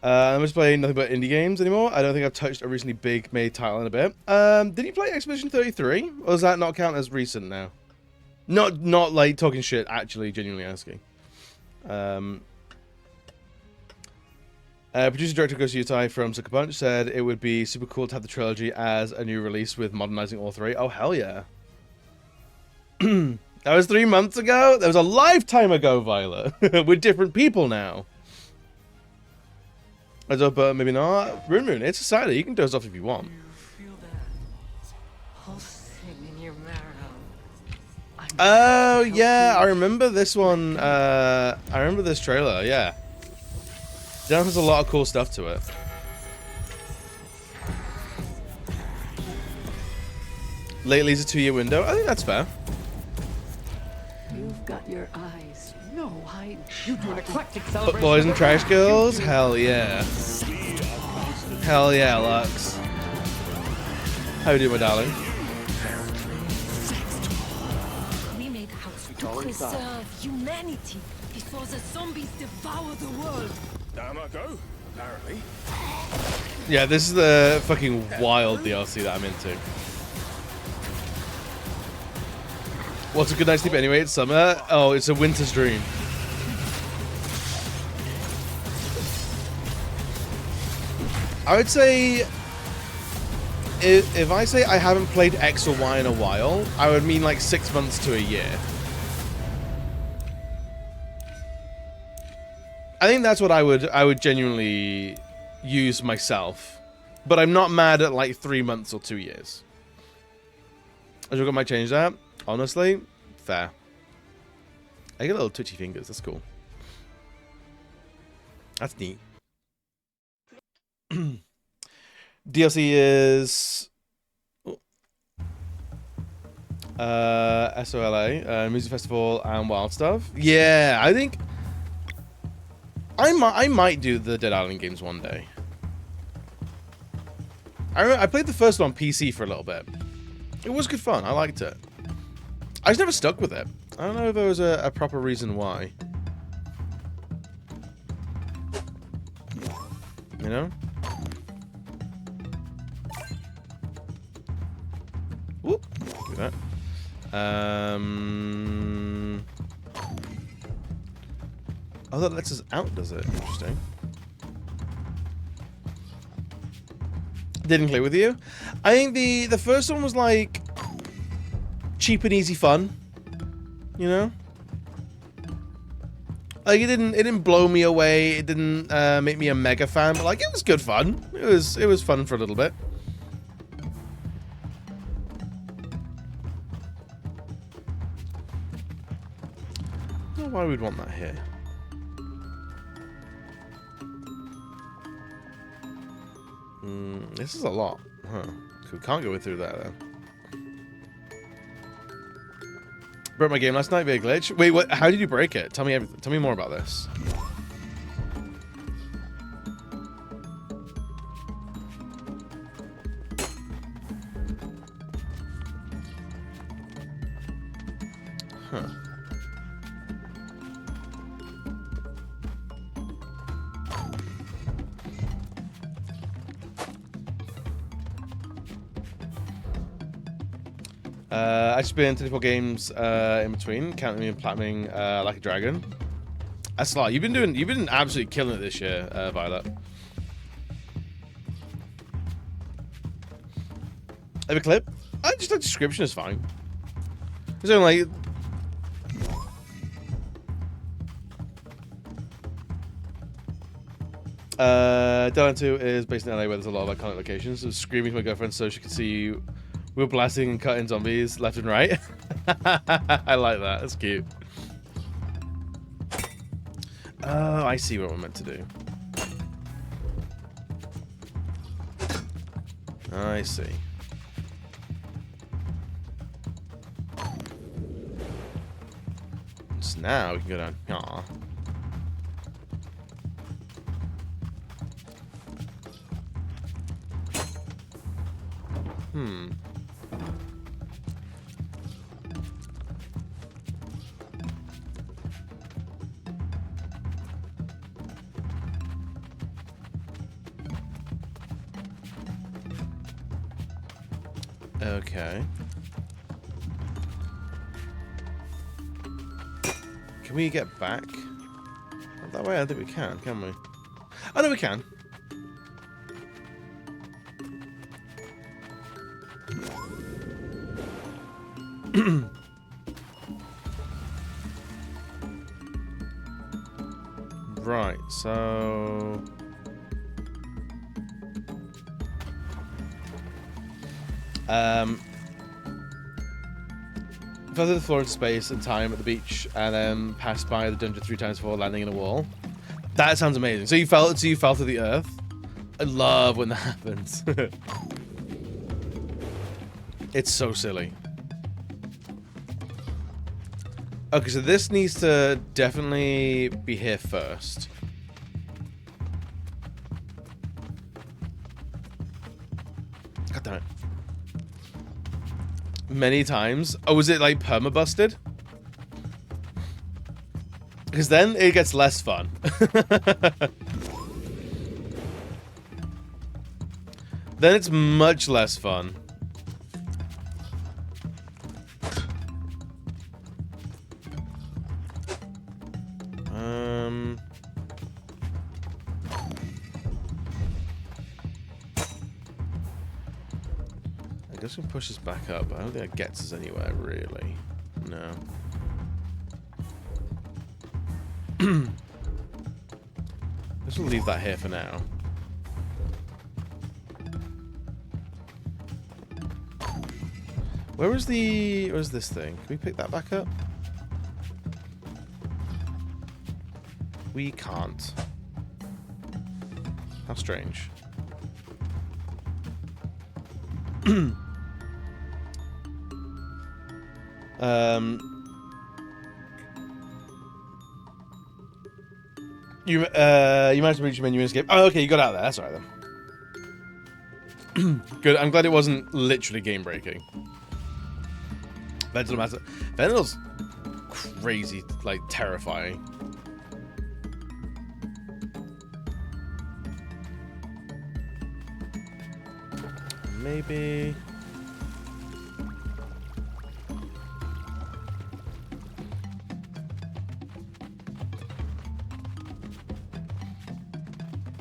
I'm just playing nothing but indie games anymore. I don't think I've touched a recently big made title in a bit. Did you play Expedition 33? Or does that not count as recent now? Not like talking shit, actually genuinely asking. Producer director Gosu Yutai from Sucker Punch said it would be super cool to have the trilogy as a new release with modernizing all three. Oh, hell yeah. That was 3 months ago? That was a lifetime ago, Violet. We're different people now. But maybe not. Rune Moon, it's a Saturday. You can doze off if you want. You feel that pulsing in your marrow. Oh, yeah. I remember this one. I remember this trailer, yeah. It has a lot of cool stuff to it. Lately's a 2-year window. I think that's fair. You've got your eyes. No hiding. You do an eclectic Foot celebration. boys and trash girls? Hell yeah. Hell yeah, Lux. How you doing, my darling? We made house to preserve humanity before the zombies devour the world. Down I go, apparently. Yeah, this is the fucking wild DLC that I'm into. What's a good night's sleep anyway? It's summer. Oh, it's a winter's dream. I would say, if I say I haven't played X or Y in a while, I would mean like 6 months to a year. I think that's what I would genuinely use myself. But I'm not mad at like 3 months or 2 years. I just might change that. Honestly, fair. I get little twitchy fingers. That's cool. That's neat. DLC is SOLA, Music Festival, and Wild Stuff. Yeah, I think I might do the Dead Island games one day. I played the first one on PC for a little bit. It was good fun. I liked it. I just never stuck with it. I don't know if there was a proper reason why. You know? Whoop. Do that. Oh, that lets us out, does it? Interesting. Didn't play with you. I think the first one was like cheap and easy fun, you know. Like it didn't blow me away. It didn't make me a mega fan, but like it was good fun. It was fun for a little bit. I don't know why we'd want that here. This is a lot, huh? We can't go through that then. Broke my game last night via glitch. Wait, what? How did you break it? Tell me everything. Tell me more about this. Huh. I spent 24 games in between, counting me and platinuming like a dragon. That's a lot. You've been absolutely killing it this year, Violet. Have a clip? I just like description is fine. It's only like Dylan 2 is based in LA where there's a lot of iconic locations. So screaming to my girlfriend so she could see you. We were blasting and cutting zombies left and right. I like that. That's cute. Oh, I see what we're meant to do. I see. So now we can go down. Aw. Okay. Can we get back? Not that way? I don't think we can we? Oh, no, we can. Right, so... Further the floor into space and time at the beach, and then pass by the dungeon 3 times before landing in a wall. That sounds amazing. So you fell through the earth. I love when that happens. It's so silly. Okay, so this needs to definitely be here first. God damn it. Many times. Oh, is it like perma-busted? Because then it gets less fun. Then it's much less fun. I guess we can push this back up, but I don't think that gets us anywhere, really. No. Let's leave that here for now. Where's this thing? Can we pick that back up? We can't. How strange. You managed to reach your menu and escape. Oh, okay, you got out there. That's all right then. Good. I'm glad it wasn't literally game breaking. That doesn't matter. Ventil's crazy, like terrifying. Maybe.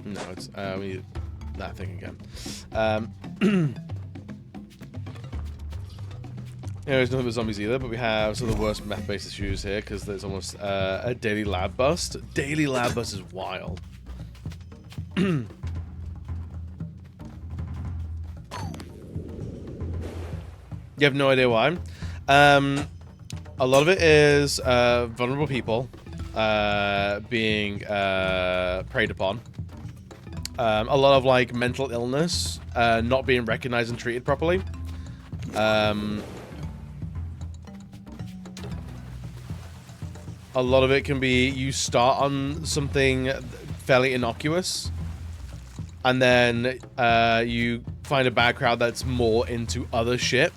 No, it's we need that thing again. There's nothing but zombies either, but we have some of the worst meth-based issues here because there's almost a daily lab bust. Daily lab bust is wild. You have no idea why. A lot of it is vulnerable people being preyed upon. A lot of like mental illness not being recognized and treated properly. A lot of it can be you start on something fairly innocuous, and then you find a bad crowd that's more into other shit,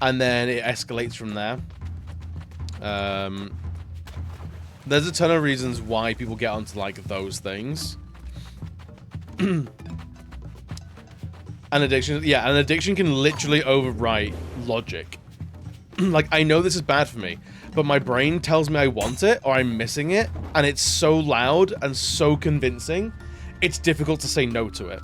and then it escalates from there. There's a ton of reasons why people get onto like those things. An addiction, yeah, an addiction can literally overwrite logic. Like, I know this is bad for me, but my brain tells me I want it or I'm missing it, and it's so loud and so convincing, it's difficult to say no to it.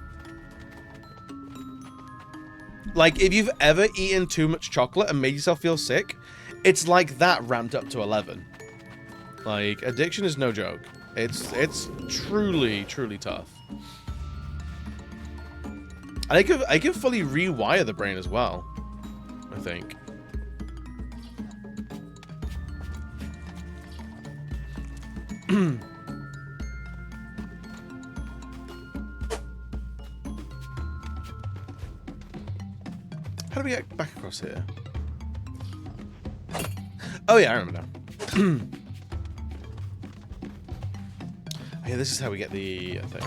Like, if you've ever eaten too much chocolate and made yourself feel sick, it's like that ramped up to 11. Like, addiction is no joke. It's truly, truly tough. And I could fully rewire the brain as well, I think. How do we get back across here? Oh yeah, I remember now. Yeah, this is how we get the thing.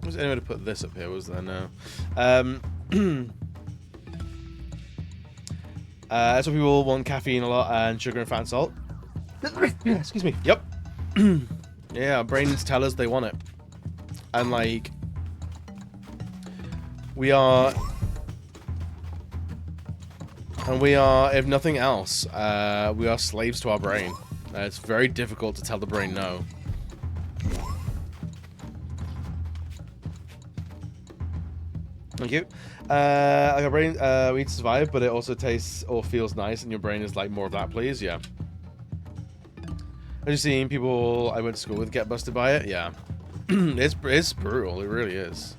Was there any way to put this up here? Was there? No. That's what people want: caffeine a lot and sugar and fat and salt. Excuse me. Yep. Yeah, our brains tell us they want it, and like we are, if nothing else, we are slaves to our brain. It's very difficult to tell the brain no. Thank you. Like our brain, we need to survive, but it also tastes or feels nice, and your brain is like, more of that, please. Yeah. Have you seen people I went to school with get busted by it? Yeah. It's brutal. It really is.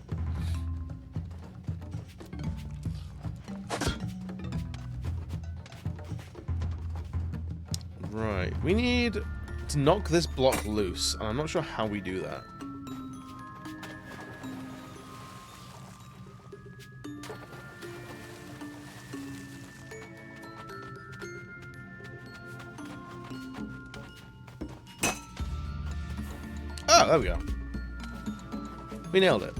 Right. We need to knock this block loose, and I'm not sure how we do that. Oh, there we go. We nailed it.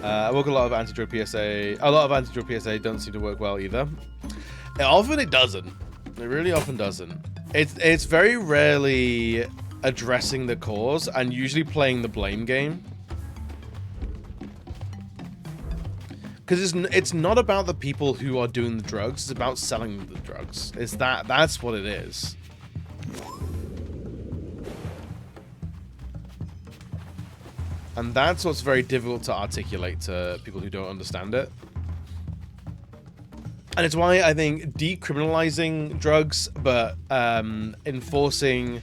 I work a lot of anti-drug PSA. A lot of anti-drug PSA don't seem to work well either. Often it doesn't. It really often doesn't. It's very rarely addressing the cause and usually playing the blame game. Because it's not about the people who are doing the drugs, it's about selling the drugs. That's what it is. And that's what's very difficult to articulate to people who don't understand it. And it's why I think decriminalizing drugs, but enforcing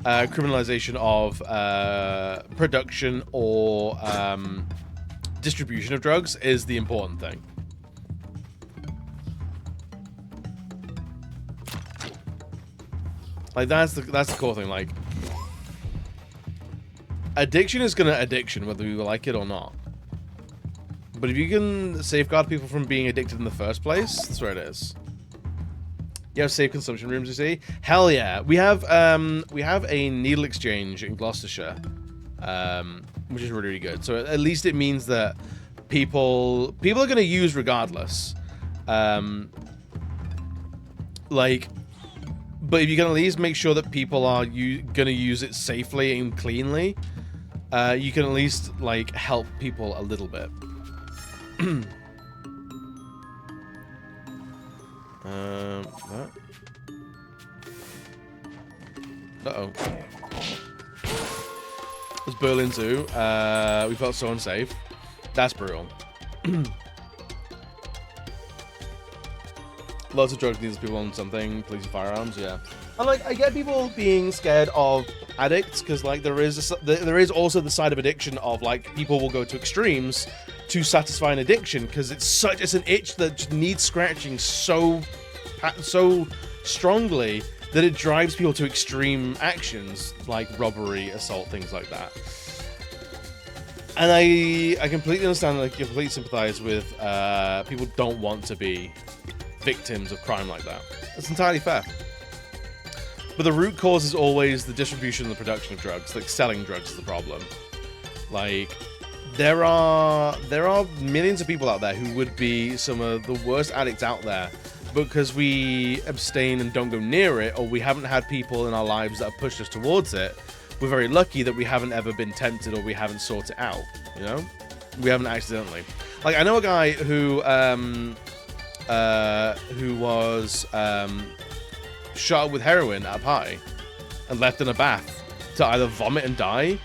criminalization of production or distribution of drugs is the important thing. Like that's the core thing. Like, addiction is gonna addiction whether we like it or not. But if you can safeguard people from being addicted in the first place, that's where it is. You have safe consumption rooms, you see? Hell yeah. We have a needle exchange in Gloucestershire. Which is really, really good. So at least it means that people are going to use regardless. Like, but if you can at least make sure that people are going to use it safely and cleanly, you can at least like help people a little bit. That. Uh-oh. It's Berlin Zoo. We felt so unsafe. That's brutal. Lots of drug dealers, people on something, police and firearms, yeah. And like, I get people being scared of addicts because like there is also the side of addiction of like people will go to extremes to satisfy an addiction because it's an itch that just needs scratching so strongly that it drives people to extreme actions like robbery, assault, things like that. And I completely understand and I completely sympathize with people don't want to be victims of crime like that. It's entirely fair. But the root cause is always the distribution and the production of drugs. Like, selling drugs is the problem. Like, there are millions of people out there who would be some of the worst addicts out there, but because we abstain and don't go near it, or we haven't had people in our lives that have pushed us towards it, we're very lucky that we haven't ever been tempted or we haven't sought it out, you know? We haven't accidentally. Like, I know a guy who shot up with heroin at a party and left in a bath to either vomit and die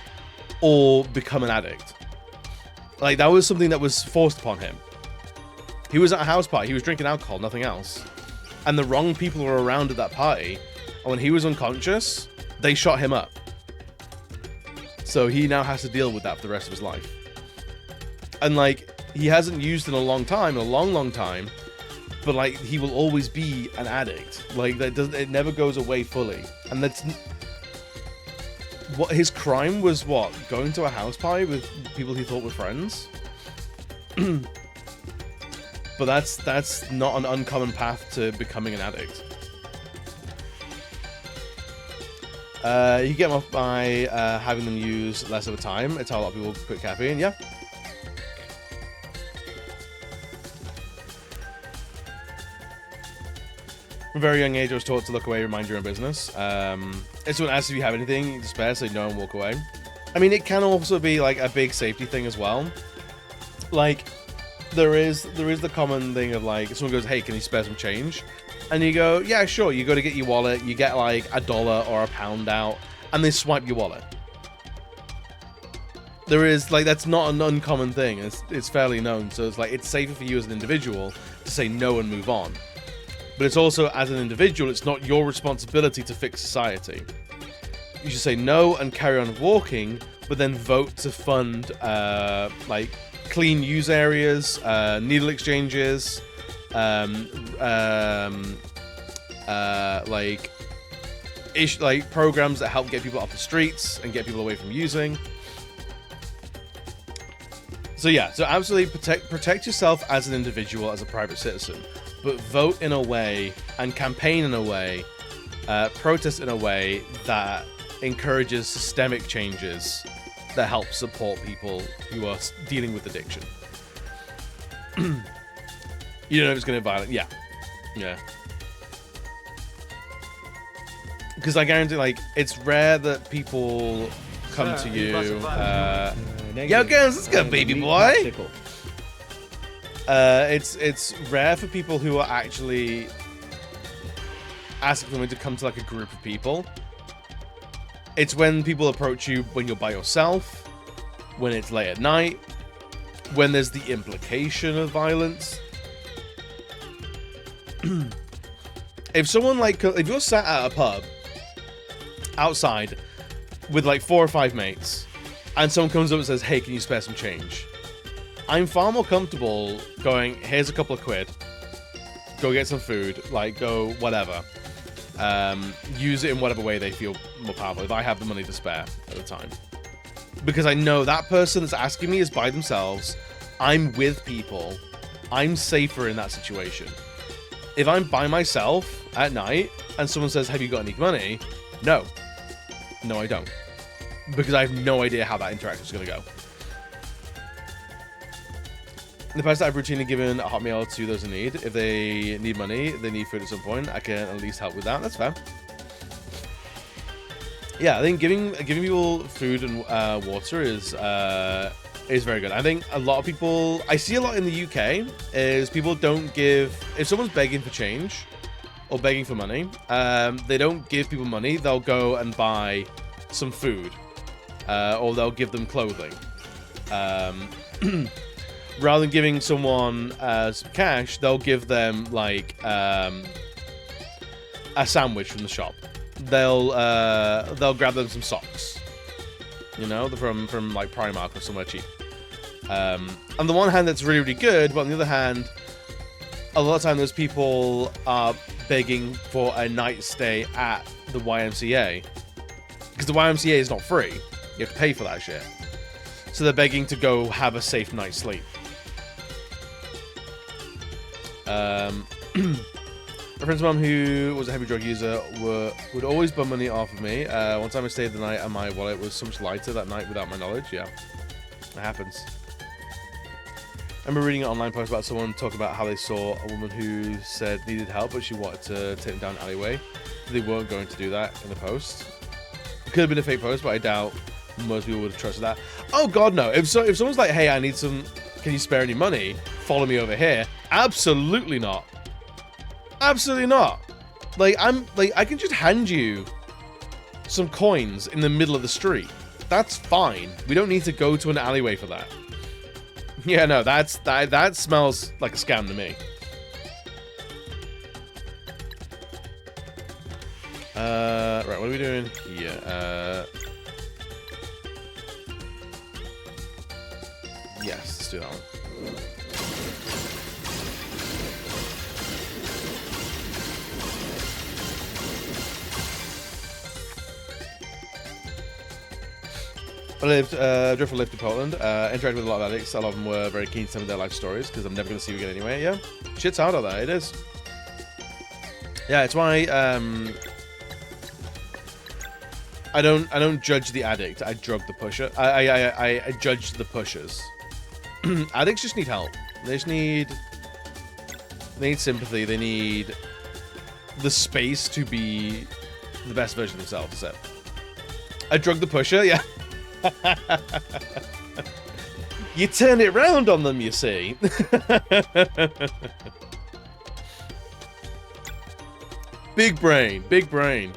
or become an addict. Like, that was something that was forced upon him. He was at a house party. He was drinking alcohol, nothing else. And the wrong people were around at that party. And when he was unconscious, they shot him up. So he now has to deal with that for the rest of his life. And, like, he hasn't used in a long time, long time. But, like, he will always be an addict. Like, it never goes away fully. And that's... What his crime was, what? Going to a house party with people he thought were friends? But that's not an uncommon path to becoming an addict. You get them off by having them use less of a time. It's how a lot of people quit caffeine, yeah. From a very young age, I was taught to look away, remind your own business. If someone asks if you have anything to spare, say no and walk away. I mean, it can also be like a big safety thing as well. Like, there is the common thing of like, someone goes, hey, can you spare some change? And you go, yeah, sure. You go to get your wallet, you get like $1 or £1 out, and they swipe your wallet. There is like, that's not an uncommon thing. It's fairly known. So it's like, it's safer for you as an individual to say no and move on. But it's also, as an individual, it's not your responsibility to fix society. You should say no and carry on walking, but then vote to fund like clean use areas, needle exchanges, like programs that help get people off the streets and get people away from using. So yeah, so absolutely protect yourself as an individual, as a private citizen, but vote in a way and campaign in a way, protest in a way that encourages systemic changes that help support people who are dealing with addiction. You don't know if it's going to be violent. Yeah. Because I guarantee, like, it's rare that people come to you. Yo, guys, let's go, baby boy. It's rare for people who are actually asking someone to come to like a group of people. It's when people approach you when you're by yourself, when it's late at night, when there's the implication of violence. If someone like, if you're sat at a pub outside with like 4 or 5 mates, and someone comes up and says, "Hey, can you spare some change?" I'm far more comfortable going, "Here's a couple of quid. Go get some food. Like, go whatever." Use it in whatever way they feel more powerful, if I have the money to spare at the time. Because I know that person that's asking me is by themselves. I'm with people. I'm safer in that situation. If I'm by myself at night and someone says, "Have you got any money?" No. No, I don't. Because I have no idea how that interaction is going to go. In the past, I've routinely given a hot meal to those in need. If they need money, they need food at some point, I can at least help with that. That's fair. Yeah, I think giving people food and water is very good. I think a lot of people, I see a lot in the UK, is people don't give, if someone's begging for change or begging for money, they don't give people money. They'll go and buy some food, or they'll give them clothing. Rather than giving someone some cash, they'll give them like a sandwich from the shop. They'll grab them some socks, you know, from like Primark or somewhere cheap. On the one hand, that's really, really good, but on the other hand, a lot of time those people are begging for a night stay at the YMCA, because the YMCA is not free. You have to pay for that shit. So they're begging to go have a safe night's sleep. My friend's mum, who was a heavy drug user, would always bum money off of me. One time I stayed the night and my wallet was so much lighter that night without my knowledge. Yeah, it happens. I remember reading an online post about someone talking about how they saw a woman who said needed help, but she wanted to take them down an alleyway. They weren't going to do that in the post. It could have been a fake post, but I doubt most people would have trusted that. Oh god, no. If someone's like, "Hey, I need some can you spare any money? Follow me over here. Absolutely not. Absolutely not. Like, I can just hand you some coins in the middle of the street. That's fine. We don't need to go to an alleyway for that. Yeah, no, that smells like a scam to me. Right, what are we doing here? Yes, let's do that one. I lived, Driftwood lived in Poland, interacted with a lot of addicts. A lot of them were very keen to tell me their life stories, because I'm never going to see you again anyway. Yeah, shit's hard out there, it is. Yeah, it's why, I don't judge the addict, I drug the pusher. I judge the pushers. Addicts just need help. They just need sympathy, they need the space to be the best version of themselves, so. I drug the pusher, yeah. You turn it round on them, you see. Big brain, big brain.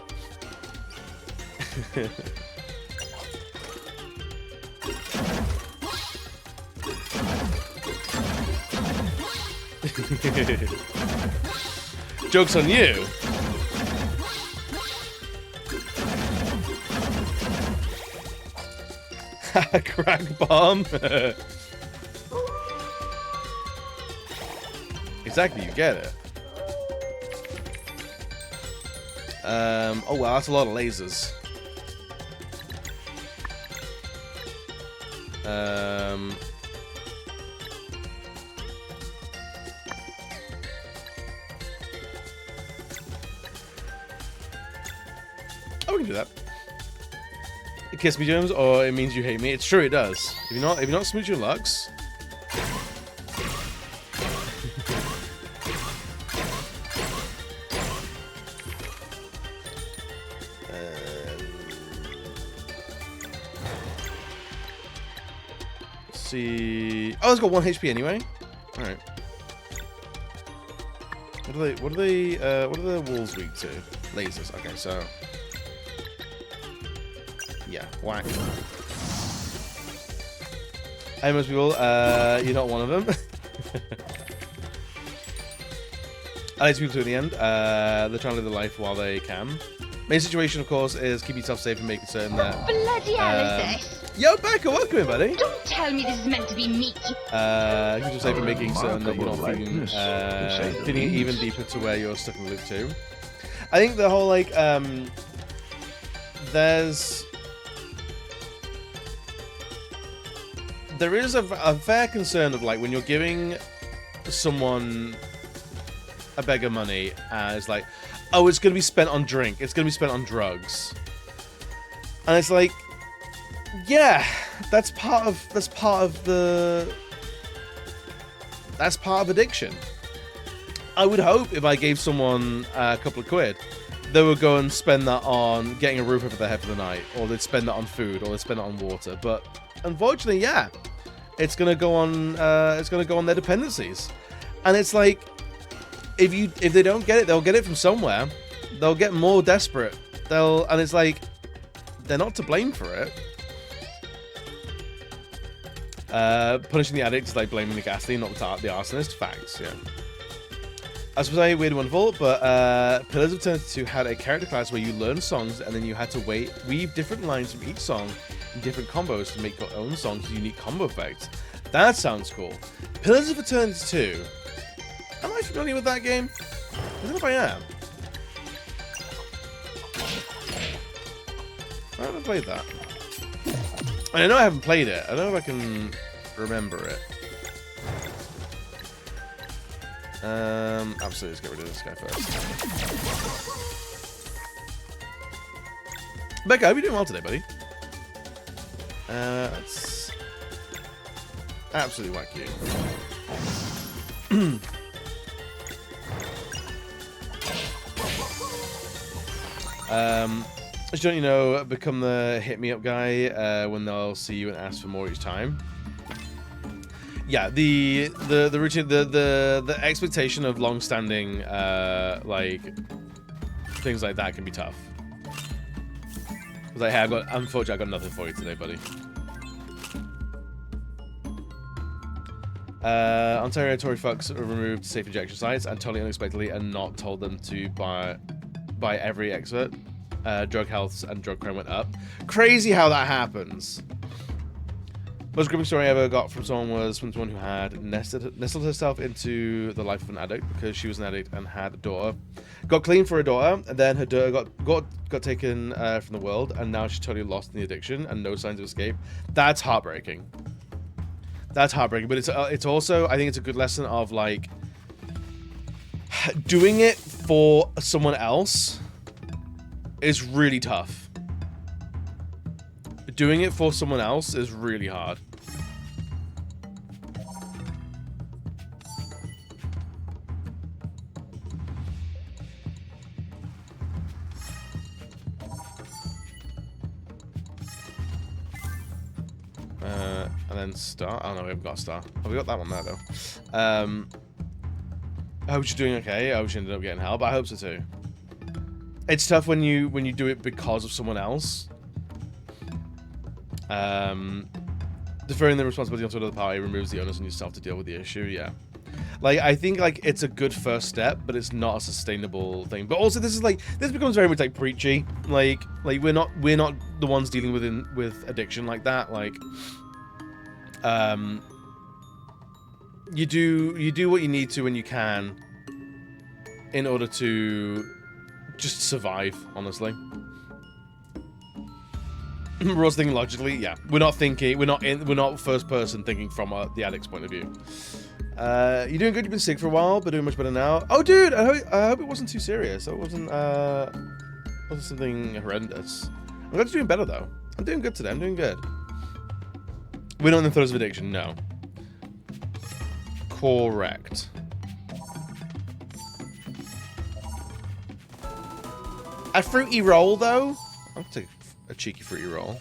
Joke's on you. Crack bomb. Exactly, you get it. Oh wow, that's a lot of lasers. Oh, we can do that. Kiss me, Jones, or it means you hate me. It's true, it does. If you're not smooch your Lux. Let's see. Oh, it's got 1 HP anyway. All right. What are the walls weak to? Lasers. Okay, so. Yeah, whack. Hey, most people, you're not one of them. I like people to at the end. They're trying to live the life while they can. Main situation, of course, is keep yourself safe and making certain that. Bloody hell is this? Yo, Becca, welcome in, buddy. Don't tell me this is meant to be me. Keep yourself safe and making certain that you're not feeling it even deeper to where you're stuck in the loop too. I think the whole like there is a fair concern of like when you're giving someone a bag of money as like, oh, it's going to be spent on drink, it's going to be spent on drugs, and it's like, yeah, that's part of addiction. I would hope if I gave someone a couple of quid, they would go and spend that on getting a roof over their head for the night, or they'd spend that on food, or they'd spend it on water. But unfortunately, yeah, it's gonna go on. It's gonna go on their dependencies, and it's like, if they don't get it, they'll get it from somewhere. They'll get more desperate. And it's like, they're not to blame for it. Punishing the addict is like blaming the ghastly, not the arsonist. Facts, yeah. I suppose I weird and wonderful, but Pillars of Eternity 2 had a character class where you learn songs and then you had to weave different lines from each song in different combos to make your own songs with unique combo effects. That sounds cool. Pillars of Eternity 2. Am I familiar with that game? I don't know if I am. I haven't played that. I know I haven't played it. I don't know if I can remember it. Absolutely, let's get rid of this guy first. Becca, I hope you're doing well today, buddy. Let's absolutely whack you. Just don't you know, become the hit me up guy when they'll see you and ask for more each time. yeah, the routine, the expectation of long-standing like things like that can be tough. Like, hey, unfortunately, I got nothing for you today, buddy. Ontario Tory fucks removed safe injection sites and totally unexpectedly and not told them to buy every expert. Drug health and drug crime went up. Crazy how that happens. Most gripping story I ever got from someone was from someone who had nestled herself into the life of an addict because she was an addict and had a daughter. Got clean for her daughter, and then her daughter got taken from the world, and now she's totally lost in the addiction and no signs of escape. That's heartbreaking. That's heartbreaking, but it's also, I think it's a good lesson of like doing it for someone else is really tough. Doing it for someone else is really hard. And then star. Oh no, we haven't got a star. Oh, we got that one there though. I hope she's doing okay. I hope she ended up getting help. I hope so too. It's tough when you do it because of someone else. Deferring the responsibility onto another party removes the onus on yourself to deal with the issue. Yeah, like I think like it's a good first step, but it's not a sustainable thing. But also this becomes very much like preachy. Like we're not the ones dealing with addiction like that. Like you do what you need to when you can in order to just survive, honestly. We're also thinking logically, yeah. We're not first person thinking from the addict's point of view. You're doing good. You've been sick for a while, but doing much better now. Oh, dude, I hope it wasn't too serious. It wasn't something horrendous. I'm glad you're doing better though. I'm doing good today. I'm doing good. We're not in the throes of addiction. No. Correct. A fruity roll though. I'll take a cheeky fruity roll.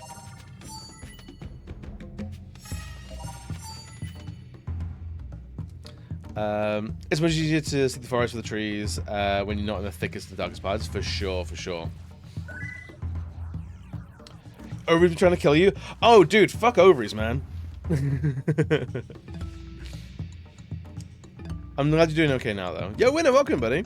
It's much easier to see the forest for the trees when you're not in the thickest, the darkest parts. For sure, for sure. Ovaries been trying to kill you? Oh, dude, fuck ovaries, man. I'm glad you're doing okay now, though. Yo, Winner, welcome, buddy.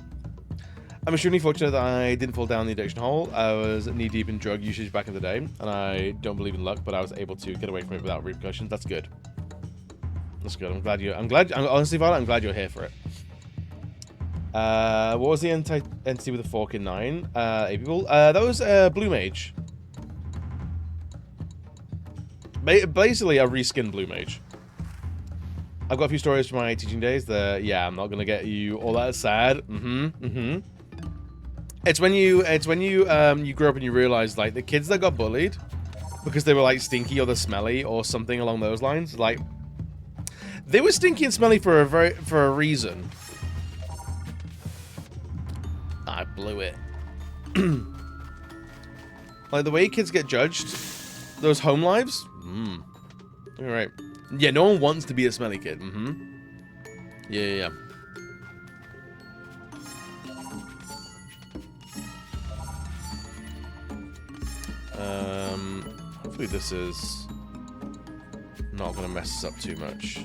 I'm extremely fortunate that I didn't fall down the addiction hole. I was knee-deep in drug usage back in the day, and I don't believe in luck, but I was able to get away from it without repercussions. That's good. That's good. Honestly, Violet, I'm glad you're here for it. What was the entity with the fork in 9? 8 people? That was Blue Mage. Basically, a reskinned Blue Mage. I've got a few stories from my teaching days that, yeah, I'm not gonna get you all that sad. It's when you grow up and you realize, like, the kids that got bullied because they were, like, stinky or they're smelly or something along those lines, like, they were stinky and smelly for a reason. I blew it. Like, the way kids get judged, those home lives, all right. Yeah, no one wants to be a smelly kid. Yeah. Hopefully this is not gonna mess us up too much.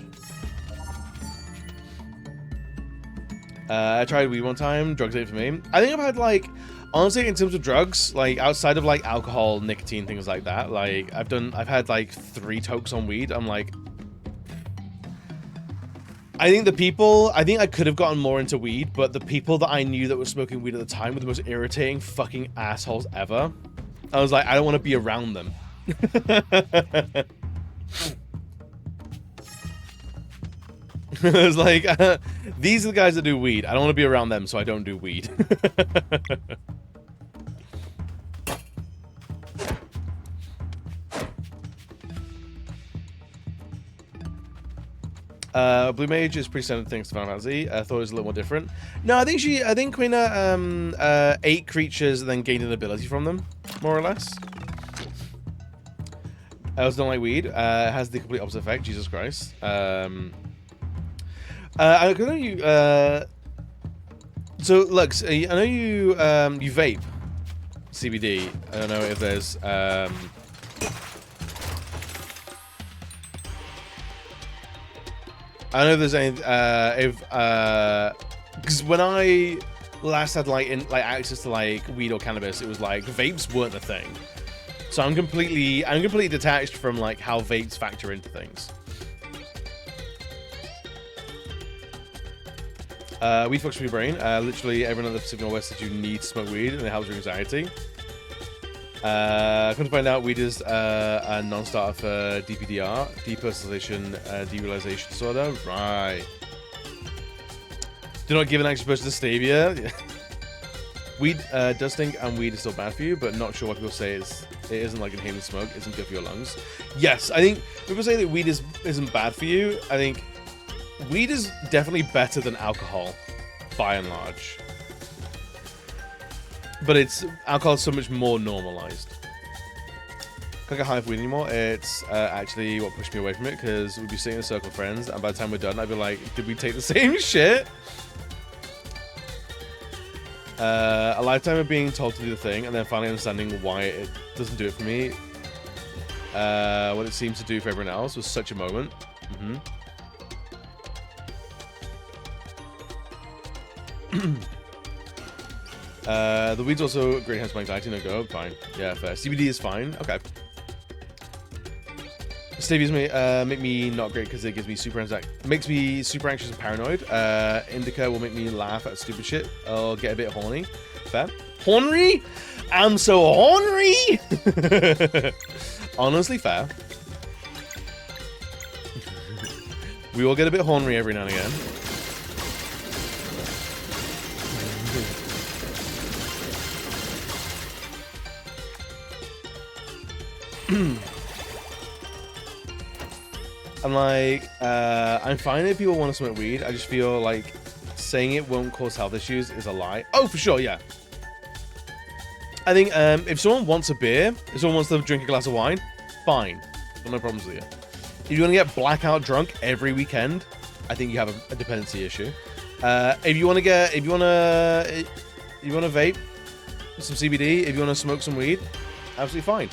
I tried weed one time. Drugs ain't for me. I think I've had, like, honestly, in terms of drugs, like, outside of, like, alcohol, nicotine, things like that, like, I've had, like, 3 tokes on weed. I'm like, I think I could have gotten more into weed, but the people that I knew that were smoking weed at the time were the most irritating fucking assholes ever. I was like, I don't want to be around them. It was like, these are the guys that do weed. I don't want to be around them, so I don't do weed. Blue Mage is pretty standard things to Final Fantasy. I thought it was a little more different. No, I think Quina ate creatures and then gained an ability from them, more or less. I also don't like weed. It has the complete opposite effect. Jesus Christ. I know you. So, Lux, I know you. You vape CBD. I don't know if there's. I don't know if there's any. Because when I last had like access to like weed or cannabis, it was like vapes weren't a thing. So I'm completely detached from like how vapes factor into things. Weed fucks with your brain. Literally everyone in the Pacific Northwest says you need to smoke weed and it helps your anxiety. Come to find out, weed is a non-starter for DPDR, depersonalization, derealization disorder. Right. Do not give an extra push to stevia. Weed does stink, and weed is still bad for you, but not sure why people say it isn't like inhaling smoke, isn't good for your lungs. Yes, I think people say that weed isn't bad for you. I think weed is definitely better than alcohol, by and large. But alcohol is so much more normalized. Can't get high for weed anymore. It's actually what pushed me away from it, because we'd be sitting in a circle of friends, and by the time we're done, I'd be like, did we take the same shit? A lifetime of being told to do the thing, and then finally understanding why it doesn't do it for me. What it seems to do for everyone else was such a moment. The weed's also great hands for anxiety. No go. Fine. Yeah, fair. CBD is fine. Okay. Stevies make me not great because it gives me makes me super anxious and paranoid. Indica will make me laugh at stupid shit. I'll get a bit horny. Fair. Horny? I'm so horny. Honestly, fair. We all get a bit horny every now and again. I'm like, I'm fine if people want to smoke weed. I just feel like saying it won't cause health issues is a lie. Oh, for sure, yeah. I think if someone wants a beer, if someone wants to drink a glass of wine, fine. Got no problems with you. If you want to get blackout drunk every weekend, I think you have a dependency issue. If you want to vape some CBD, if you want to smoke some weed, absolutely fine.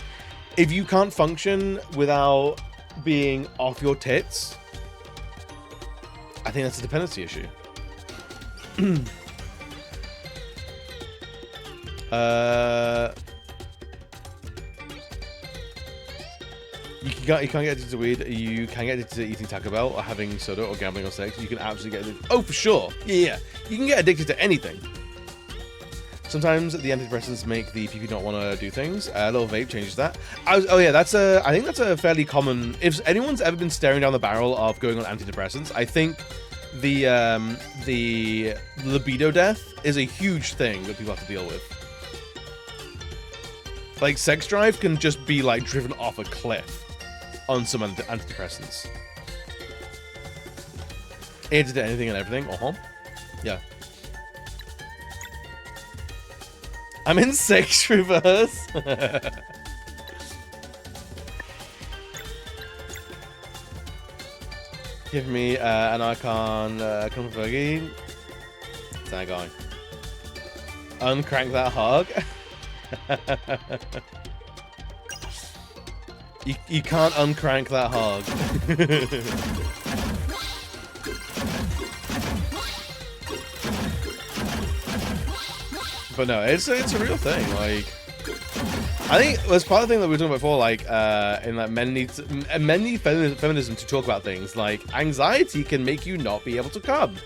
If you can't function without being off your tits, I think that's a dependency issue. You can't get addicted to weed. You can get addicted to eating Taco Bell or having soda or gambling or sex. You can absolutely get addicted. Oh, for sure. Yeah. You can get addicted to anything. Sometimes the antidepressants make the PP not want to do things. A little vape changes that. I think that's a fairly common. If anyone's ever been staring down the barrel of going on antidepressants, I think the libido death is a huge thing that people have to deal with. Like, sex drive can just be like driven off a cliff on some antidepressants. It did anything and everything. Yeah. I'm in sex reverse. Give me an icon. Come for Fergie. That guy. Uncrank that hog. You can't uncrank that hog. But no, it's a real thing. Like, I think that's part of the thing that we were talking about before. Like, in like men need feminism to talk about things. Like, anxiety can make you not be able to come.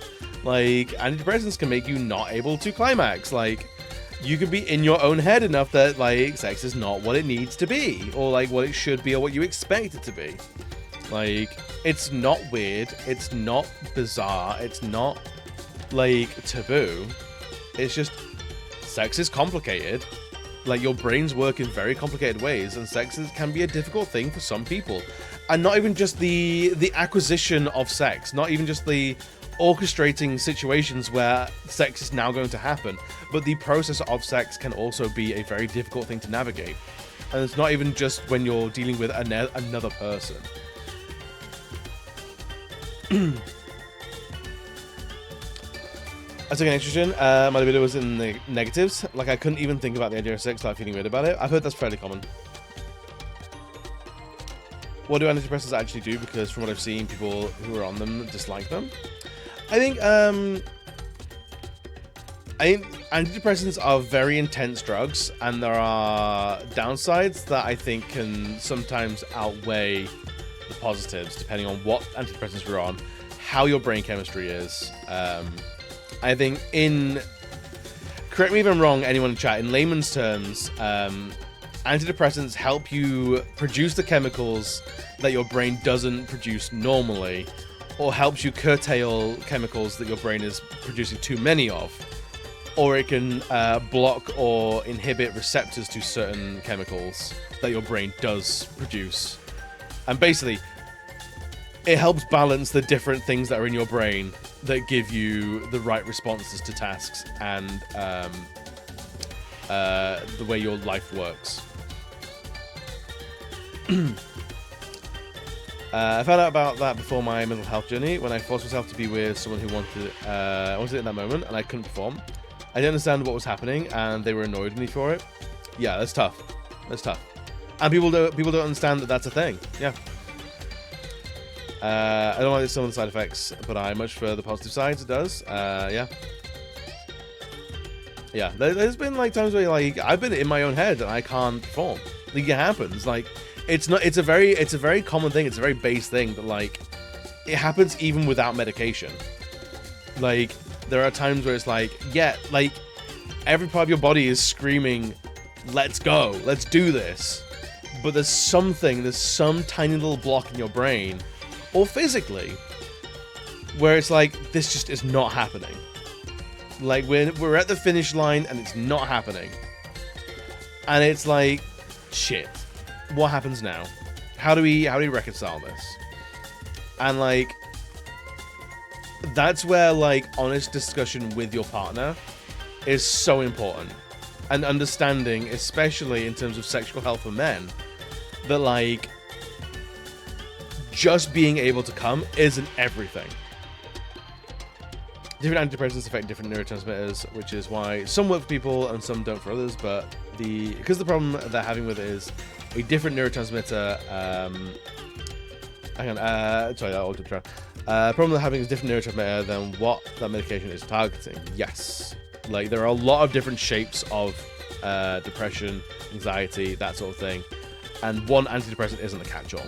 Like, antidepressants can make you not able to climax. Like, you can be in your own head enough that like sex is not what it needs to be, or like what it should be, or what you expect it to be. Like, it's not weird. It's not bizarre. It's not like taboo. It's just. Sex is complicated. Like, your brains work in very complicated ways, and sex can be a difficult thing for some people. And not even just the acquisition of sex, not even just the orchestrating situations where sex is now going to happen, but the process of sex can also be a very difficult thing to navigate. And it's not even just when you're dealing with another person. I took an estrogen. My libido was in the negatives. Like, I couldn't even think about the idea of sex without feeling weird about it. I've heard that's fairly common. What do antidepressants actually do? Because from what I've seen, people who are on them dislike them. I think antidepressants are very intense drugs, and there are downsides that I think can sometimes outweigh the positives, depending on what antidepressants you're on, how your brain chemistry is. I think correct me if I'm wrong, anyone in chat, in layman's terms, antidepressants help you produce the chemicals that your brain doesn't produce normally, or helps you curtail chemicals that your brain is producing too many of, or it can block or inhibit receptors to certain chemicals that your brain does produce. And basically, it helps balance the different things that are in your brain that give you the right responses to tasks and the way your life works. I found out about that before my mental health journey, when I forced myself to be with someone who wanted it in that moment, and I couldn't perform. I didn't understand what was happening, and they were annoyed with me for it. Yeah, that's tough. That's tough. And people don't understand that that's a thing. Yeah. I don't like some of the side effects, but I much prefer the positive sides. It does. Yeah. Yeah. There's been like times where like I've been in my own head and I can't perform. Like, it happens. Like, it's a very common thing. It's a very base thing that like it happens even without medication. Like, there are times where it's like, yeah, like every part of your body is screaming, "Let's go, let's do this," but there's some tiny little block in your brain, or physically, where it's like, this just is not happening. Like, we're at the finish line and it's not happening, and it's like, shit, what happens now? How do we reconcile this? And like, that's where like honest discussion with your partner is so important, and understanding, especially in terms of sexual health for men, that like just being able to come isn't everything. Different antidepressants affect different neurotransmitters, which is why some work for people and some don't for others. But because the problem they're having with it is a different neurotransmitter. Sorry, that altered track. Problem they're having is different neurotransmitter than what that medication is targeting. Yes, like there are a lot of different shapes of depression, anxiety, that sort of thing, and one antidepressant isn't a catch-all.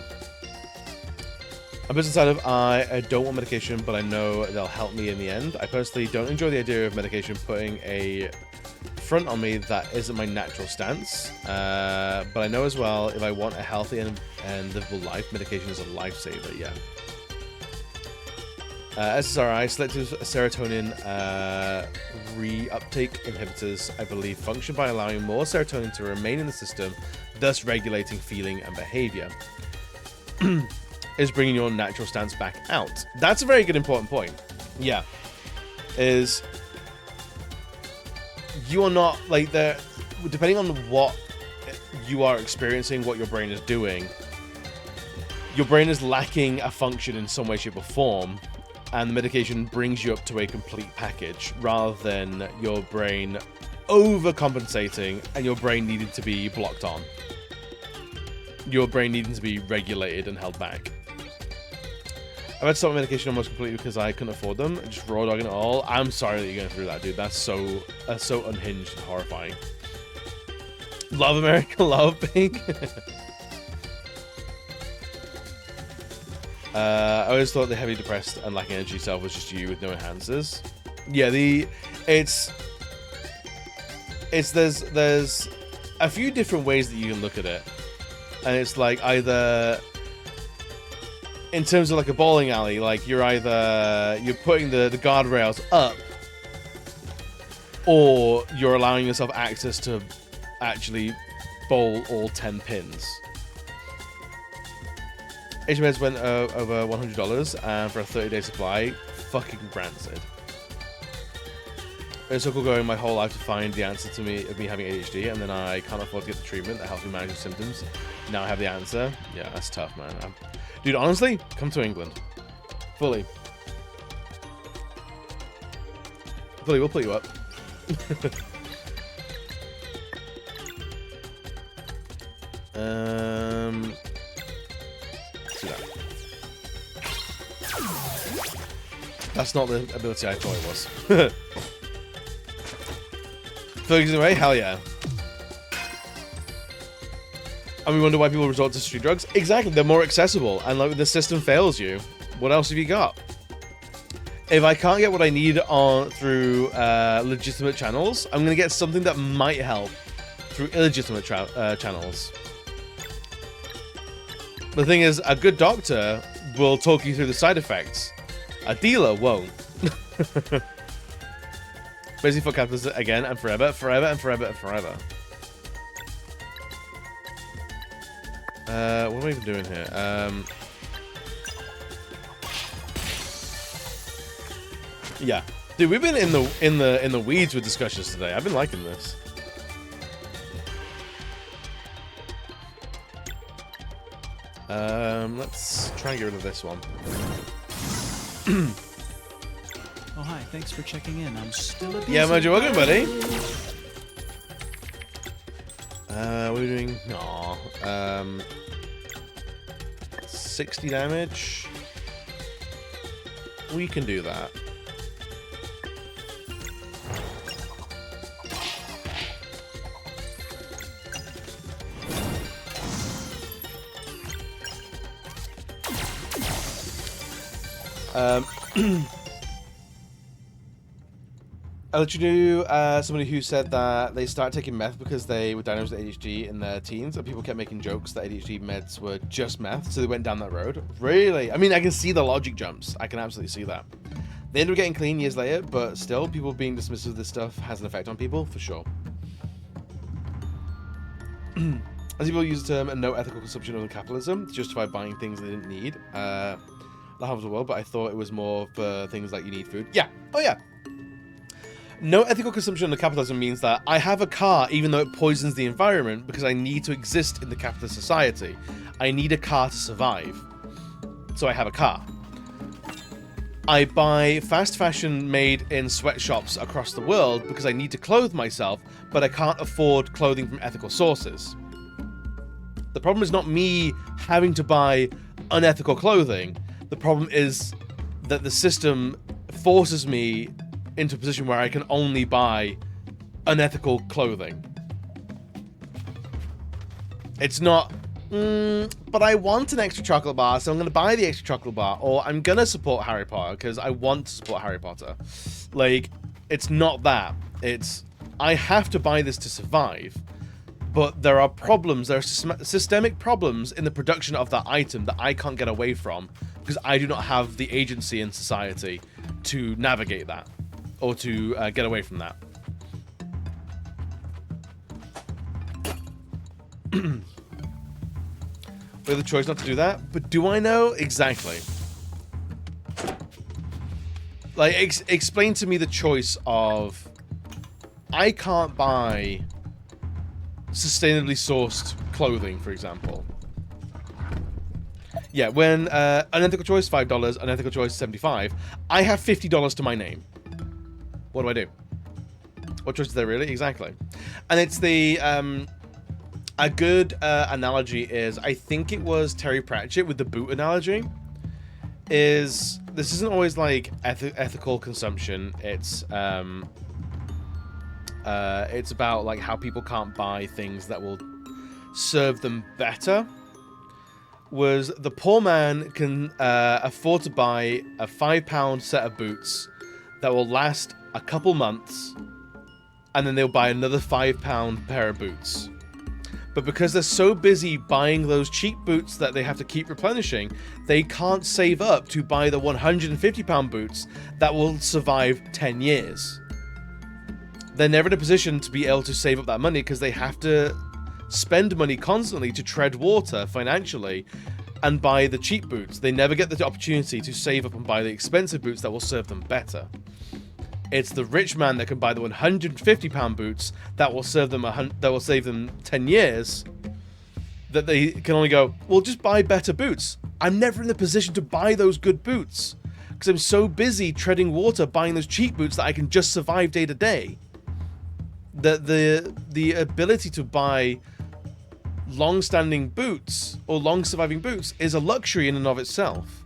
On business side of I don't want medication, but I know they'll help me in the end. I personally don't enjoy the idea of medication putting a front on me that isn't my natural stance. But I know as well, if I want a healthy and livable life, medication is a lifesaver. Yeah. SSRI, selective serotonin reuptake inhibitors, I believe, function by allowing more serotonin to remain in the system, thus regulating feeling and behavior. Is bringing your natural stance back out. That's a very good important point. Yeah. Is you are not like the, depending on what you are experiencing, what your brain is doing, your brain is lacking a function in some way, shape, or form, and the medication brings you up to a complete package rather than your brain overcompensating and your brain needing to be blocked on. Your brain needing to be regulated and held back. I've had to stop medication almost completely because I couldn't afford them. Just raw dogging it all. I'm sorry that you're going through that, dude. That's so unhinged and horrifying. Love America, love Pink. I always thought the heavily depressed and lacking energy self was just you with no enhancers. Yeah, there's a few different ways that you can look at it, and it's like either, in terms of like a bowling alley, like you're putting the guardrails up, or you're allowing yourself access to actually bowl all 10 pins. HMS went over $100, and for a 30-day supply, fucking rancid. It's so cool going my whole life to find the answer to me having ADHD, and then I can't afford to get the treatment that helps me manage the symptoms. Now I have the answer. Yeah, that's tough, man. Dude, honestly, come to England. Fully. Hopefully we'll put you up. Let's do that. That's not the ability I thought it was. Focusing away? Hell yeah. And we wonder why people resort to street drugs. Exactly, they're more accessible, and like the system fails you. What else have you got? If I can't get what I need through legitimate channels, I'm gonna get something that might help through illegitimate channels. The thing is, a good doctor will talk you through the side effects. A dealer won't. Basically for capitalism again and forever, forever and forever and forever. What am I even doing here? Yeah, dude, we've been in the weeds with discussions today. I've been liking this. Let's try and get rid of this one. Oh hi, thanks for checking in. I'm still a yeah, Mojo, welcome, buddy. What are we doing? Aw. 60 damage. We can do that. I'll let you know somebody who said that they started taking meth because they were diagnosed with ADHD in their teens, and people kept making jokes that ADHD meds were just meth, so they went down that road. Really? I mean, I can see the logic jumps. I can absolutely see that. They ended up getting clean years later, but still, people being dismissive of this stuff has an effect on people, for sure. As people use the term no ethical consumption of capitalism to justify buying things they didn't need. That happens as well, but I thought it was more for things like you need food. Yeah. Oh, yeah. No ethical consumption of capitalism means that I have a car even though it poisons the environment because I need to exist in the capitalist society. I need a car to survive. So I have a car. I buy fast fashion made in sweatshops across the world because I need to clothe myself, but I can't afford clothing from ethical sources. The problem is not me having to buy unethical clothing. The problem is that the system forces me into a position where I can only buy unethical clothing. It's not, but I want an extra chocolate bar, so I'm going to buy the extra chocolate bar, or I'm going to support Harry Potter because I want to support Harry Potter. Like, it's not that. It's, I have to buy this to survive, but there are problems, there are systemic problems in the production of that item that I can't get away from because I do not have the agency in society to navigate that. Or to get away from that. We have the choice not to do that, but do I know? Exactly. Like, explain to me the choice of... I can't buy sustainably sourced clothing, for example. Yeah, when unethical choice, $5, unethical choice, $75, I have $50 to my name. What do I do? What choice is there really? Exactly. And it's the, a good analogy is, I think it was Terry Pratchett with the boot analogy, is, this isn't always like ethical consumption, it's about like how people can't buy things that will serve them better. Was the poor man can afford to buy a £5 set of boots that will last a couple months, and then they'll buy another £5 pair of boots. But because they're so busy buying those cheap boots that they have to keep replenishing, they can't save up to buy the £150 boots that will survive 10 years. They're never in a position to be able to save up that money because they have to spend money constantly to tread water financially and buy the cheap boots. They never get the opportunity to save up and buy the expensive boots that will serve them better. It's the rich man that can buy the £150 boots that will serve them that will save them 10 years. That they can only go, well, just buy better boots. I'm never in the position to buy those good boots because I'm so busy treading water buying those cheap boots that I can just survive day to day. The ability to buy long-standing boots or long-surviving boots is a luxury in and of itself.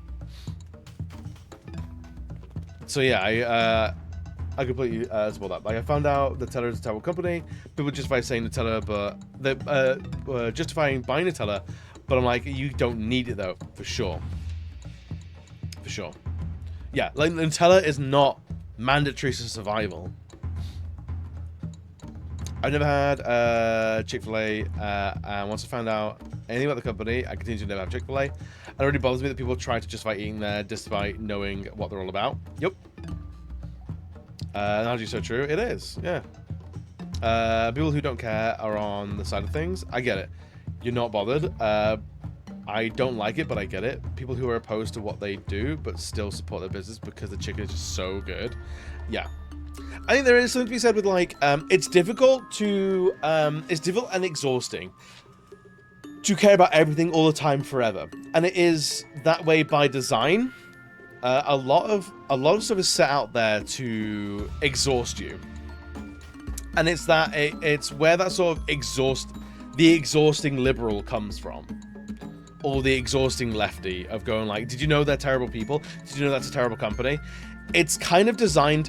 So yeah, I completely support that. Like, I found out Nutella is a terrible company. People justify saying Nutella, but they're justifying buying Nutella. But I'm like, you don't need it though, for sure. For sure. Yeah, like Nutella is not mandatory for survival. I've never had Chick-fil-A, and once I found out anything about the company, I continue to never have Chick-fil-A. It already bothers me that people try to justify eating there despite knowing what they're all about. Yep. Analogy so true. It is, yeah. People who don't care are on the side of things. I get it. You're not bothered. I don't like it, but I get it. People who are opposed to what they do, but still support their business because the chicken is just so good. Yeah. I think there is something to be said with, like, it's difficult and exhausting to care about everything all the time forever. And it is that way by design. A lot of stuff is set out there to exhaust you. And it's where that sort of the exhausting liberal comes from. Or the exhausting lefty of going like, did you know they're terrible people? Did you know that's a terrible company? It's kind of designed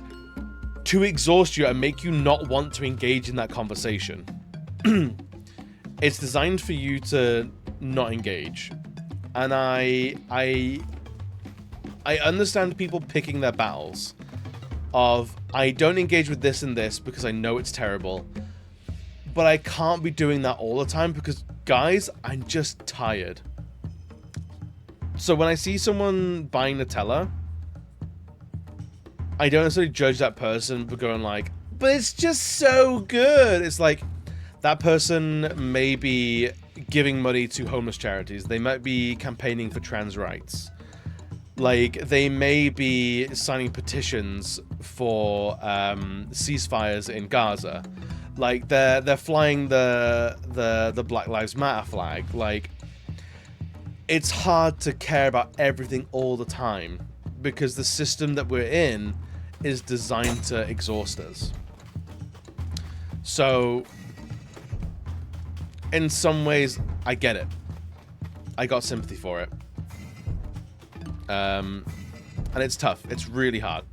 to exhaust you and make you not want to engage in that conversation. It's designed for you to not engage. And I understand people picking their battles of, I don't engage with this and this because I know it's terrible, but I can't be doing that all the time because, guys, I'm just tired. So when I see someone buying Nutella, I don't necessarily judge that person for going like, but it's just so good. It's like, that person may be giving money to homeless charities. They might be campaigning for trans rights. Like, they may be signing petitions for ceasefires in Gaza. Like, they're flying the Black Lives Matter flag. Like, it's hard to care about everything all the time because the system that we're in is designed to exhaust us. So, in some ways, I get it. I got sympathy for it. And it's tough. It's really hard.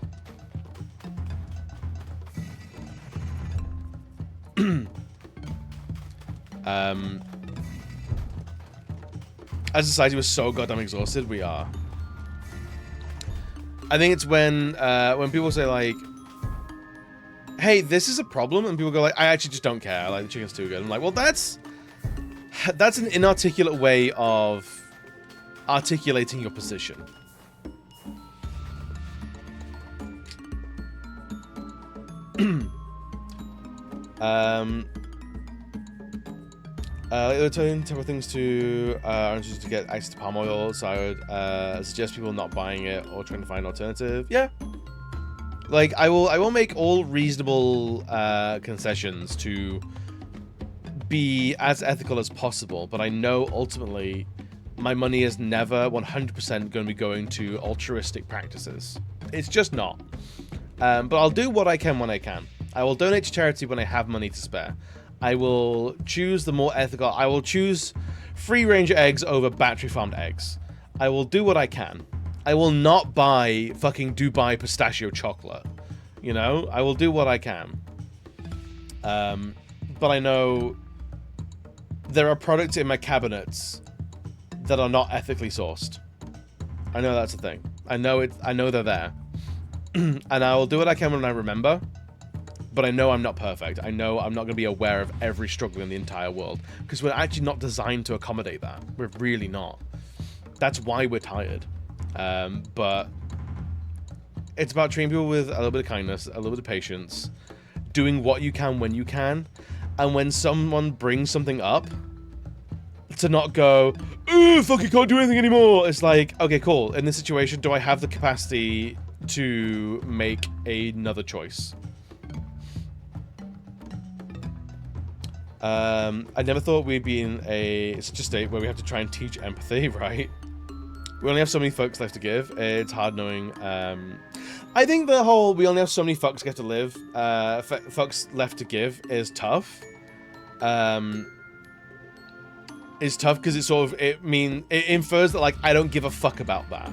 As a society, we're so goddamn exhausted. We are. I think it's when people say like, "Hey, this is a problem," and people go like, "I actually just don't care. Like, the chicken's too good." I'm like, well, that's an inarticulate way of articulating your position. They're telling several things to get access to palm oil, so I would suggest people not buying it or trying to find an alternative. Yeah, like I will make all reasonable concessions to be as ethical as possible, but I know ultimately my money is never 100% going to be going to altruistic practices. It's just not. But I'll do what I can when I can. I will donate to charity when I have money to spare. I will choose the more ethical. I will choose free-range eggs over battery-farmed eggs. I will do what I can. I will not buy fucking Dubai pistachio chocolate. You know? I will do what I can. But I know there are products in my cabinets that are not ethically sourced. I know that's a thing. I know they're there. And I will do what I can when I remember. But I know I'm not perfect. I know I'm not going to be aware of every struggle in the entire world. Because we're actually not designed to accommodate that. We're really not. That's why we're tired. But it's about treating people with a little bit of kindness, a little bit of patience, doing what you can when you can. And when someone brings something up, to not go, "Ooh, fuck, you can't do anything anymore." It's like, okay, cool. In this situation, do I have the capacity to make another choice? I never thought we'd be in such a state where we have to try and teach empathy, right? We only have so many fucks left to give. It's hard knowing. I think the whole we only have so many fucks left to live, fucks left to give is tough. It's tough because it sort of it infers that like I don't give a fuck about that,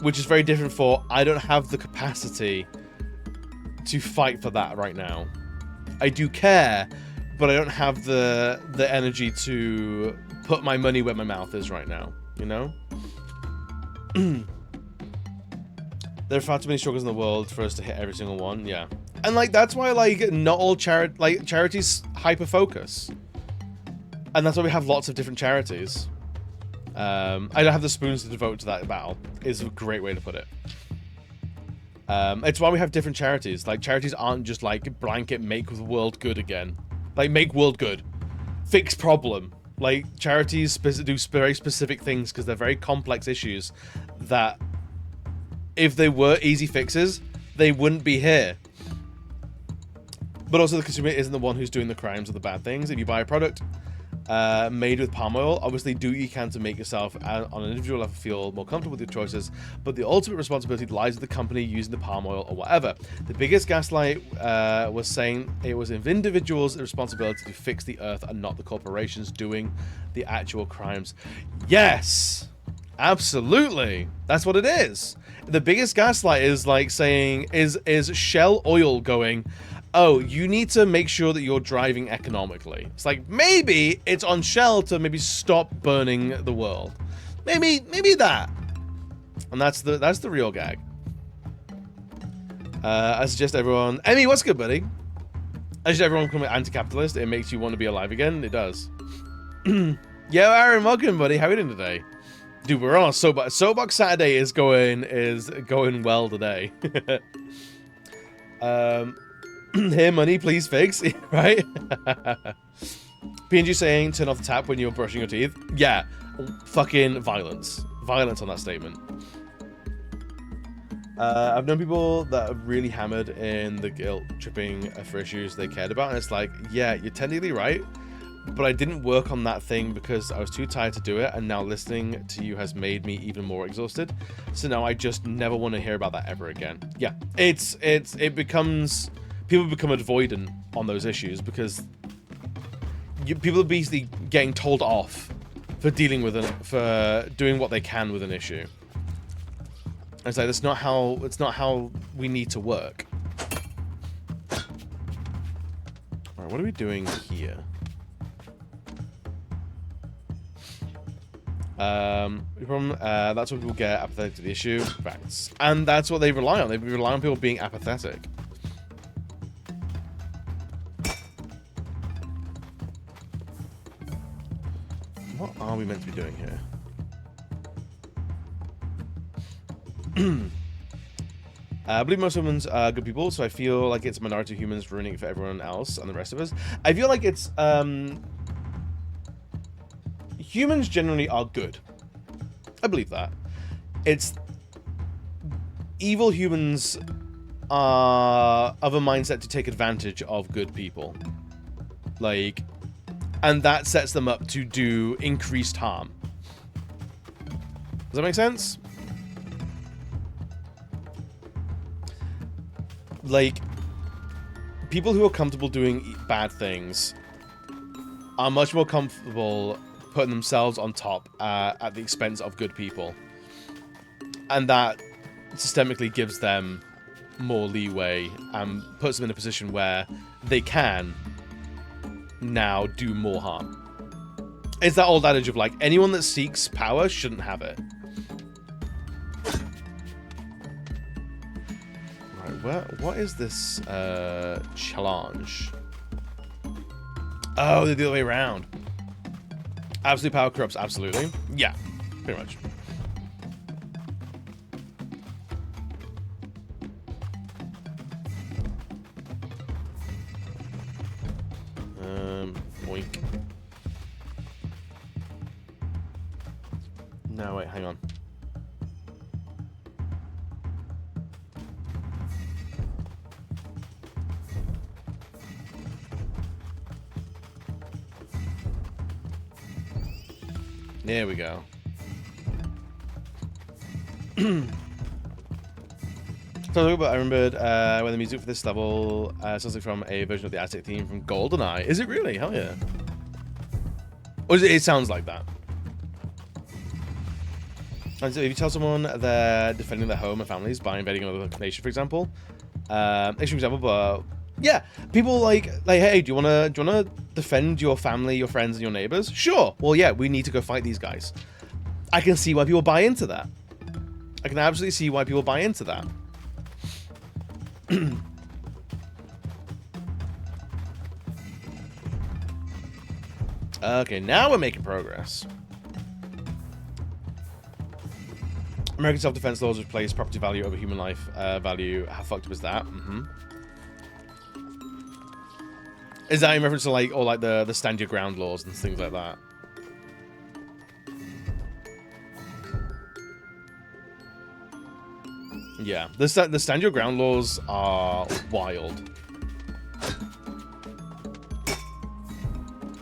which is very different for I don't have the capacity to fight for that right now. I do care, but I don't have the energy to put my money where my mouth is right now. You know? There are far too many struggles in the world for us to hit every single one. Yeah. And like that's why like not all charities hyper focus. And that's why we have lots of different charities. I don't have the spoons to devote to that battle is a great way to put it. It's why we have different charities. Like charities aren't just like blanket make the world good again. Like make world good. Fix problem. Like, charities do very specific things because they're very complex issues that if they were easy fixes, they wouldn't be here. But also the consumer isn't the one who's doing the crimes or the bad things. If you buy a product made with palm oil, obviously do what you can to make yourself on an individual level feel more comfortable with your choices, but the ultimate responsibility lies with the company using the palm oil or whatever. The biggest gaslight was saying it was individuals' responsibility to fix the earth and not the corporations doing the actual crimes. Yes, absolutely, that's what it is. The biggest gaslight is like saying is Shell Oil going, oh, you need to make sure that you're driving economically. It's like, maybe it's on Shell to maybe stop burning the world. Maybe that. And that's the real gag. I suggest everyone... Emmy, what's good, buddy? I suggest everyone become anti-capitalist. It makes you want to be alive again. It does. Yo, Aaron, welcome, buddy. How are you doing today? Dude, we're on a soapbox. Soapbox Saturday is going well today. Here, money, please fix. Right? PNG saying turn off the tap when you're brushing your teeth. Yeah, fucking violence. Violence on that statement. I've known people that are really hammered in the guilt tripping for issues they cared about, and it's like, yeah, you're technically right, but I didn't work on that thing because I was too tired to do it, and now listening to you has made me even more exhausted. So now I just never want to hear about that ever again. Yeah, it becomes... People become avoidant on those issues because people are basically getting told off for dealing with it, for doing what they can with an issue. It's like it's not how we need to work. Alright, what are we doing here? That's what people get apathetic to the issue. Facts. And that's what they rely on. They rely on people being apathetic. What are we meant to be doing here? I believe most humans are good people, so I feel like it's a minority of humans ruining it for everyone else and the rest of us. I feel like it's... humans generally are good. I believe that. It's... Evil humans are of a mindset to take advantage of good people. Like... And that sets them up to do increased harm. Does that make sense? Like, people who are comfortable doing bad things are much more comfortable putting themselves on top at the expense of good people. And that systemically gives them more leeway and puts them in a position where they can now do more harm. It's that old adage of like, anyone that seeks power shouldn't have it. Right, what is this challenge? Oh, they're the other way around. Absolute power corrupts, absolutely. Yeah, pretty much. Boink. No, wait, hang on. There we go. So I remembered when the music for this level sounds like from a version of the Aztec theme from GoldenEye. Is it really? Hell yeah. Or is it sounds like that. And so if you tell someone they're defending their home and families by invading another nation, for example, extreme example, but yeah, people like, hey, do you wanna defend your family, your friends, and your neighbors? Sure. Well, yeah, we need to go fight these guys. I can see why people buy into that. I can absolutely see why people buy into that. Okay, now we're making progress. American self-defense laws which place property value over human life value. How fucked up is that? Is that in reference to like, or like the stand your ground laws and things like that? Yeah, the stand your ground laws are wild.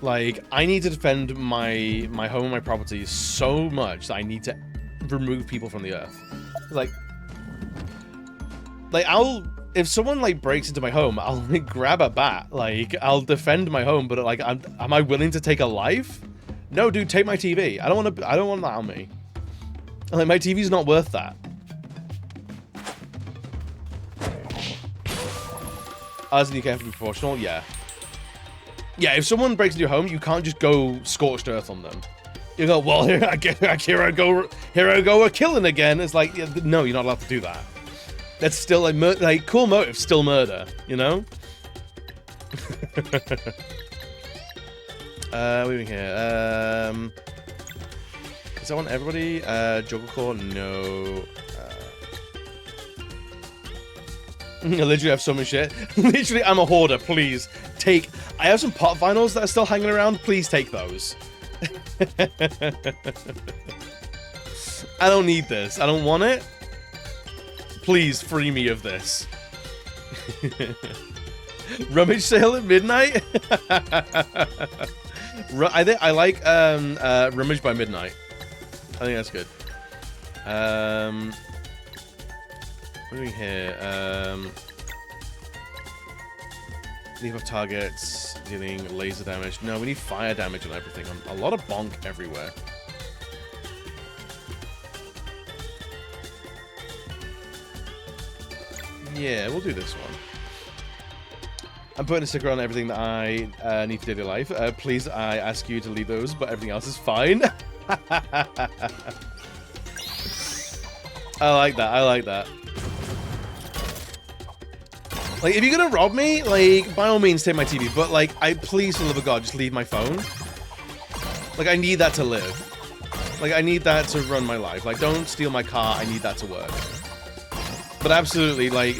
Like, I need to defend my home and my property so much that I need to remove people from the earth. Like if someone like breaks into my home, I'll like grab a bat. Like, I'll defend my home, but like, am I willing to take a life? No, dude, take my TV. I don't want that on me. Like, my TV's not worth that. As in, you have to be proportional. Yeah. Yeah, if someone breaks into your home, you can't just go scorched earth on them. You go, well, here I go a killing again. It's like, yeah, no, you're not allowed to do that. That's still like cool motive, still murder, you know? What are we doing here? Is that one everybody? Joker Core? No. I literally have so much shit. Literally, I'm a hoarder. Please take. I have some pot vinyls that are still hanging around. Please take those. I don't need this. I don't want it. Please free me of this. Rummage sale at midnight. I like Rummage by midnight. I think that's good. What are we doing here? Leave off targets, dealing laser damage. No, we need fire damage on everything. A lot of bonk everywhere. Yeah, we'll do this one. I'm putting a sticker on everything that I need for daily life. Please, I ask you to leave those, but everything else is fine. I like that. I like that. Like, if you're gonna rob me, like, by all means, take my TV. But, like, please, for the love of God, just leave my phone. Like, I need that to live. Like, I need that to run my life. Like, don't steal my car. I need that to work. But absolutely, like,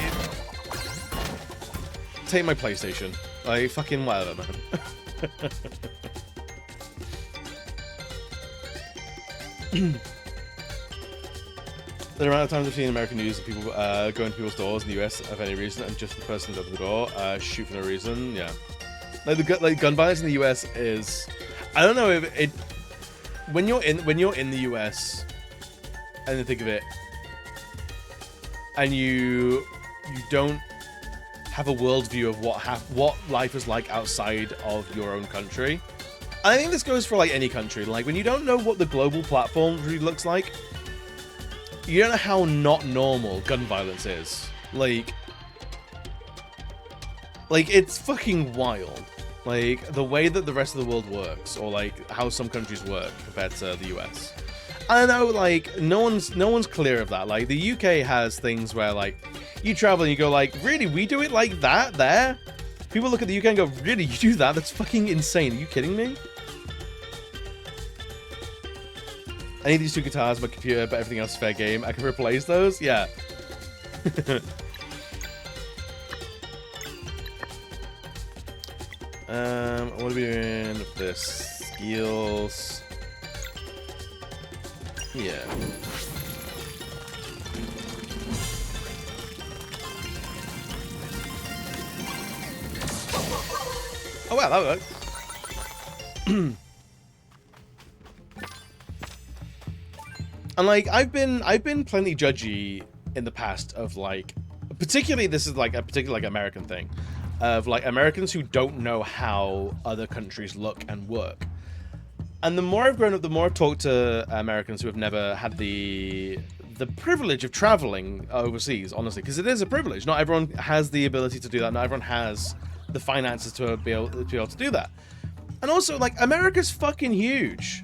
take my PlayStation. Like, fucking whatever, man. The amount of times I've seen American news of people go into people's doors in the US of any reason, and just the person to open the door shoot for no reason. Yeah, like gun violence in the US is, I don't know if it when you're in the US and you think of it, and you don't have a worldview of what life is like outside of your own country. I think this goes for like any country. Like, when you don't know what the global platform really looks like, you don't know how not normal gun violence is. Like, it's fucking wild. Like, the way that the rest of the world works, or like how some countries work compared to the US. I know, like, no one's clear of that. Like, the UK has things where, like, you travel and you go, like, really, we do it like that there? People look at the UK and go, really, you do that? That's fucking insane. Are you kidding me? I need these two guitars, my computer, but everything else is fair game. I can replace those? Yeah. What are we doing with this? Skills. Yeah. Oh wow, that worked. And like I've been plenty judgy in the past of like, particularly this is like a particular like American thing, of like Americans who don't know how other countries look and work. And the more I've grown up, the more I've talked to Americans who have never had the privilege of traveling overseas, honestly, because it is a privilege. Not everyone has the ability to do that. Not everyone has the finances to be able to do that. And also, like, America's fucking huge.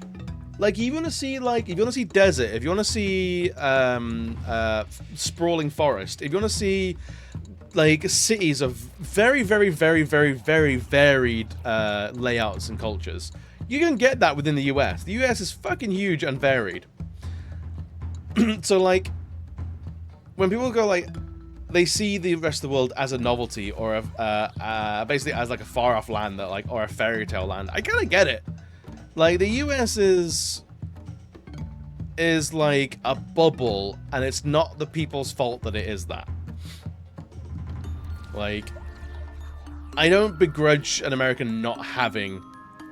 Like, you want to see, like, if you want to see desert, if you want to see sprawling forest, if you want to see, like, cities of very, very, very, very, very varied layouts and cultures, you can get that within the US. The US is fucking huge and varied. So, like, when people go, like, they see the rest of the world as a novelty or basically as, like, a far-off land that, like, or a fairy tale land, I kind of get it. Like, the US is, like, a bubble, and it's not the people's fault that it is that. Like, I don't begrudge an American not having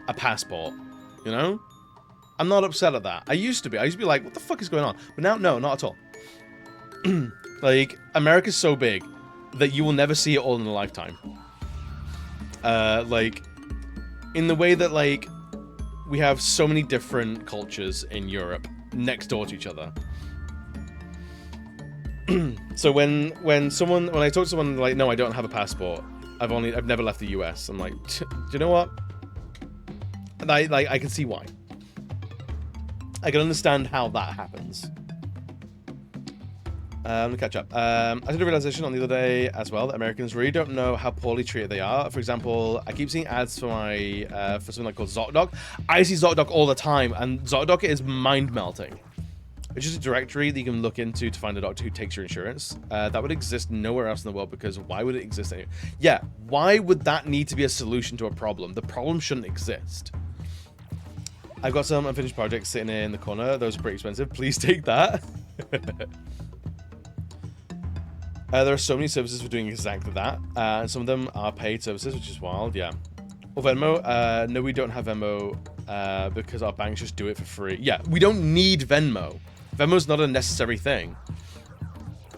a passport, you know? I'm not upset at that. I used to be. I used to be like, what the fuck is going on? But now, no, not at all. Like, America's so big that you will never see it all in a lifetime. Like, in the way that, like, we have so many different cultures in Europe next door to each other. So when I talk to someone like, no, I don't have a passport. I've never left the US. I'm like, do you know what? And I can see why. I can understand how that happens. Let me catch up. I did a realization on the other day as well that Americans really don't know how poorly treated they are. For example, I keep seeing ads for my for something like called ZocDoc. I see ZocDoc all the time, and ZocDoc is mind-melting. It's just a directory that you can look into to find a doctor who takes your insurance. That would exist nowhere else in the world, because why would it exist anywhere? Yeah, why would that need to be a solution to a problem? The problem shouldn't exist. I've got some unfinished projects sitting in the corner. Those are pretty expensive. Please take that. There are so many services for doing exactly that. And some of them are paid services, which is wild, yeah. Or Venmo. No, we don't have Venmo because our banks just do it for free. Yeah, we don't need Venmo. Venmo's not a necessary thing.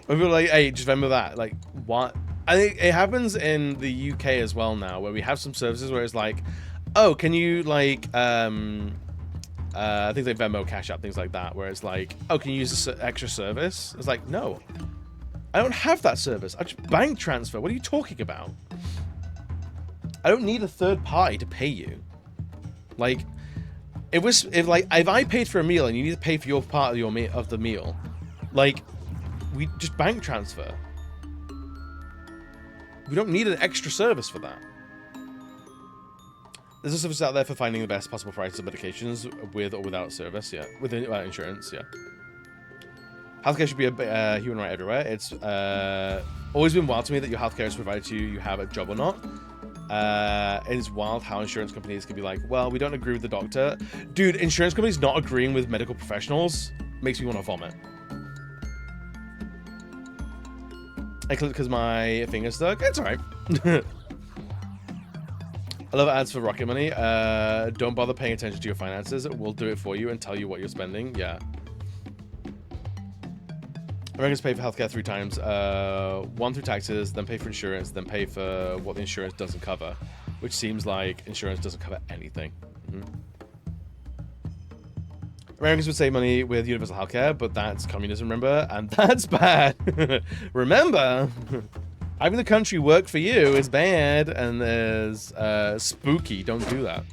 When people are like, hey, just Venmo that. Like, what? I think it happens in the UK as well now, where we have some services where it's like, oh, can you, like, things like Venmo, Cash App, things like that, where it's like, oh, can you use this extra service? It's like, no. I don't have that service. I just bank transfer. What are you talking about? I don't need a third party to pay you. Like, if I paid for a meal and you need to pay for your part of the meal, like, we just bank transfer. We don't need an extra service for that. There's a service out there for finding the best possible prices of medications with or without service, yeah. With insurance, yeah. Healthcare should be a human right everywhere. It's always been wild to me that your healthcare is provided to you, you have a job or not. It is wild how insurance companies can be like, well, we don't agree with the doctor. Dude, insurance companies not agreeing with medical professionals makes me want to vomit. I clicked because my finger's stuck. It's alright. I love ads for Rocket Money. Don't bother paying attention to your finances. We'll do it for you and tell you what you're spending. Yeah. Americans pay for healthcare 3 times. One through taxes, then pay for insurance, then pay for what the insurance doesn't cover. Which seems like insurance doesn't cover anything. Americans would save money with universal healthcare, but that's communism, remember? And that's bad. Remember? Having the country work for you is bad, and there's spooky. Don't do that.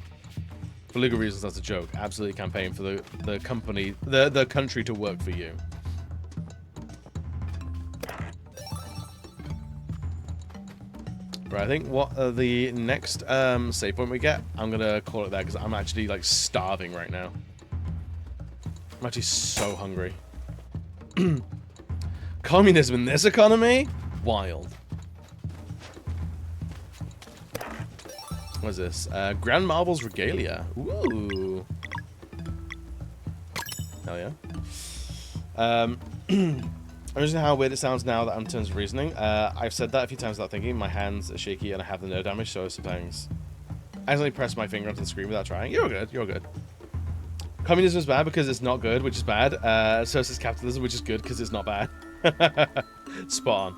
For legal reasons, that's a joke. Absolutely campaign for the company, the country to work for you. Right, I think what the next save point we get, I'm gonna call it there because I'm actually like starving right now. I'm actually so hungry. Communism in this economy? Wild. What is this? Grand Marvel's Regalia. Ooh. Hell yeah. Imagine how weird it sounds now that I'm in terms of reasoning. I've said that a few times without thinking. My hands are shaky and I have the nerve damage, so sometimes I accidentally press my finger onto the screen without trying. You're good. You're good. Communism is bad because it's not good, which is bad. Socialist capitalism, which is good because it's not bad. Spot on.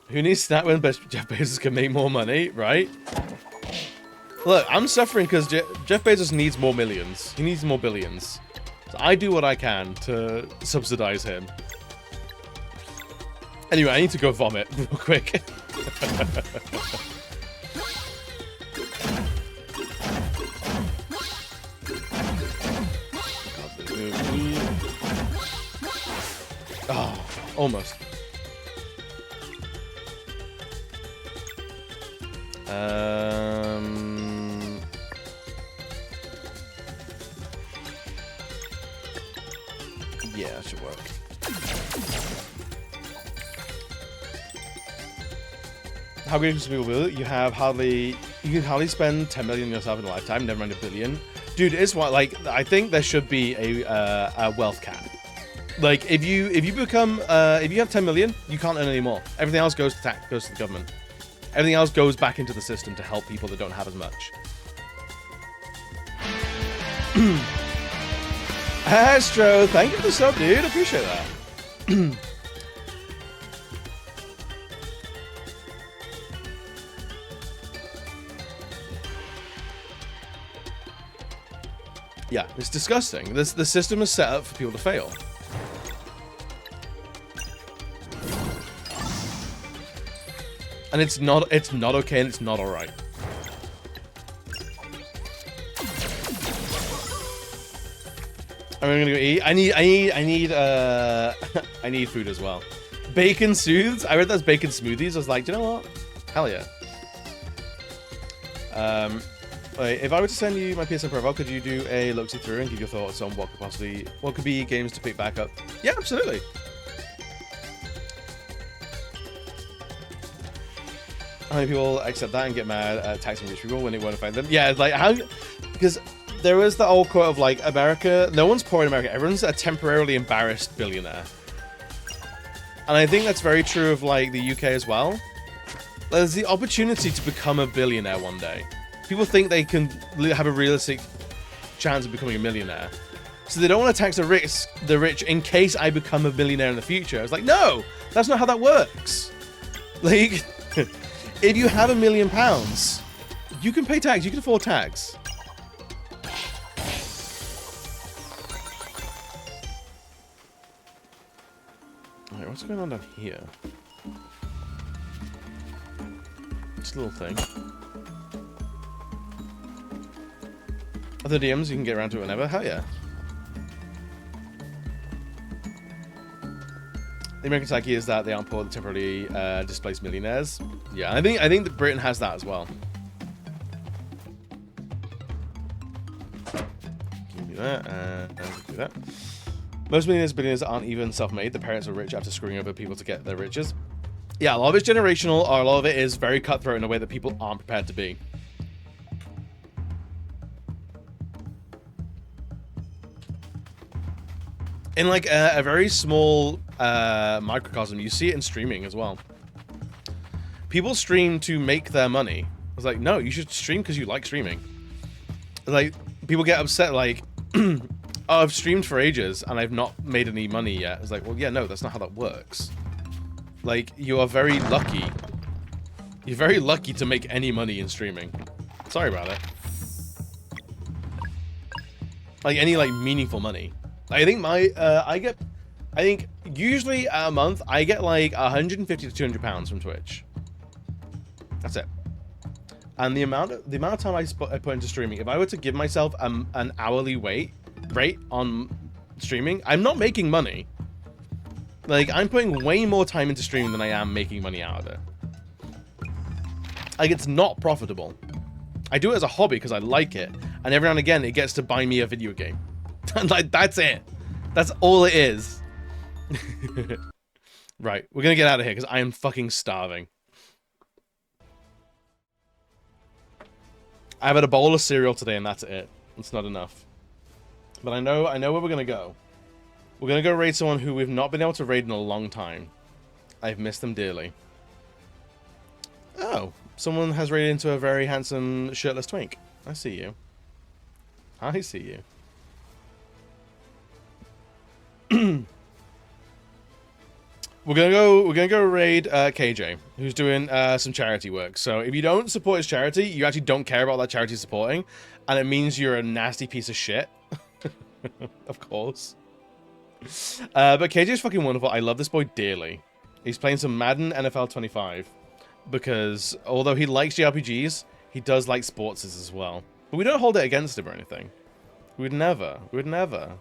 Who needs that when Jeff Bezos can make more money, right? Look, I'm suffering because Jeff Bezos needs more millions. He needs more billions. So I do what I can to subsidize him. Anyway, I need to go vomit real quick. Oh, almost. Yeah, that should work. How great is people will you have hardly you can hardly spend 10 million yourself in a lifetime, never mind a billion. Dude, it's what like I think there should be a wealth cap. Like if you become if you have 10 million, you can't earn any more. Everything else goes to tax, goes to the government. Everything else goes back into the system to help people that don't have as much. Astro, thank you for the sub, dude. I appreciate that. Yeah, it's disgusting. The system is set up for people to fail. And it's not okay and it's not alright. I'm gonna go eat. I need food as well. Bacon soothes. I read that's bacon smoothies. I was like, do you know what? Hell yeah. Wait, if I were to send you my PSN profile, could you do a look-see through and give your thoughts on what could be games to pick back up? Yeah, absolutely. How many people accept that and get mad at taxing rich people when it won't affect them? Yeah, it's like how, because there is the old quote of like America, no one's poor in America, everyone's a temporarily embarrassed billionaire. And I think that's very true of like the UK as well. There's the opportunity to become a billionaire one day. People think they can have a realistic chance of becoming a millionaire. So they don't want to tax the rich in case I become a millionaire in the future. It's like, no, that's not how that works. Like, if you have £1 million, you can pay tax, you can afford tax. Alright, what's going on down here? Just a little thing. Other DMs, you can get around to it whenever. Hell yeah. The American psyche is that they aren't poor, they're temporarily displaced millionaires. Yeah, I think that Britain has that as well. Can you do that? And do that. Most millionaires, billionaires aren't even self-made. The parents are rich after screwing over people to get their riches. Yeah, a lot of it's generational, or a lot of it is very cutthroat in a way that people aren't prepared to be. In like a very small microcosm, you see it in streaming as well. People stream to make their money. I was like, no, you should stream because you like streaming. Like, people get upset like, oh, I've streamed for ages and I've not made any money yet. It's like, well, yeah, no, that's not how that works. Like, you are very lucky. You're very lucky to make any money in streaming. Sorry about it. Like, any, like, meaningful money. I think I think usually a month I get like 150 to 200 pounds from Twitch. That's it. And the amount of time I put into streaming, if I were to give myself an hourly rate on streaming, I'm not making money. Like, I'm putting way more time into streaming than I am making money out of it. Like, it's not profitable. I do it as a hobby because I like it, and every now and again it gets to buy me a video game. Like, that's it. That's all it is. Right, we're gonna get out of here because I am fucking starving. I've had a bowl of cereal today and that's it. It's not enough. But I know where we're gonna go. We're gonna go raid someone who we've not been able to raid in a long time. I've missed them dearly. Oh, someone has raided into a very handsome shirtless twink. I see you. I see you. We're gonna go raid KJ, who's doing some charity work. So if you don't support his charity, you actually don't care about that charity supporting, and it means you're a nasty piece of shit. Of course. But KJ is fucking wonderful. I love this boy dearly. He's playing some Madden NFL 25 because although he likes JRPGs, he does like sports as well. But we don't hold it against him or anything. We'd never. We'd never.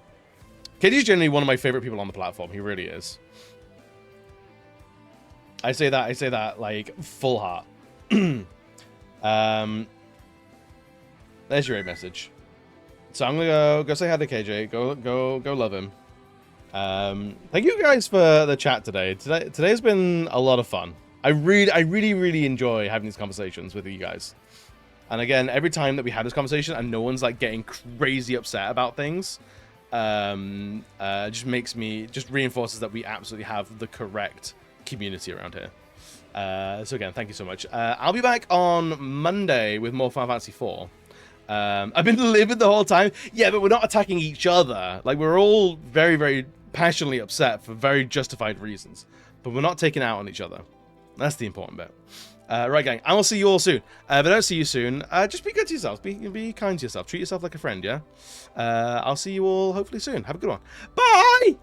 KJ's generally one of my favorite people on the platform. He really is. I say that like full heart. There's your raid message. So I'm gonna go say hi to KJ. Go love him. Thank you guys for the chat today. Today's been a lot of fun. I really enjoy having these conversations with you guys. And again, every time that we have this conversation and no one's like getting crazy upset about things, just reinforces that we absolutely have the correct community around here. So again, thank you so much. I'll be back on Monday with more Final Fantasy IV. I've been living the whole time. Yeah, but we're not attacking each other. Like, we're all very passionately upset for very justified reasons. But we're not taking out on each other. That's the important bit. Right, gang. I will see you all soon. If I don't see you soon, just be good to yourselves. Be kind to yourself. Treat yourself like a friend, yeah? I'll see you all hopefully soon. Have a good one. Bye!